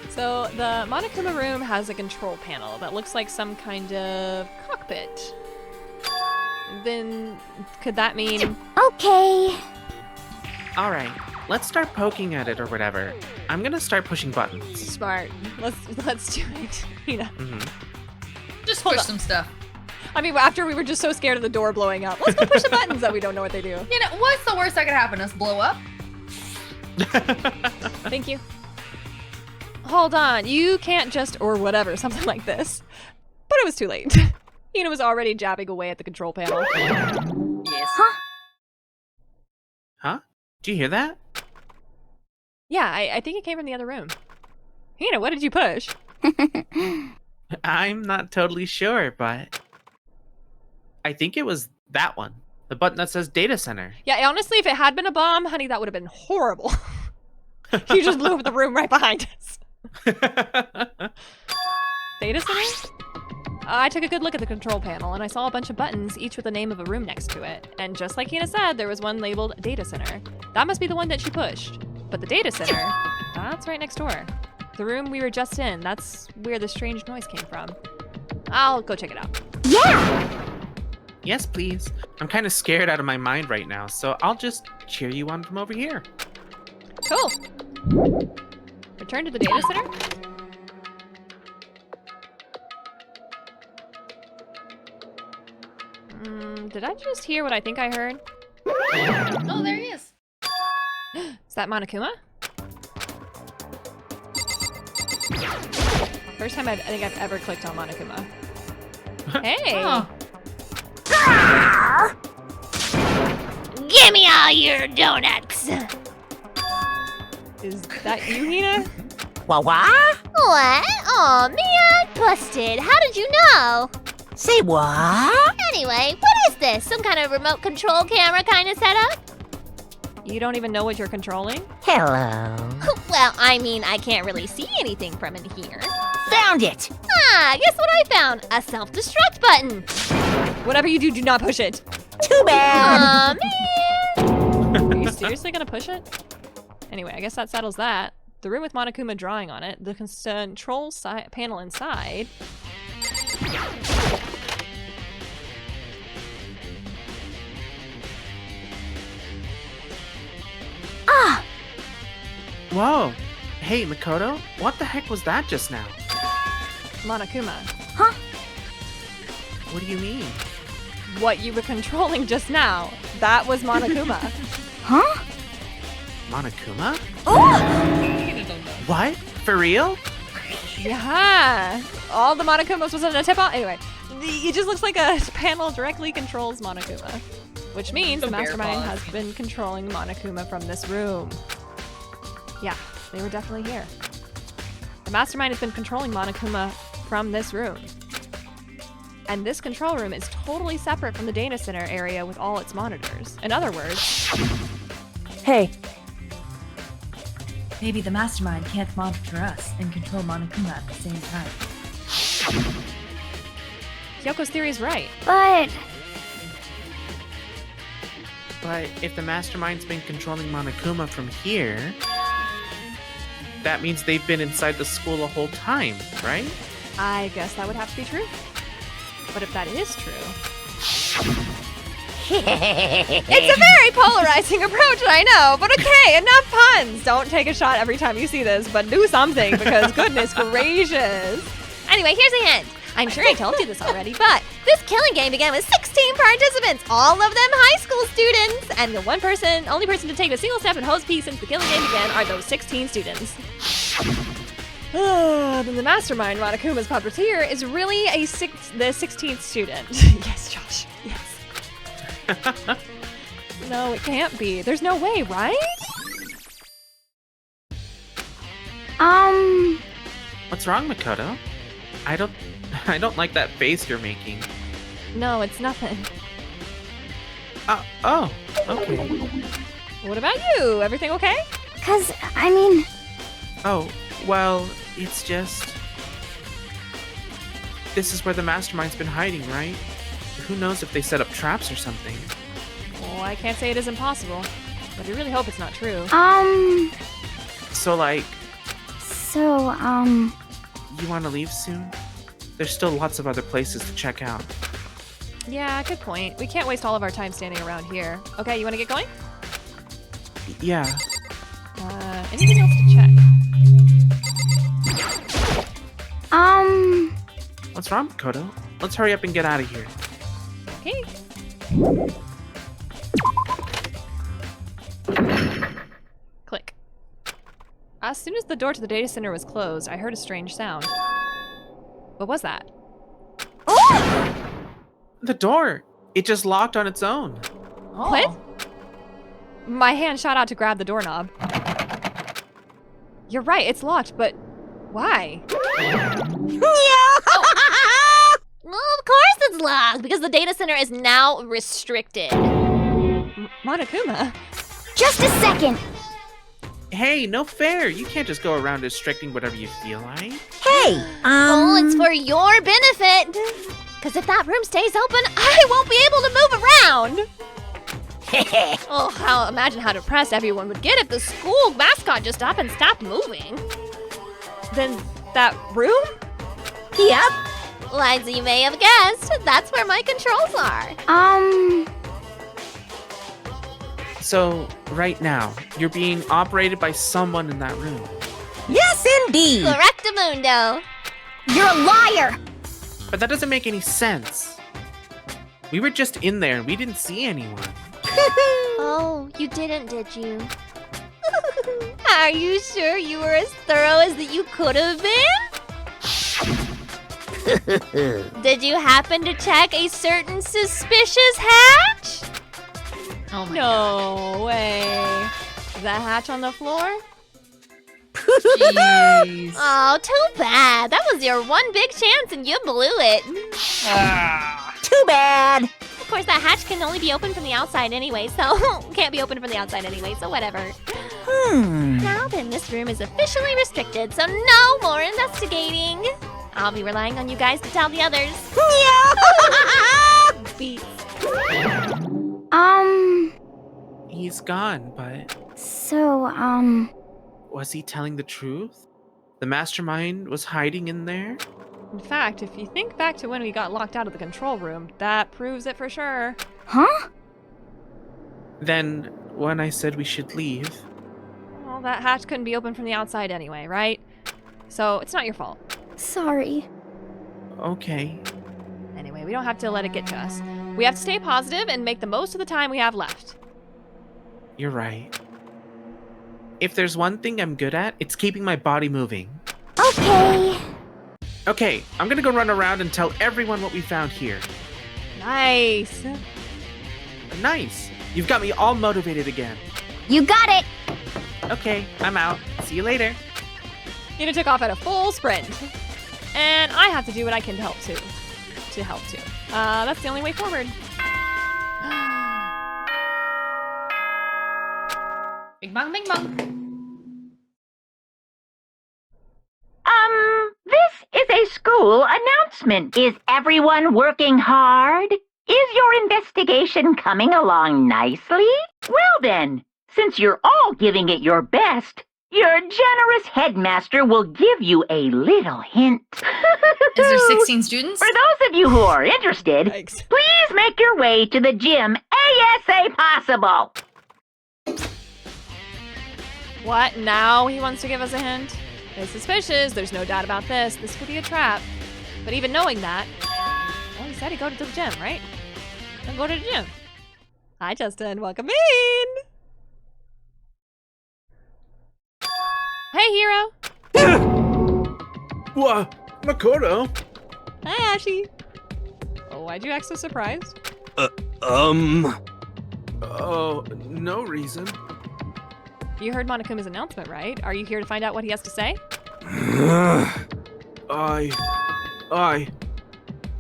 So the Monokuma room has a control panel that looks like some kind of cockpit. Then could that mean... Okay. All right, let's start poking at it or whatever. I'm gonna start pushing buttons. Smart. Let's do it. You know. Just Hold push on. some stuff. I mean, after we were just so scared of the door blowing up, let's go push the buttons that we don't know what they do. You know, what's the worst that could happen? Us blow up? Thank you. Hold on, you can't just or whatever, something like this. But it was too late. Hina was already jabbing away at the control panel. Yes. Huh? Do you hear that? Yeah, I think it came from the other room. Hina, what did you push? I'm not totally sure, but I think it was that one. The button that says data center. Yeah, honestly, if it had been a bomb, honey, that would have been horrible. You just blew up the room right behind us. Data center? I took a good look at the control panel and I saw a bunch of buttons, each with the name of a room next to it. And just like Hina said, there was one labeled data center. That must be the one that she pushed. But the data center, that's right next door. The room we were just in, that's where the strange noise came from. I'll go check it out. Yeah! Yes, please. I'm kind of scared out of my mind right now, so I'll just cheer you on from over here. Cool. Return to the data center? Did I just hear what I think I heard? Oh, there he is. Is that Monokuma? First time I think I've ever clicked on Monokuma. Hey! Oh. Give me all your donuts. Is that you, Hina? What? What? Aw, man, busted. How did you know? Say what? Anyway, what is this? Some kind of remote control camera kind of setup? You don't even know what you're controlling? Hello. Well, I mean, I can't really see anything from in here. Found it! Ah, guess what I found? A self-destruct button. Whatever you do, do not push it. Too bad! Aw, man. Are you seriously gonna push it? Anyway, I guess that settles that. The room with Monokuma drawing on it, the control panel inside. Ah! Whoa. Hey, Makoto, what the heck was that just now? Monokuma. Huh? What do you mean? What you were controlling just now, that was Monokuma. Huh? Monokuma? Oh! What? For real? Yeah. All the Monokumas was in a tip-off. Anyway, it just looks like a panel directly controls Monokuma. Which means the The bear mastermind paws. has been controlling Monokuma from this room. Yeah, they were definitely here. The mastermind has been controlling Monokuma from this room. And this control room is totally separate from the data center area with all its monitors. In other words... Hey, Maybe the mastermind can't monitor us and control Monokuma at the same time. Kyoko's theory is right. But... But if the mastermind's been controlling Monokuma from here, that means they've been inside the school the whole time, right? I guess that would have to be true. But if that is true... It's a very polarizing approach, I know, but okay, enough puns! Don't take a shot every time you see this, but do something, because goodness gracious. Anyway, here's a hint. I'm sure I told you this already, but this killing game began with 16 participants, all of them high school students. And the only person to take a single step in host P since the killing game began are those 16 students. Then the mastermind, Monokuma's puppeteer, is really the 16th student. Yes, Josh, yes. No, it can't be. There's no way, right? What's wrong, Makoto? I don't like that face you're making. No, it's nothing. Oh, okay. What about you? Everything okay? 'Cause, I mean... Oh, well, it's just... This is where the mastermind's been hiding, right? Who knows if they set up traps or something? Well, I can't say it isn't possible, but I really hope it's not true. So, like, So, you want to leave soon? There's still lots of other places to check out. Yeah, good point. We can't waste all of our time standing around here. Okay, you want to get going? Yeah. Anything else to check? What's wrong, Makoto? Let's hurry up and get out of here. Okay. Click. As soon as the door to the data center was closed, I heard a strange sound. What was that? The door! It just locked on its own. What? My hand shot out to grab the doorknob. You're right, it's locked, but why? Well, of course it's locked, because the data center is now restricted. Monokuma? just a second. Hey, no fair. You can't just go around restricting whatever you feel like. Hey, Oh, it's for your benefit. Because if that room stays open, I won't be able to move around. Oh, imagine how depressed everyone would get if the school mascot just up and stopped moving. Then that room? Yep. As you may have guessed, that's where my controls are. So, right now, you're being operated by someone in that room. Yes, indeed. Correctamundo. You're a liar. But that doesn't make any sense. We were just in there and we didn't see anyone. Oh, you didn't, did you? Are you sure you were as thorough as that you could have been? Did you happen to check a certain suspicious hatch? Oh my No way. Is that hatch on the floor? Jeez. Oh, too bad. That was your one big chance and you blew it. Too bad. Of course, that hatch can only be opened from the outside anyway, so can't be opened from the outside anyway, so whatever. Now then, this room is officially restricted, so no more investigating. I'll be relying on you guys to tell the others. Beats. He's gone, but So, was he telling the truth? The mastermind was hiding in there? In fact, if you think back to when we got locked out of the control room, that proves it for sure. huh? Then, when I said we should leave, Well, that hatch couldn't be opened from the outside anyway, right? So it's not your fault. Sorry. okay. Anyway, we don't have to let it get to us. We have to stay positive and make the most of the time we have left. You're right. If there's one thing I'm good at, it's keeping my body moving. Okay. Okay, I'm gonna go run around and tell everyone what we found here. Nice. Nice. You've got me all motivated again. You got it. Okay, I'm out. See you later. Yuna took off at a full sprint. And I have to do what I can to help too. That's the only way forward. Bing bong, bing bong. This is a school announcement. Is everyone working hard? Is your investigation coming along nicely? Well then, since you're all giving it your best, your generous headmaster will give you a little hint. Is there 16 students? For those of you who are interested, Yikes. please make your way to the gym ASA possible. What? Now he wants to give us a hint? It's suspicious. There's no doubt about this. This could be a trap. But even knowing that, well, he said he'd go to the gym, right? Then go to the gym. Hi, Justin. Welcome in. Hey, Hero. What? Makoto? Hi, Ashi. Oh, why'd you act so surprised? Oh, no reason. You heard Monokuma's announcement, right? Are you here to find out what he has to say?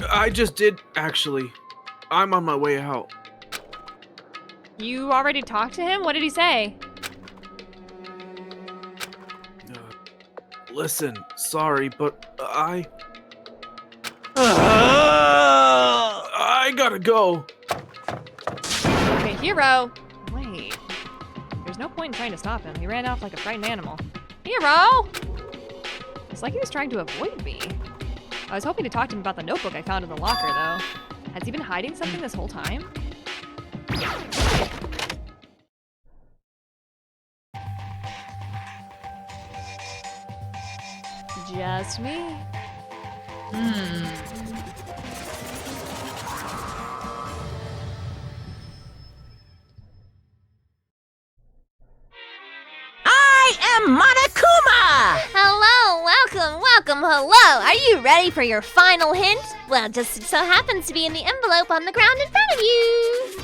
I just did, actually. I'm on my way out. You already talked to him? What did he say? Listen, sorry, but I gotta go. Okay, hero. Wait. There's no point in trying to stop him. He ran off like a frightened animal. Hero! It's like he was trying to avoid me. I was hoping to talk to him about the notebook I found in the locker, though. Has he been hiding something this whole time? Just me. I am Monokuma! Hello, welcome, hello. Are you ready for your final hint? Well, just so happens to be in the envelope on the ground in front of you.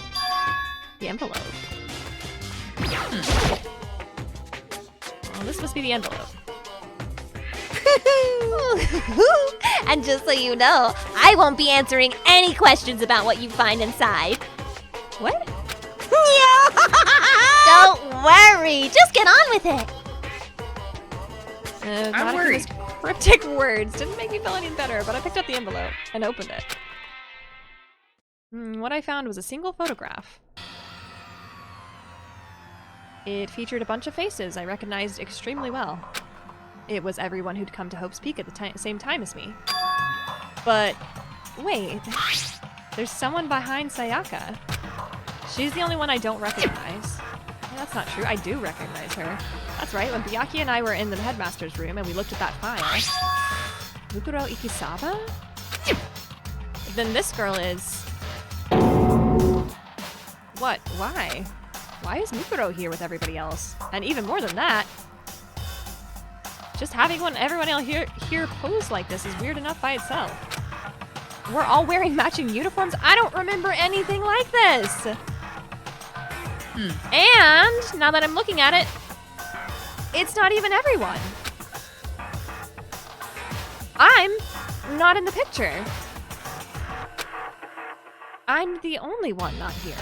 The envelope. Well, this must be the envelope. And just so you know, I won't be answering any questions about what you find inside. What? Don't worry, just get on with it. I'm worried. Cryptic words didn't make me feel any better, but I picked up the envelope and opened it. What I found was a single photograph. It featured a bunch of faces I recognized extremely well. It was everyone who'd come to Hope's Peak at the same time as me. But wait, there's someone behind Sayaka. She's the only one I don't recognize. That's not true. I do recognize her. That's right. When Byakuya and I were in the headmaster's room and we looked at that file. Mukuro Ikisaba? Then this girl is... What? Why? Why is Mukuro here with everybody else? And even more than that, just having everyone else here pose like this is weird enough by itself. We're all wearing matching uniforms? I don't remember anything like this! And, now that I'm looking at it, it's not even everyone. I'm not in the picture. I'm the only one not here.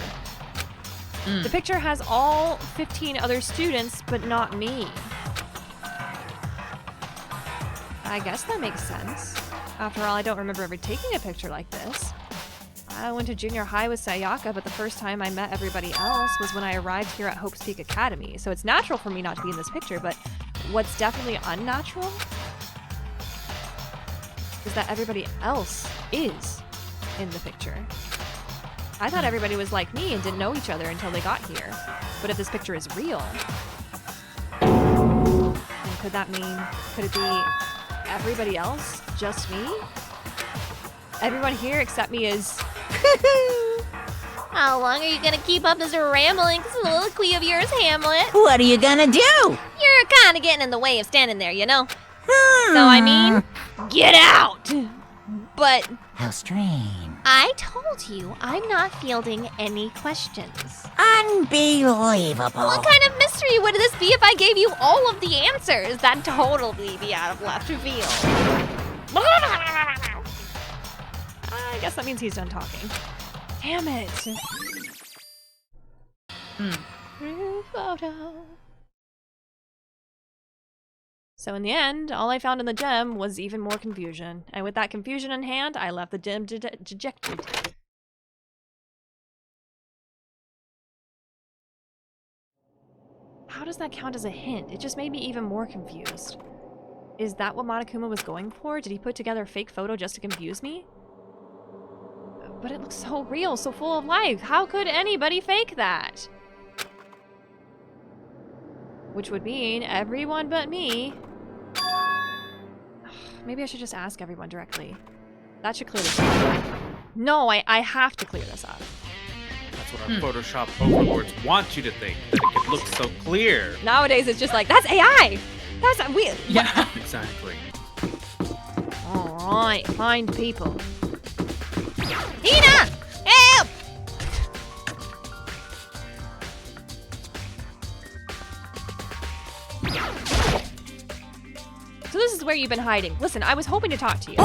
The picture has all 15 other students, but not me. I guess that makes sense. After all, I don't remember ever taking a picture like this. I went to junior high with Sayaka, but the first time I met everybody else was when I arrived here at Hope's Peak Academy. So it's natural for me not to be in this picture, but what's definitely unnatural is that everybody else is in the picture. I thought everybody was like me and didn't know each other until they got here. But if this picture is real, then could it be everybody else, just me? Everyone here except me is... How long are you gonna keep up this rambling soliloquy of yours, Hamlet? What are you gonna do? You're kinda getting in the way of standing there, you know? So I mean, get out! But... How strange. I told you I'm not fielding any questions. Unbelievable. What kind of mystery would this be if I gave you all of the answers? That'd totally be out of left field. I guess that means he's done talking. Damn it. Group photo. So in the end, all I found in the gem was even more confusion. And with that confusion in hand, I left the gem dejected. How does that count as a hint? It just made me even more confused. Is that what Monokuma was going for? Did he put together a fake photo just to confuse me? But it looks so real, so full of life. How could anybody fake that? Which would mean everyone but me. Maybe I should just ask everyone directly. That should clear this up. No, I have to clear this up. That's what our Photoshop overlords want you to think, that it can look so clear. Nowadays it's just like, that's AI! That's we. Yeah, exactly. Alright, find people. Hina! Help! So this is where you've been hiding. Listen, I was hoping to talk to you.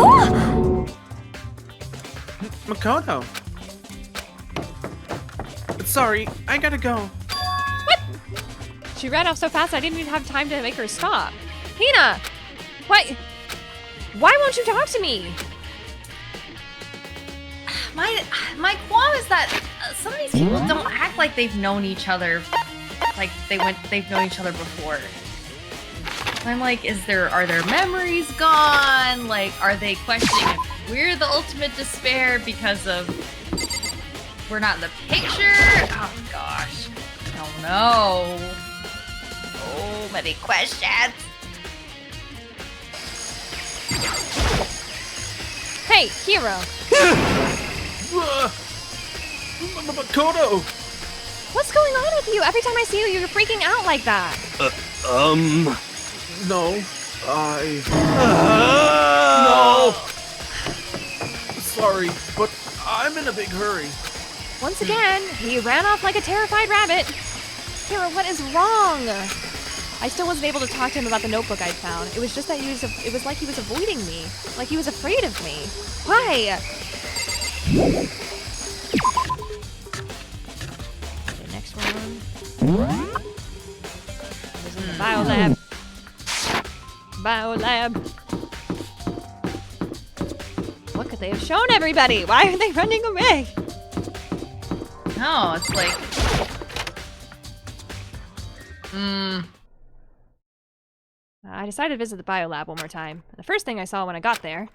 Makoto. Sorry, I gotta go. What? She ran off so fast I didn't even have time to make her stop. Hina! Why won't you talk to me? My qualm is that some of these people don't act like they've known each other, like they've known each other before. I'm like, are their memories gone? Like, are they questioning if we're the ultimate despair because of we're not in the picture? Oh gosh, I don't know. So many questions. Hey, Hero. Makoto! What's going on with you? Every time I see you, you're freaking out like that. No, I... No! Sorry, but I'm in a big hurry. Once again, he ran off like a terrified rabbit. Hero, what is wrong? I still wasn't able to talk to him about the notebook I'd found. It was just that it was like he was avoiding me. Like he was afraid of me. Why? Okay, next one. This is in the biolab. Biolab. What could they have shown everybody? Why are they running away? No, it's like... I decided to visit the biolab one more time. And the first thing I saw when I got there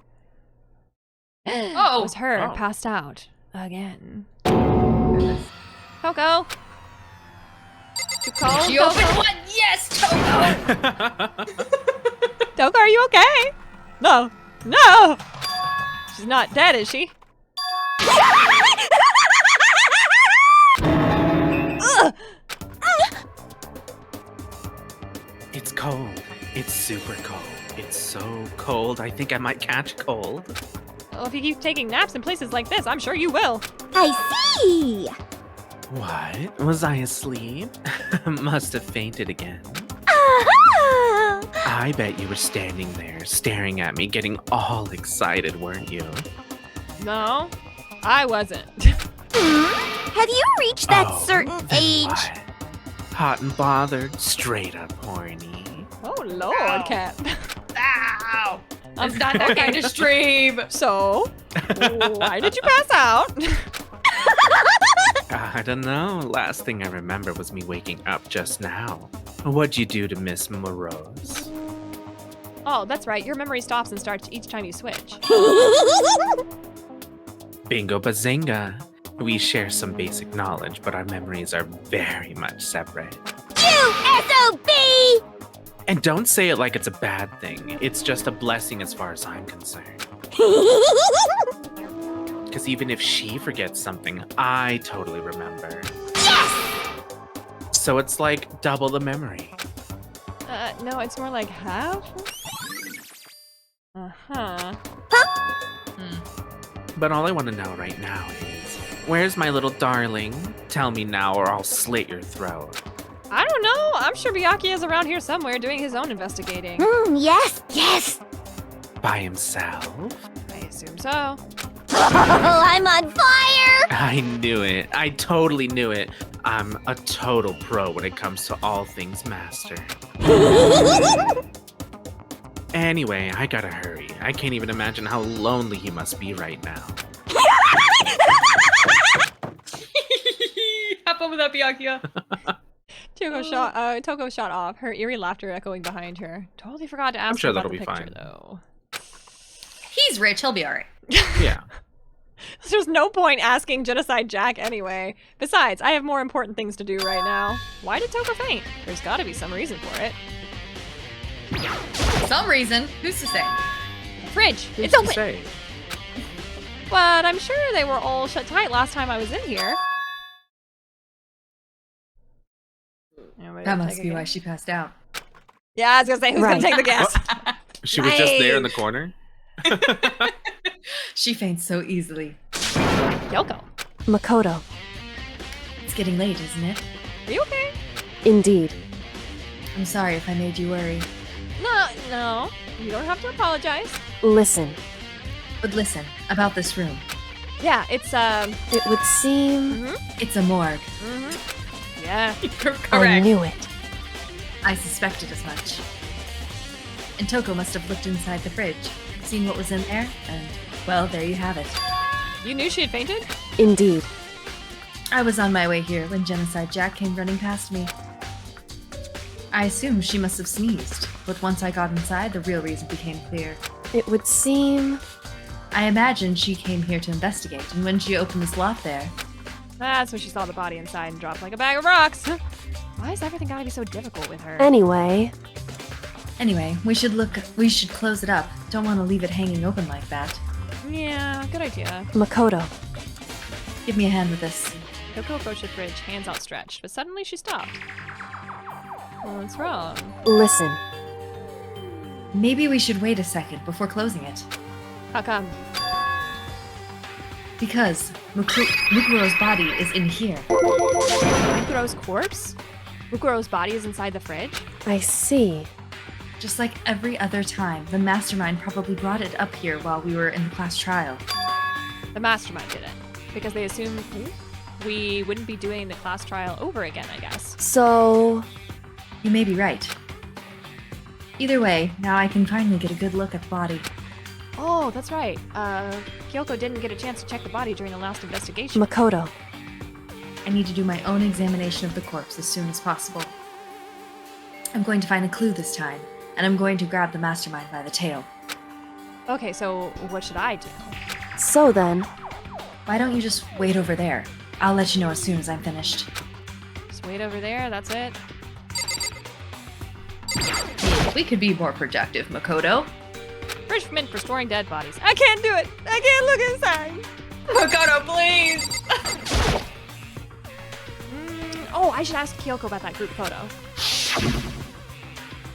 Oh! was her passed out again. Coco! You cold, She Coco? opened one! Yes, Toko! Coco, are you okay? No. No! She's not dead, is she? It's cold. It's super cold. It's so cold, I think I might catch cold. Well, if you keep taking naps in places like this, I'm sure you will. I see! What? Was I asleep? Must have fainted again. Aha! I bet you were standing there, staring at me, getting all excited, weren't you? No, I wasn't. Have you reached that Oh, certain then age? what? Hot and bothered, straight up horny. Oh, Lord, Ow. Cat. Ow! It's not that kind of stream! So, why did you pass out? I don't know. Last thing I remember was me waking up just now. What'd you do to Miss Morose? Oh, that's right. Your memory stops and starts each time you switch. Bingo bazinga. We share some basic knowledge, but our memories are very much separate. You SOB! And don't say it like it's a bad thing. It's just a blessing as far as I'm concerned. Because even if she forgets something, I totally remember. Yes! So it's like double the memory. No, it's more like half? Uh-huh. But all I want to know right now is, where's my little darling? Tell me now or I'll slit your throat. I don't know. I'm sure Byakuya is around here somewhere doing his own investigating. Yes, yes! By himself? I assume so. Oh, I'm on fire! I knew it. I totally knew it. I'm a total pro when it comes to all things master. Anyway, I gotta hurry. I can't even imagine how lonely he must be right now. Have fun with that, Byakuya. Toko shot off, her eerie laughter echoing behind her. Totally forgot to ask I'm sure her about that'll the be picture, fine. though. He's rich, he'll be alright. Yeah. There's no point asking Genocide Jack anyway. Besides, I have more important things to do right now. Why did Toko faint? There's gotta be some reason for it. Some reason. Who's to say? Fridge! Who's It's to open! say? But I'm sure they were all shut tight last time I was in here. Anybody That wanna must take be a why guess? she passed out. Yeah, I was gonna say, who's gonna take the guess? She was just there in the Right. corner? She faints so easily. Yoko. Makoto. It's getting late, isn't it? Are you okay? Indeed. I'm sorry if I made you worry. No. You don't have to apologize. Listen, But listen, about this room. Yeah, it's it would seem It's a morgue. yeah. You're I correct. knew it. I suspected as much. And Toko must have looked inside the fridge, seen what was in there, and, well, there you have it. You knew she had fainted? Indeed. I was on my way here when Genocide Jack came running past me. I assumed she must have sneezed, but once I got inside, the real reason became clear. It would seem I imagined she came here to investigate, and when she opened this lot there, That's when she saw the body inside and dropped like a bag of rocks. Why is everything gotta be so difficult with her? anyway. Anyway, we should close it up. Don't want to leave it hanging open like that. Yeah, good idea. Makoto. Give me a hand with this. Coco approached the fridge, hands outstretched, but suddenly she stopped. What's wrong? Listen, Maybe we should wait a second before closing it. How come? Because Mukuro's body is in here. Mukuro's corpse? Mukuro's body is inside the fridge? I see. Just like every other time, the mastermind probably brought it up here while we were in the class trial. The mastermind did it. Because they assumed we wouldn't be doing the class trial over again, I guess. So, You may be right. Either way, now I can finally get a good look at the body. Oh, that's right. Kyoko didn't get a chance to check the body during the last investigation. Makoto. I need to do my own examination of the corpse as soon as possible. I'm going to find a clue this time, and I'm going to grab the mastermind by the tail. Okay, so what should I do? So then, Why don't you just wait over there? I'll let you know as soon as I'm finished. Just wait over there, that's it? We could be more productive, Makoto. Fridge meant for storing dead bodies. I can't do it! I can't look inside! Makoto, please! Oh, I should ask Kyoko about that group photo.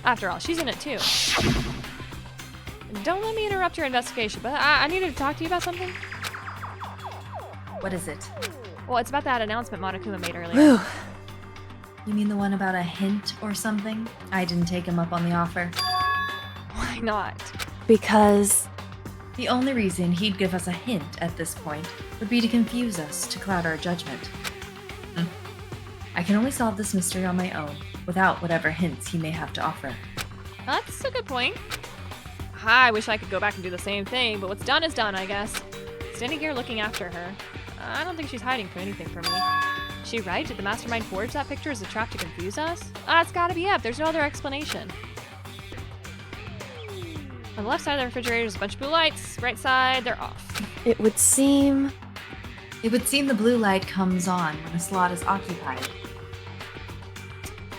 After all, she's in it too. Don't let me interrupt your investigation, but I needed to talk to you about something. What is it? Well, it's about that announcement Monokuma made earlier. whew, You mean the one about a hint or something? I didn't take him up on the offer. Why not? because The only reason he'd give us a hint at this point would be to confuse us, to cloud our judgment. I can only solve this mystery on my own, without whatever hints he may have to offer. That's a good point. I wish I could go back and do the same thing, but what's done is done, I guess. Standing here looking after her, I don't think she's hiding from anything from me. Is she right? Did the mastermind forge that picture as a trap to confuse us? It's gotta be up. There's no other explanation. On the left side of the refrigerator is a bunch of blue lights. Right side, they're off. it would seem It would seem the blue light comes on when a slot is occupied.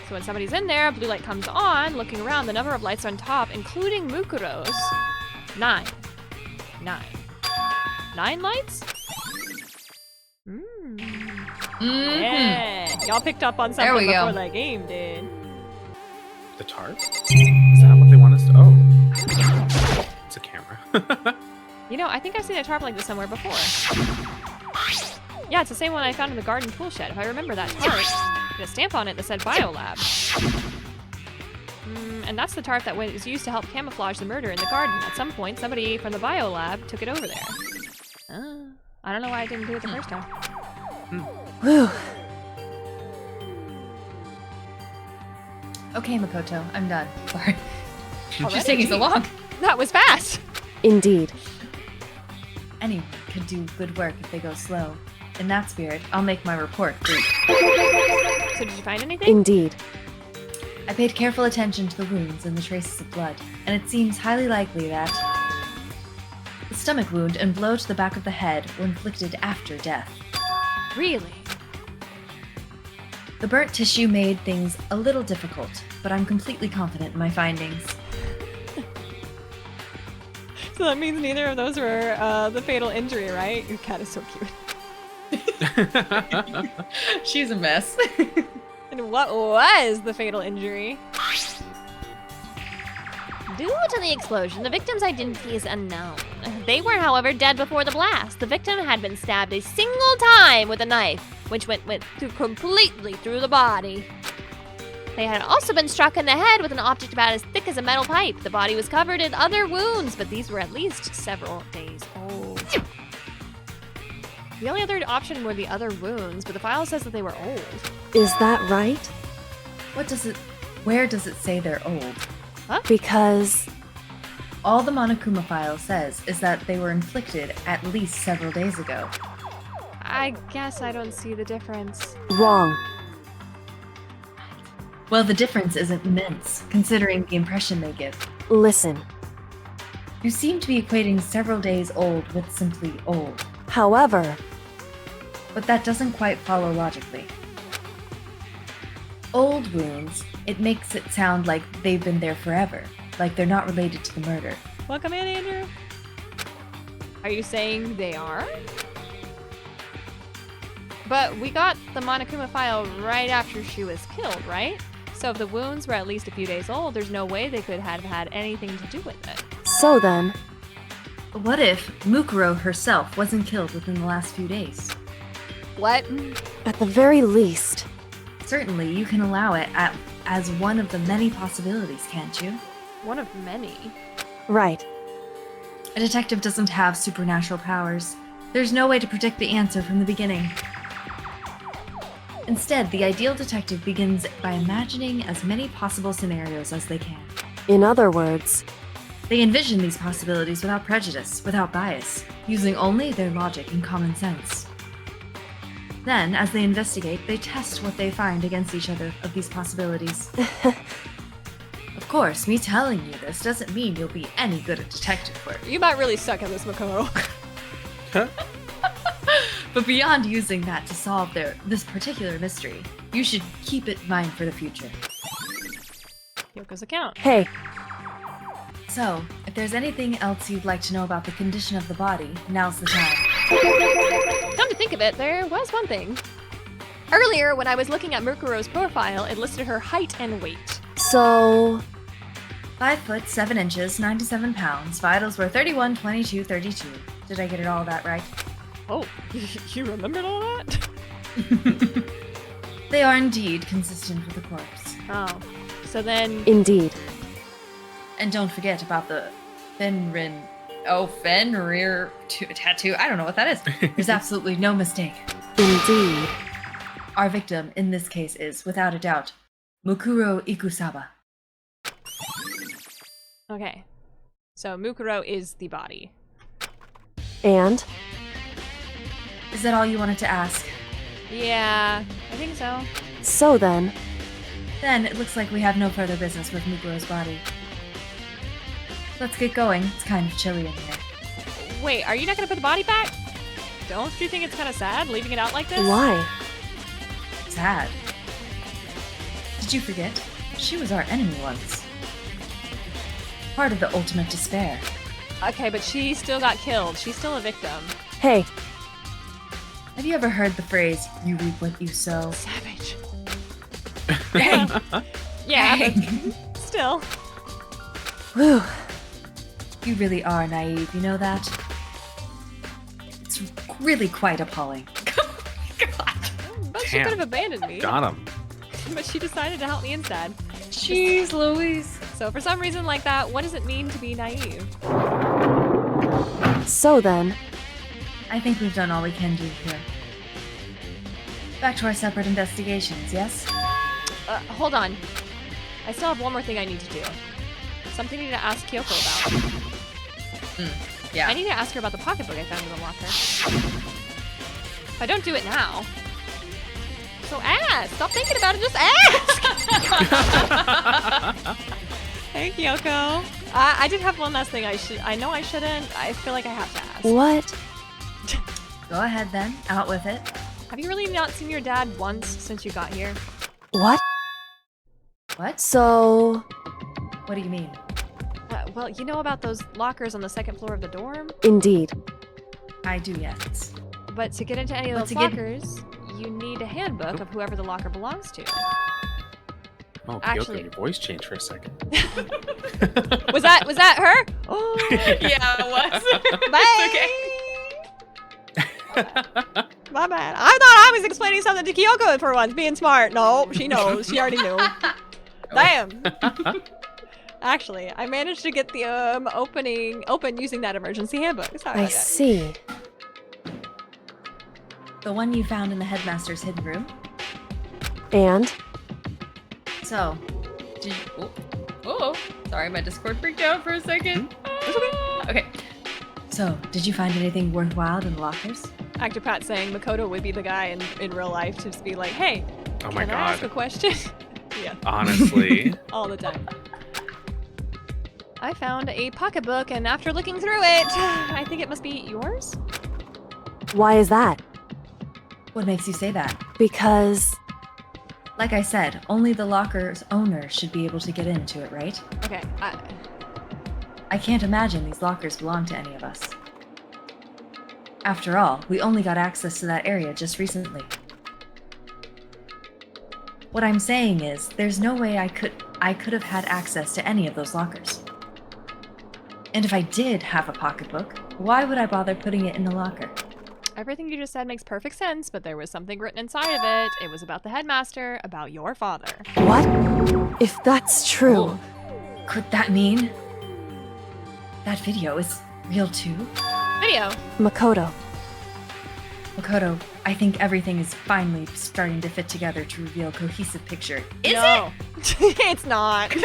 So when somebody's in there, a blue light comes on. Looking around, the number of lights on top, including Mukuro's, 9. 9 lights? Yeah. Y'all picked up on There something we go. before that game did. The tarp? Is that what they want us to? Oh, it's a camera. You know, I think I've seen a tarp like this somewhere before. Yeah, it's the same one I found in the garden tool shed. If I remember that tarp, it had a stamp on it that said Biolab. And that's the tarp that was used to help camouflage the murder in the garden. At some point, somebody from the Biolab took it over there. I don't know why I didn't do it the first time. whew, Okay, Makoto, I'm done. Sorry. Already? She's taking so long. That was fast! indeed. Anyone could do good work if they go slow. In that spirit, I'll make my report brief. So did you find anything? Indeed. I paid careful attention to the wounds and the traces of blood, and it seems highly likely that the stomach wound and blow to the back of the head were inflicted after death. Really? The burnt tissue made things a little difficult, but I'm completely confident in my findings. So that means neither of those were the fatal injury, right? Your cat is so cute. She's a mess. And what was the fatal injury? Due to the explosion, the victim's identity is unknown. They were, however, dead before the blast. The victim had been stabbed a single time with a knife, which went completely through the body. They had also been struck in the head with an object about as thick as a metal pipe. The body was covered in other wounds, but these were at least several days old. The only other option were the other wounds, but the file says that they were old. Is that right? Where does it say they're old? Huh? Because All the Monokuma file says is that they were inflicted at least several days ago. I guess I don't see the difference. wrong. Well, the difference isn't immense, considering the impression they give. Listen. You seem to be equating several days old with simply old. However, But that doesn't quite follow logically. Old wounds, it makes it sound like they've been there forever, like they're not related to the murder. Welcome in, Andrew. Are you saying they are? But we got the Monokuma file right after she was killed, right? So if the wounds were at least a few days old, there's no way they could have had anything to do with it. so then, What if Mukuro herself wasn't killed within the last few days? What? at the very least, Certainly, you can allow it as one of the many possibilities, can't you? One of many. right. A detective doesn't have supernatural powers. There's no way to predict the answer from the beginning. Instead, the ideal detective begins by imagining as many possible scenarios as they can. In other words, They envision these possibilities without prejudice, without bias, using only their logic and common sense. Then, as they investigate, they test what they find against each other of these possibilities. Of course, me telling you this doesn't mean you'll be any good at detective work. You might really suck at this, Mukuro. But beyond using that to solve this particular mystery, you should keep it in mind for the future. Yoko's account. hey, So, if there's anything else you'd like to know about the condition of the body, now's the time. Come to think of it, there was one thing. Earlier, when I was looking at Mukuro's profile, it listed her height and weight. so 5 foot 7 inches, 97 pounds. Vitals were 31, 22, 32. Did I get it all that right? Oh, you remembered all that? They are indeed consistent with the corpse. Oh, so then... indeed. And don't forget about the Fenrir tattoo. I don't know what that is. There's absolutely no mistake. Indeed. Our victim in this case is, without a doubt, Mukuro Ikusaba. Okay. So Mukuro is the body. And Is that all you wanted to ask? Yeah, I think so. so then, Then it looks like we have no further business with Mukuro's body. Let's get going. It's kind of chilly in here. Wait, are you not gonna put the body back? Don't you think it's kind of sad leaving it out like this? why? Sad. Did you forget? She was our enemy once. Part of the ultimate despair. Okay, but she still got killed. She's still a victim. Hey, Have you ever heard the phrase, you reap what you sow? Savage. Hey! Yeah, Hey. but still. whew, You really are naive, you know that? It's really quite appalling. But she could have abandoned me. Got him. But she decided to help me instead. Jeez Louise. So for some reason like that, what does it mean to be naive? so then, I think we've done all we can do here. Back to our separate investigations, yes? Hold on. I still have one more thing I need to do. Something I need to ask Kyoko about. Yeah. I need to ask her about the pocketbook I found in the locker. If I don't do it now... So ask! Stop thinking about it, just ask! Hey, Kyoko. I did have one last thing I know I shouldn't. I feel like I have to ask. what? Go ahead then, out with it. Have you really not seen your dad once since you got here? What? What? So, What do you mean? Well, you know about those lockers on the second floor of the dorm? indeed. I do, yes. But to get into any of But those to get- lockers, you need a handbook of whoever the locker belongs to. Oh, Actually- Kyoko, your voice changed for a second. Was that her? Oh, Yeah, it was. bye. My bad. I thought I was explaining something to Kyoko for once, being smart. No, she knows. She already knew. Damn! Actually, I managed to get the open using that emergency handbook. Sorry I about that. see. The one you found in the headmaster's hidden room? And? So, did you... Oh, sorry, my Discord freaked out for a second. Okay. So, did you find anything worthwhile in the lockers? Actor Pat saying Makoto would be the guy in real life to just be like, hey, Oh my can I ask a god. question? Yeah, Honestly. all the time. I found a pocketbook, and after looking through it, I think it must be yours? Why is that? What makes you say that? Because... Like I said, only the locker's owner should be able to get into it, right? Okay, I can't imagine these lockers belong to any of us. After all, we only got access to that area just recently. What I'm saying is, there's no way I could have had access to any of those lockers. And if I did have a pocketbook, why would I bother putting it in the locker? everything you just said makes perfect sense, but there was something written inside of it. It was about the headmaster, about your father. What? If that's true... Oh, could that mean... that video is real too? Video. Makoto. Makoto, I think everything is finally starting to fit together to reveal a cohesive picture. Is it? It's not.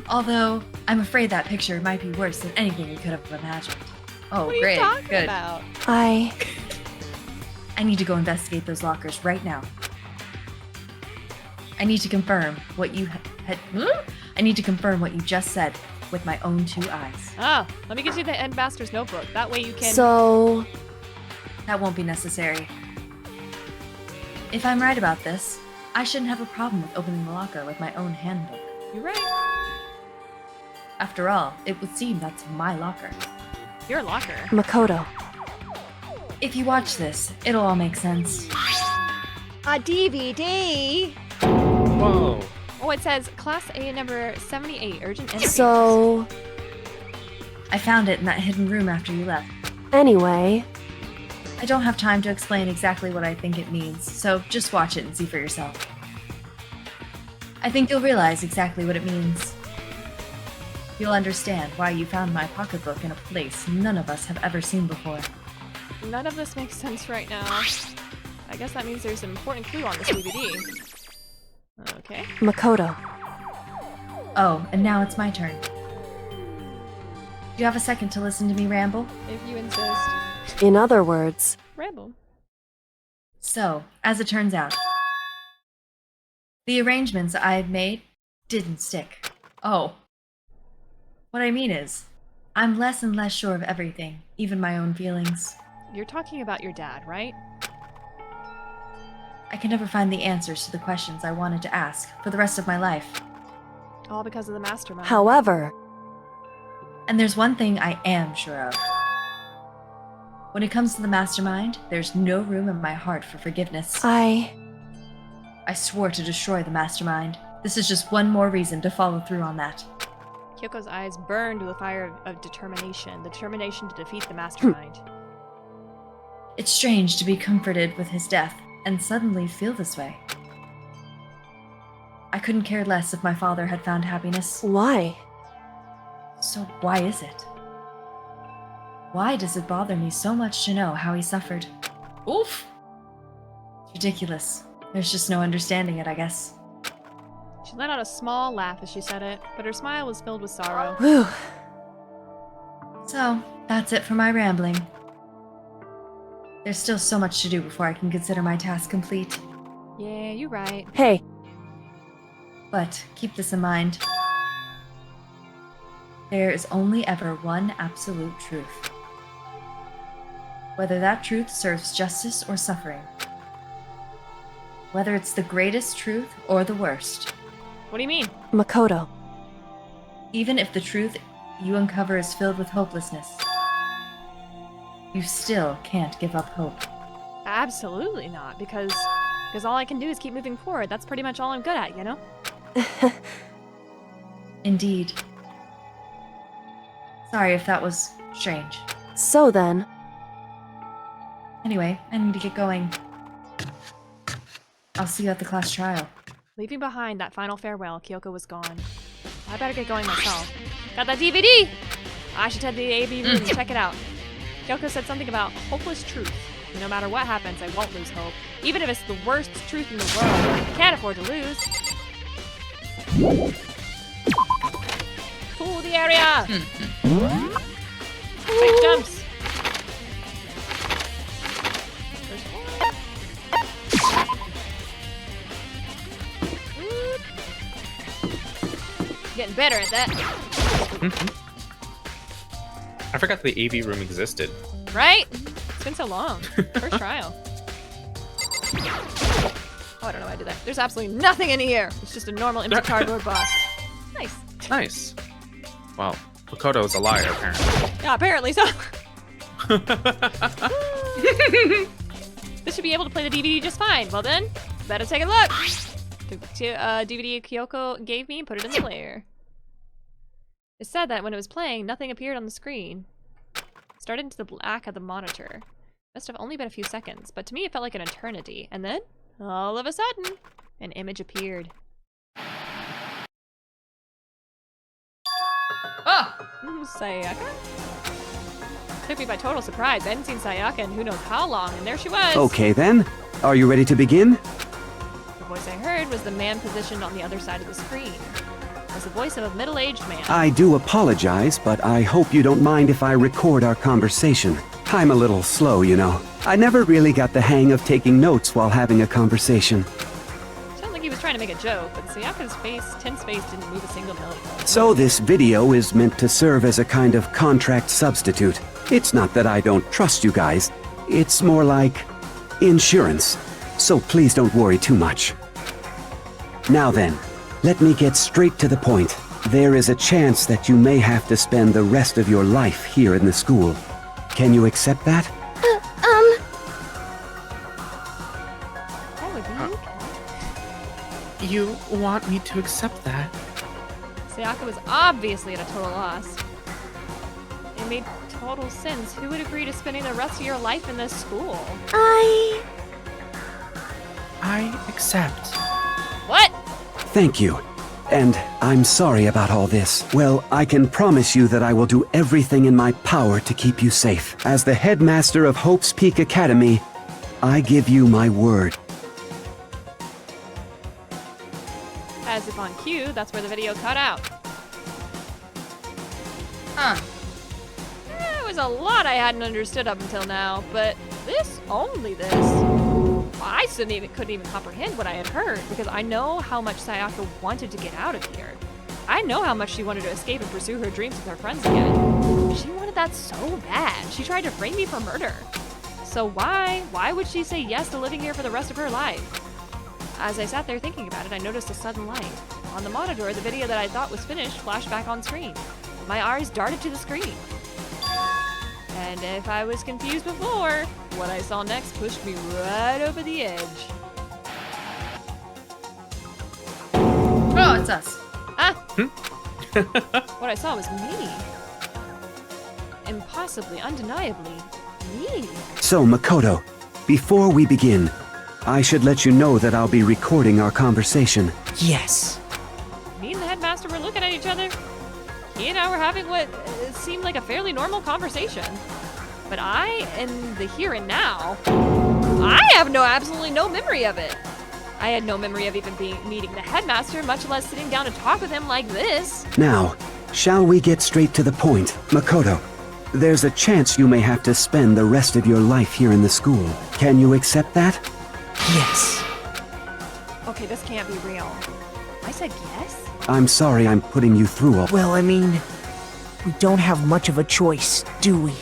Although, I'm afraid that picture might be worse than anything we could have imagined. Oh, what are great. you talking Good. about? I need to go investigate those lockers right now. I need to confirm what you I need to confirm what you just said with my own 2 eyes. Oh, let me get you the headmaster's notebook. That way you can... So... That won't be necessary. If I'm right about this, I shouldn't have a problem with opening the locker with my own handbook. You're right. After all, it would seem that's my locker. Your locker? Makoto. If you watch this, it'll all make sense. A DVD? Whoa. Oh, it says Class A number 78, urgent entry. So... I found it in that hidden room after you left. Anyway... I don't have time to explain exactly what I think it means, so just watch it and see for yourself. I think you'll realize exactly what it means. You'll understand why you found my pocketbook in a place none of us have ever seen before. None of this makes sense right now. I guess that means there's an important clue on this DVD. Okay. Makoto. Oh, and now it's my turn. Do you have a second to listen to me ramble? If you insist. In other words... Ramble. So, as it turns out, the arrangements I had made didn't stick. Oh. What I mean is, I'm less and less sure of everything, even my own feelings. You're talking about your dad, right? I can never find the answers to the questions I wanted to ask for the rest of my life. All because of the mastermind. However... And there's one thing I am sure of. When it comes to the mastermind, there's no room in my heart for forgiveness. I swore to destroy the mastermind. This is just one more reason to follow through on that. Kyoko's eyes burned with a fire of determination. The determination to defeat the mastermind. It's strange to be comforted with his death and suddenly feel this way. I couldn't care less if my father had found happiness. Why? So why is it? Why does it bother me so much to know how he suffered? Oof! It's ridiculous. There's just no understanding it, I guess. She let out a small laugh as she said it, but her smile was filled with sorrow. Whew. So, that's it for my rambling. There's still so much to do before I can consider my task complete. Yeah, you're right. Hey. But keep this in mind. There is only ever one absolute truth. Whether that truth serves justice or suffering. Whether it's the greatest truth or the worst. What do you mean? Makoto. Even if the truth you uncover is filled with hopelessness, you still can't give up hope. Absolutely not, because all I can do is keep moving forward. That's pretty much all I'm good at, you know? Indeed. Sorry if that was strange. So then... Anyway, I need to get going. I'll see you at the class trial. Leaving behind that final farewell, Kyoko was gone. I better get going myself. Got that DVD! I should head to the AV room and check it out. Kyoko said something about hopeless truth. No matter what happens, I won't lose hope. Even if it's the worst truth in the world, I can't afford to lose. To the area! Big jumps! Getting better at that. I forgot the AV room existed. Right? It's been so long. First trial. Oh, I don't know why I did that. There's absolutely nothing in here. It's just a normal empty cardboard box. Nice. Nice. Well, Makoto is a liar, apparently. Yeah, apparently so. This should be able to play the DVD just fine. Well then, better take a look. Took the DVD Kyoko gave me and put it in the player. It said that when it was playing, nothing appeared on the screen. It started into the black of the monitor. Must have only been a few seconds, but to me it felt like an eternity. And then, all of a sudden, an image appeared. Oh! Sayaka? Took me by total surprise. I hadn't seen Sayaka in who knows how long, and there she was! Okay then, are you ready to begin? The voice I heard was the man positioned on the other side of the screen. It was the voice of a middle-aged man. I do apologize, but I hope you don't mind if I record our conversation. I'm a little slow, you know. I never really got the hang of taking notes while having a conversation. Sounded like he was trying to make a joke, but Sayaka's tense face didn't move a single millimeter. So this video is meant to serve as a kind of contract substitute. It's not that I don't trust you guys. It's more like insurance. So please don't worry too much. Now then, let me get straight to the point. There is a chance that you may have to spend the rest of your life here in the school. Can you accept that? That would be okay. You want me to accept that? Sayaka was obviously at a total loss. It made total sense. Who would agree to spending the rest of your life in this school? I accept. What? Thank you. And I'm sorry about all this. Well, I can promise you that I will do everything in my power to keep you safe. As the headmaster of Hope's Peak Academy, I give you my word. As if on cue, that's where the video cut out. Huh. There was a lot I hadn't understood up until now, but only this. I couldn't even comprehend what I had heard, because I know how much Sayaka wanted to get out of here. I know how much she wanted to escape and pursue her dreams with her friends again. She wanted that so bad. She tried to frame me for murder. So why would she say yes to living here for the rest of her life? As I sat there thinking about it, I noticed a sudden light. On the monitor, the video that I thought was finished flashed back on screen. My eyes darted to the screen. And if I was confused before, what I saw next pushed me right over the edge. Oh, it's us. Ah! What I saw was me. Impossibly, undeniably, me. So, Makoto, before we begin, I should let you know that I'll be recording our conversation. Yes. Me and the headmaster were looking at each other. He and I were having what seemed like a fairly normal conversation. But in the here and now, I have absolutely no memory of it. I had no memory of even meeting the headmaster, much less sitting down to talk with him like this. Now, shall we get straight to the point? Makoto, there's a chance you may have to spend the rest of your life here in the school. Can you accept that? Yes. Okay, this can't be real. I said yes? I'm sorry I'm putting you through all. Well, I mean, we don't have much of a choice, do we?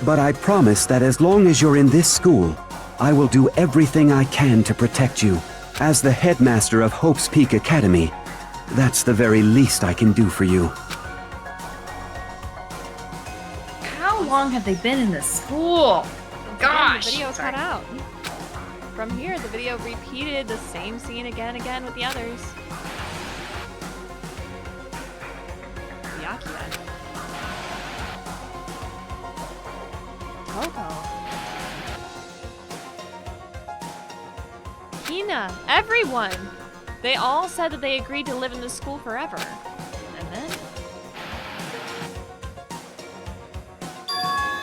But I promise that as long as you're in this school, I will do everything I can to protect you. As the headmaster of Hope's Peak Academy, that's the very least I can do for you. How long have they been in this school? Gosh. The video Sorry. cut out. From here, the video repeated the same scene again and again with the others. Byakuya. Coco. Hina. Everyone. They all said that they agreed to live in this school forever. And then...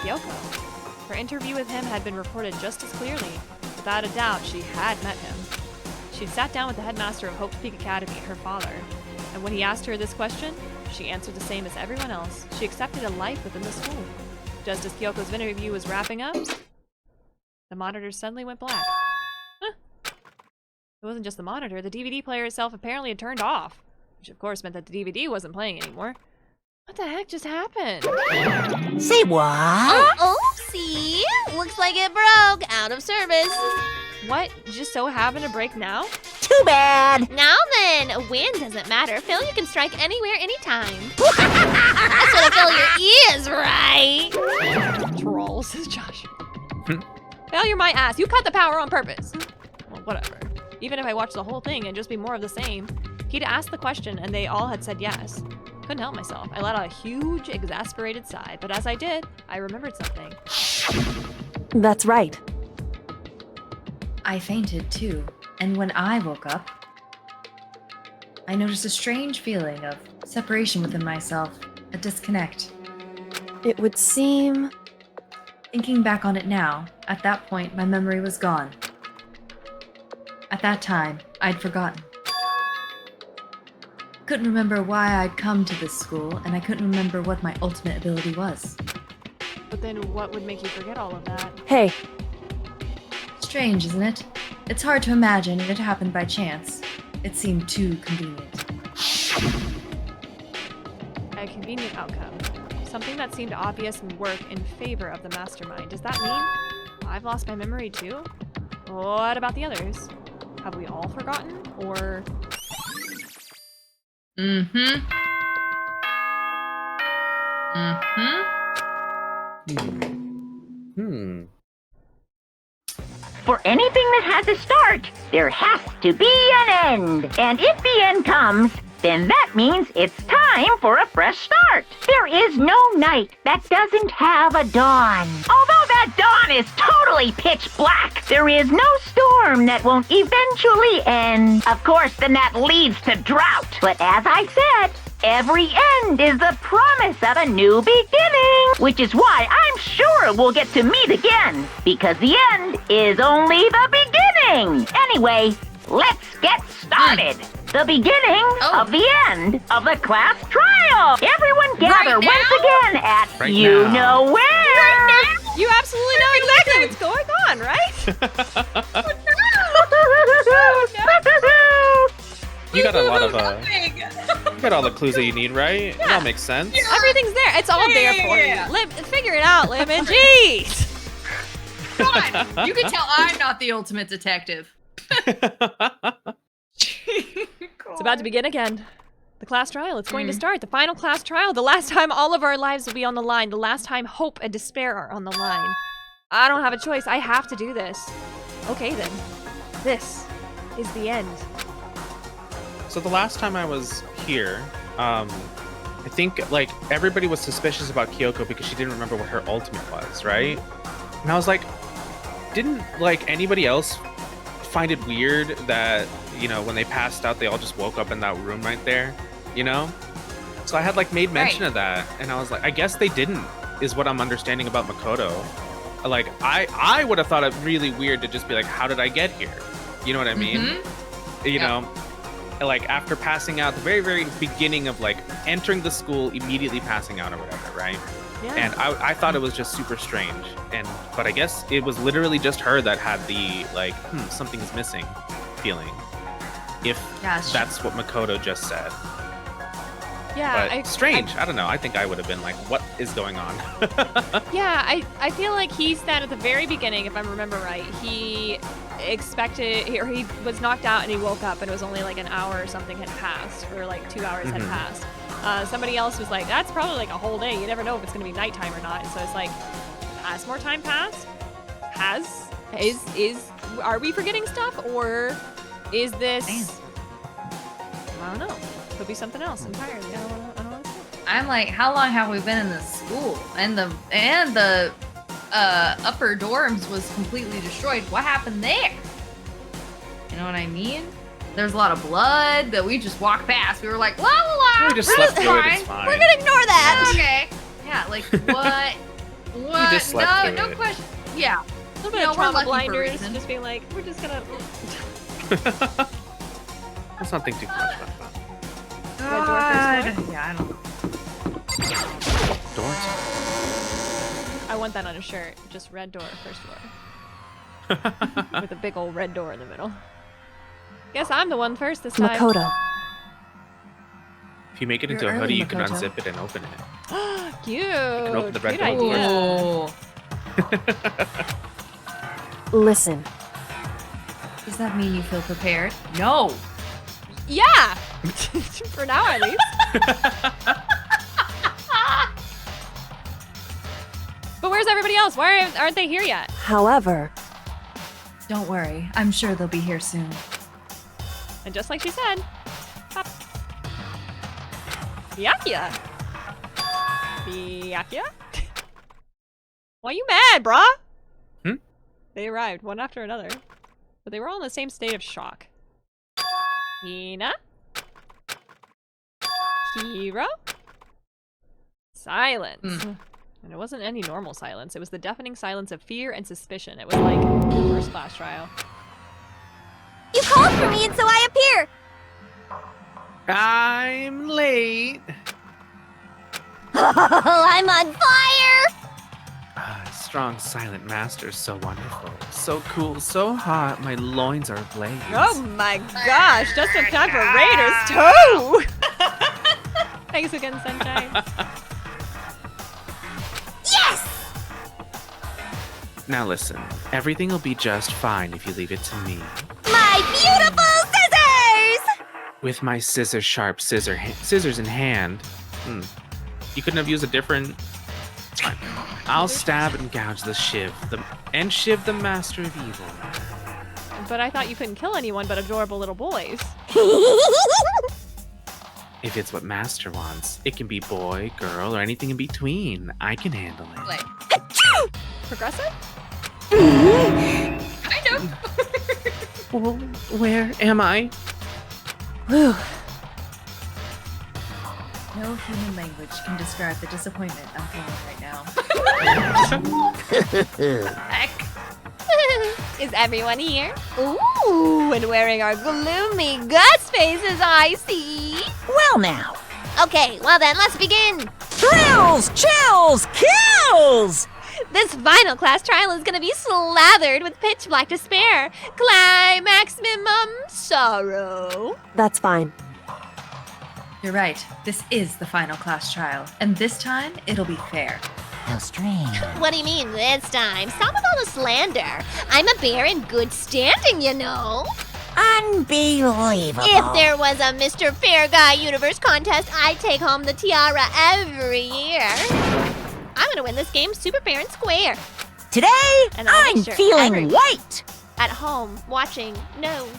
Kyoko. Her interview with him had been reported just as clearly. Without a doubt, she had met him. She'd sat down with the headmaster of Hope's Peak Academy, her father. And when he asked her this question, she answered the same as everyone else. She accepted a life within the school. Just as Kyoko's interview was wrapping up, the monitor suddenly went black. Huh. It wasn't just the monitor, the DVD player itself apparently had turned off. Which of course meant that the DVD wasn't playing anymore. What the heck just happened? Say what? Oopsie! Looks like it broke. Out of service. What just so happened to break now? Too bad. Now then, when doesn't matter. Failure can strike anywhere, anytime. That's what a failure is, right? Troll, says Josh. Failure my ass. You cut the power on purpose. Well, whatever. Even if I watched the whole thing and just be more of the same. He'd asked the question and they all had said yes. Couldn't help myself. I let out a huge, exasperated sigh, but as I did, I remembered something. That's right. I fainted too, and when I woke up, I noticed a strange feeling of separation within myself, a disconnect. It would seem... Thinking back on it now, at that point my memory was gone. At that time, I'd forgotten. Couldn't remember why I'd come to this school, and I couldn't remember what my ultimate ability was. But then what would make you forget all of that? Hey. Strange, isn't it? It's hard to imagine it happened by chance. It seemed too convenient. A convenient outcome. Something that seemed obvious and work in favor of the mastermind. Does that mean I've lost my memory too? What about the others? Have we all forgotten? Or... For anything that has a start, there has to be an end. And if the end comes, then that means it's time for a fresh start. There is no night that doesn't have a dawn. Although that dawn is totally pitch black, there is no storm that won't eventually end. Of course, then that leads to drought. But as I said, every end is the promise of a new beginning. Which is why I'm sure we'll get to meet again. Because the end is only the beginning. Anyway, let's get started. The beginning of the end of the class trial. Everyone gather once again at you know where. You absolutely know exactly what's going on, right? You got a lot of you got all the clues that you need, right? Yeah. That makes sense. Yeah. Everything's there. It's all there for you. Figure it out, Lemon. Jeez. Come on. You can tell I'm not the ultimate detective. It's about to begin again. The class trial, it's going to start. The final class trial. The last time all of our lives will be on the line. The last time hope and despair are on the line. I don't have a choice. I have to do this. Okay then. This is the end. So the last time I was here, I think like everybody was suspicious about Kyoko because she didn't remember what her ultimate was, right? And I was like, didn't like anybody else find it weird that, you know, when they passed out, they all just woke up in that room right there, you know? So I had like made mention of that, and I was like, I guess they didn't, is what I'm understanding about Makoto. Like, I would have thought it really weird to just be like, how did I get here? You know what I mean? You know, like after passing out, the very, very beginning of like entering the school, immediately passing out or whatever, right? Yeah. And I thought it was just super strange. But I guess it was literally just her that had the like, something's missing feeling. If that's what Makoto just said. Yeah, but strange. I don't know. I think I would have been like, what is going on? Yeah, I feel like he said at the very beginning, if I remember right, he expected, or he was knocked out and he woke up and it was only like an hour or something had passed, or like 2 hours had passed. Somebody else was like, that's probably like a whole day. You never know if it's going to be nighttime or not. And so it's like, has more time passed? Are we forgetting stuff, or is this, I don't know. Could be something else entirely. I don't know. I'm like, how long have we been in this school? And the upper dorms was completely destroyed. What happened there? You know what I mean? there's a lot of blood that we just walked past. We were like, la la la. We just slept through it. It's fine. We're gonna ignore that. Okay. Yeah, like what? What? just slept No through it. question. Yeah. A little bit No, of we're trauma lucky for a blinders, reason. just being like, we're just gonna. Let's not think too much about that. Red door first floor? Yeah, I don't know. Doors. I want that on a shirt. Just red door, first floor. With a big old red door in the middle. Guess I'm the one first this time. Makoto. If you make it into You're a hoodie, early, you can Makoto. unzip it and open it. Cute. open the red Good door. idea. Oh. Listen. Does that mean you feel prepared? No. Yeah! For now, at least. But where's everybody else? Why aren't they here yet? However, Don't worry, I'm sure they'll be here soon. And just like she said, pop. Byakuya. Byakuya? Why you mad, brah? Hmm? They arrived one after another, but they were all in the same state of shock. Hina? Hiro? Silence. And it wasn't any normal silence. It was the deafening silence of fear and suspicion. It was like the first class trial. You called for me and so I appear. I'm late. I'm on fire. Strong silent master, so wonderful, so cool, so hot. My loins are ablaze. Oh my gosh, just in time for Raider's toe! Thanks again, Sunshine. Yes. Now listen, everything will be just fine if you leave it to me. My beautiful scissors. With my sharp scissors in hand. You couldn't have used a different. It's fine. I'll stab and gouge the shiv, the master of evil. But I thought you couldn't kill anyone but adorable little boys. If it's what master wants, it can be boy, girl, or anything in between. I can handle it. Like, Progressive? kind of. Well, where am I? whew, No human language can describe the disappointment I'm feeling right now. Heck. Is everyone here? Ooh, and wearing our gloomy gust faces, I see. Well now. Okay, well then, let's begin. Thrills, chills, kills! This final class trial is gonna be slathered with pitch black despair. Climaximum sorrow. that's fine. You're right, this is the final class trial, and this time it'll be fair. How strange. What do you mean this time? Stop with all the slander. I'm a bear in good standing, you know. Unbelievable. If there was a Mr. Fair Guy Universe contest, I'd take home the tiara every year. I'm gonna win this game super fair and square. Today, And I'll make I'm sure feeling everyone white. at home watching knows.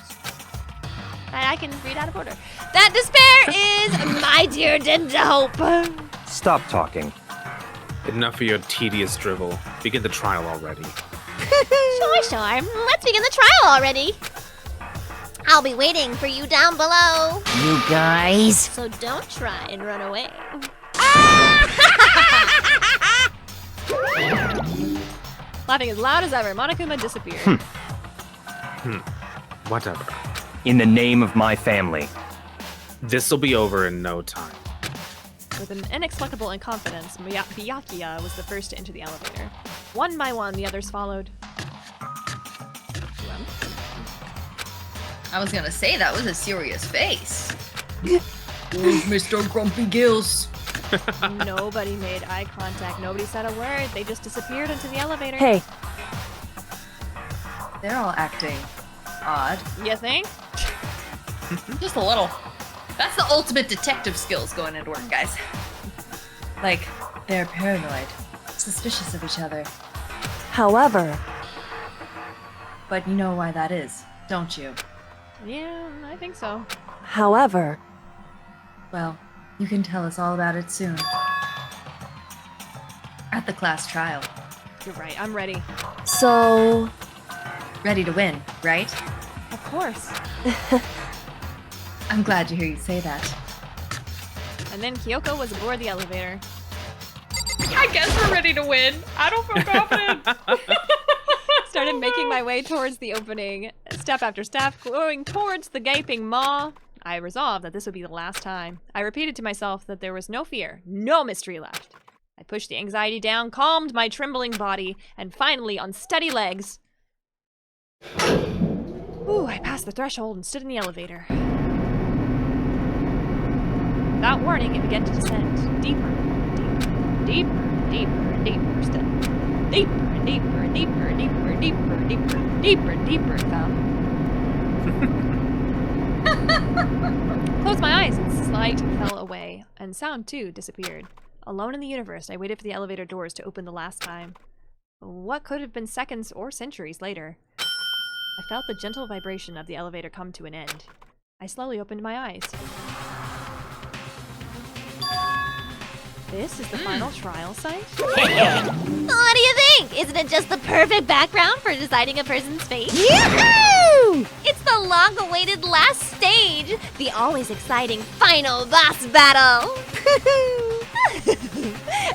I can read out of order. That despair is my dear hope. Stop talking. Enough of your tedious drivel. Begin the trial already. Sure. Let's begin the trial already. I'll be waiting for you down below. You guys. So don't try and run away. Laughing as loud as ever, Monokuma disappeared. Whatever. In the name of my family. This'll be over in no time. With an inexplicable inconfidence, Byakuya was the first to enter the elevator. One by one, the others followed. I was gonna say that was a serious face. Where's Mr. Grumpy Gills? Nobody made eye contact. Nobody said a word. They just disappeared into the elevator. Hey, They're all acting odd. You think? Just a little. That's the ultimate detective skills going into work, guys. Like, they're paranoid, suspicious of each other. however, But you know why that is, don't you? Yeah, I think so. however, Well, you can tell us all about it soon. At the class trial. You're right. I'm ready. so, Ready to win, right? Of course. I'm glad to hear you say that. And then Kyoko was aboard the elevator. I guess we're ready to win. I don't feel confident. Started making my way towards the opening, step after step, going towards the gaping maw. I resolved that this would be the last time. I repeated to myself that there was no fear, no mystery left. I pushed the anxiety down, calmed my trembling body, and finally, on steady legs, ooh, I passed the threshold and stood in the elevator. Without warning, it began to descend. Deeper, deeper, deeper, deeper, still. Deeper and deeper and deeper and deeper and deeper and deeper and deeper and deeper it fell. Closed my eyes and light fell away, and sound too disappeared. Alone in the universe, I waited for the elevator doors to open the last time. What could have been seconds or centuries later? I felt the gentle vibration of the elevator come to an end. I slowly opened my eyes. This is the final trial site? What do you think? Isn't it just the perfect background for deciding a person's fate? Yahoo! It's the long-awaited last stage, the always exciting final boss battle.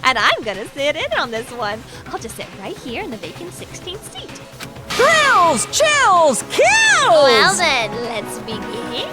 And I'm gonna sit in on this one. I'll just sit right here in the vacant 16th seat. Thrills, chills, kills! Well then, let's begin.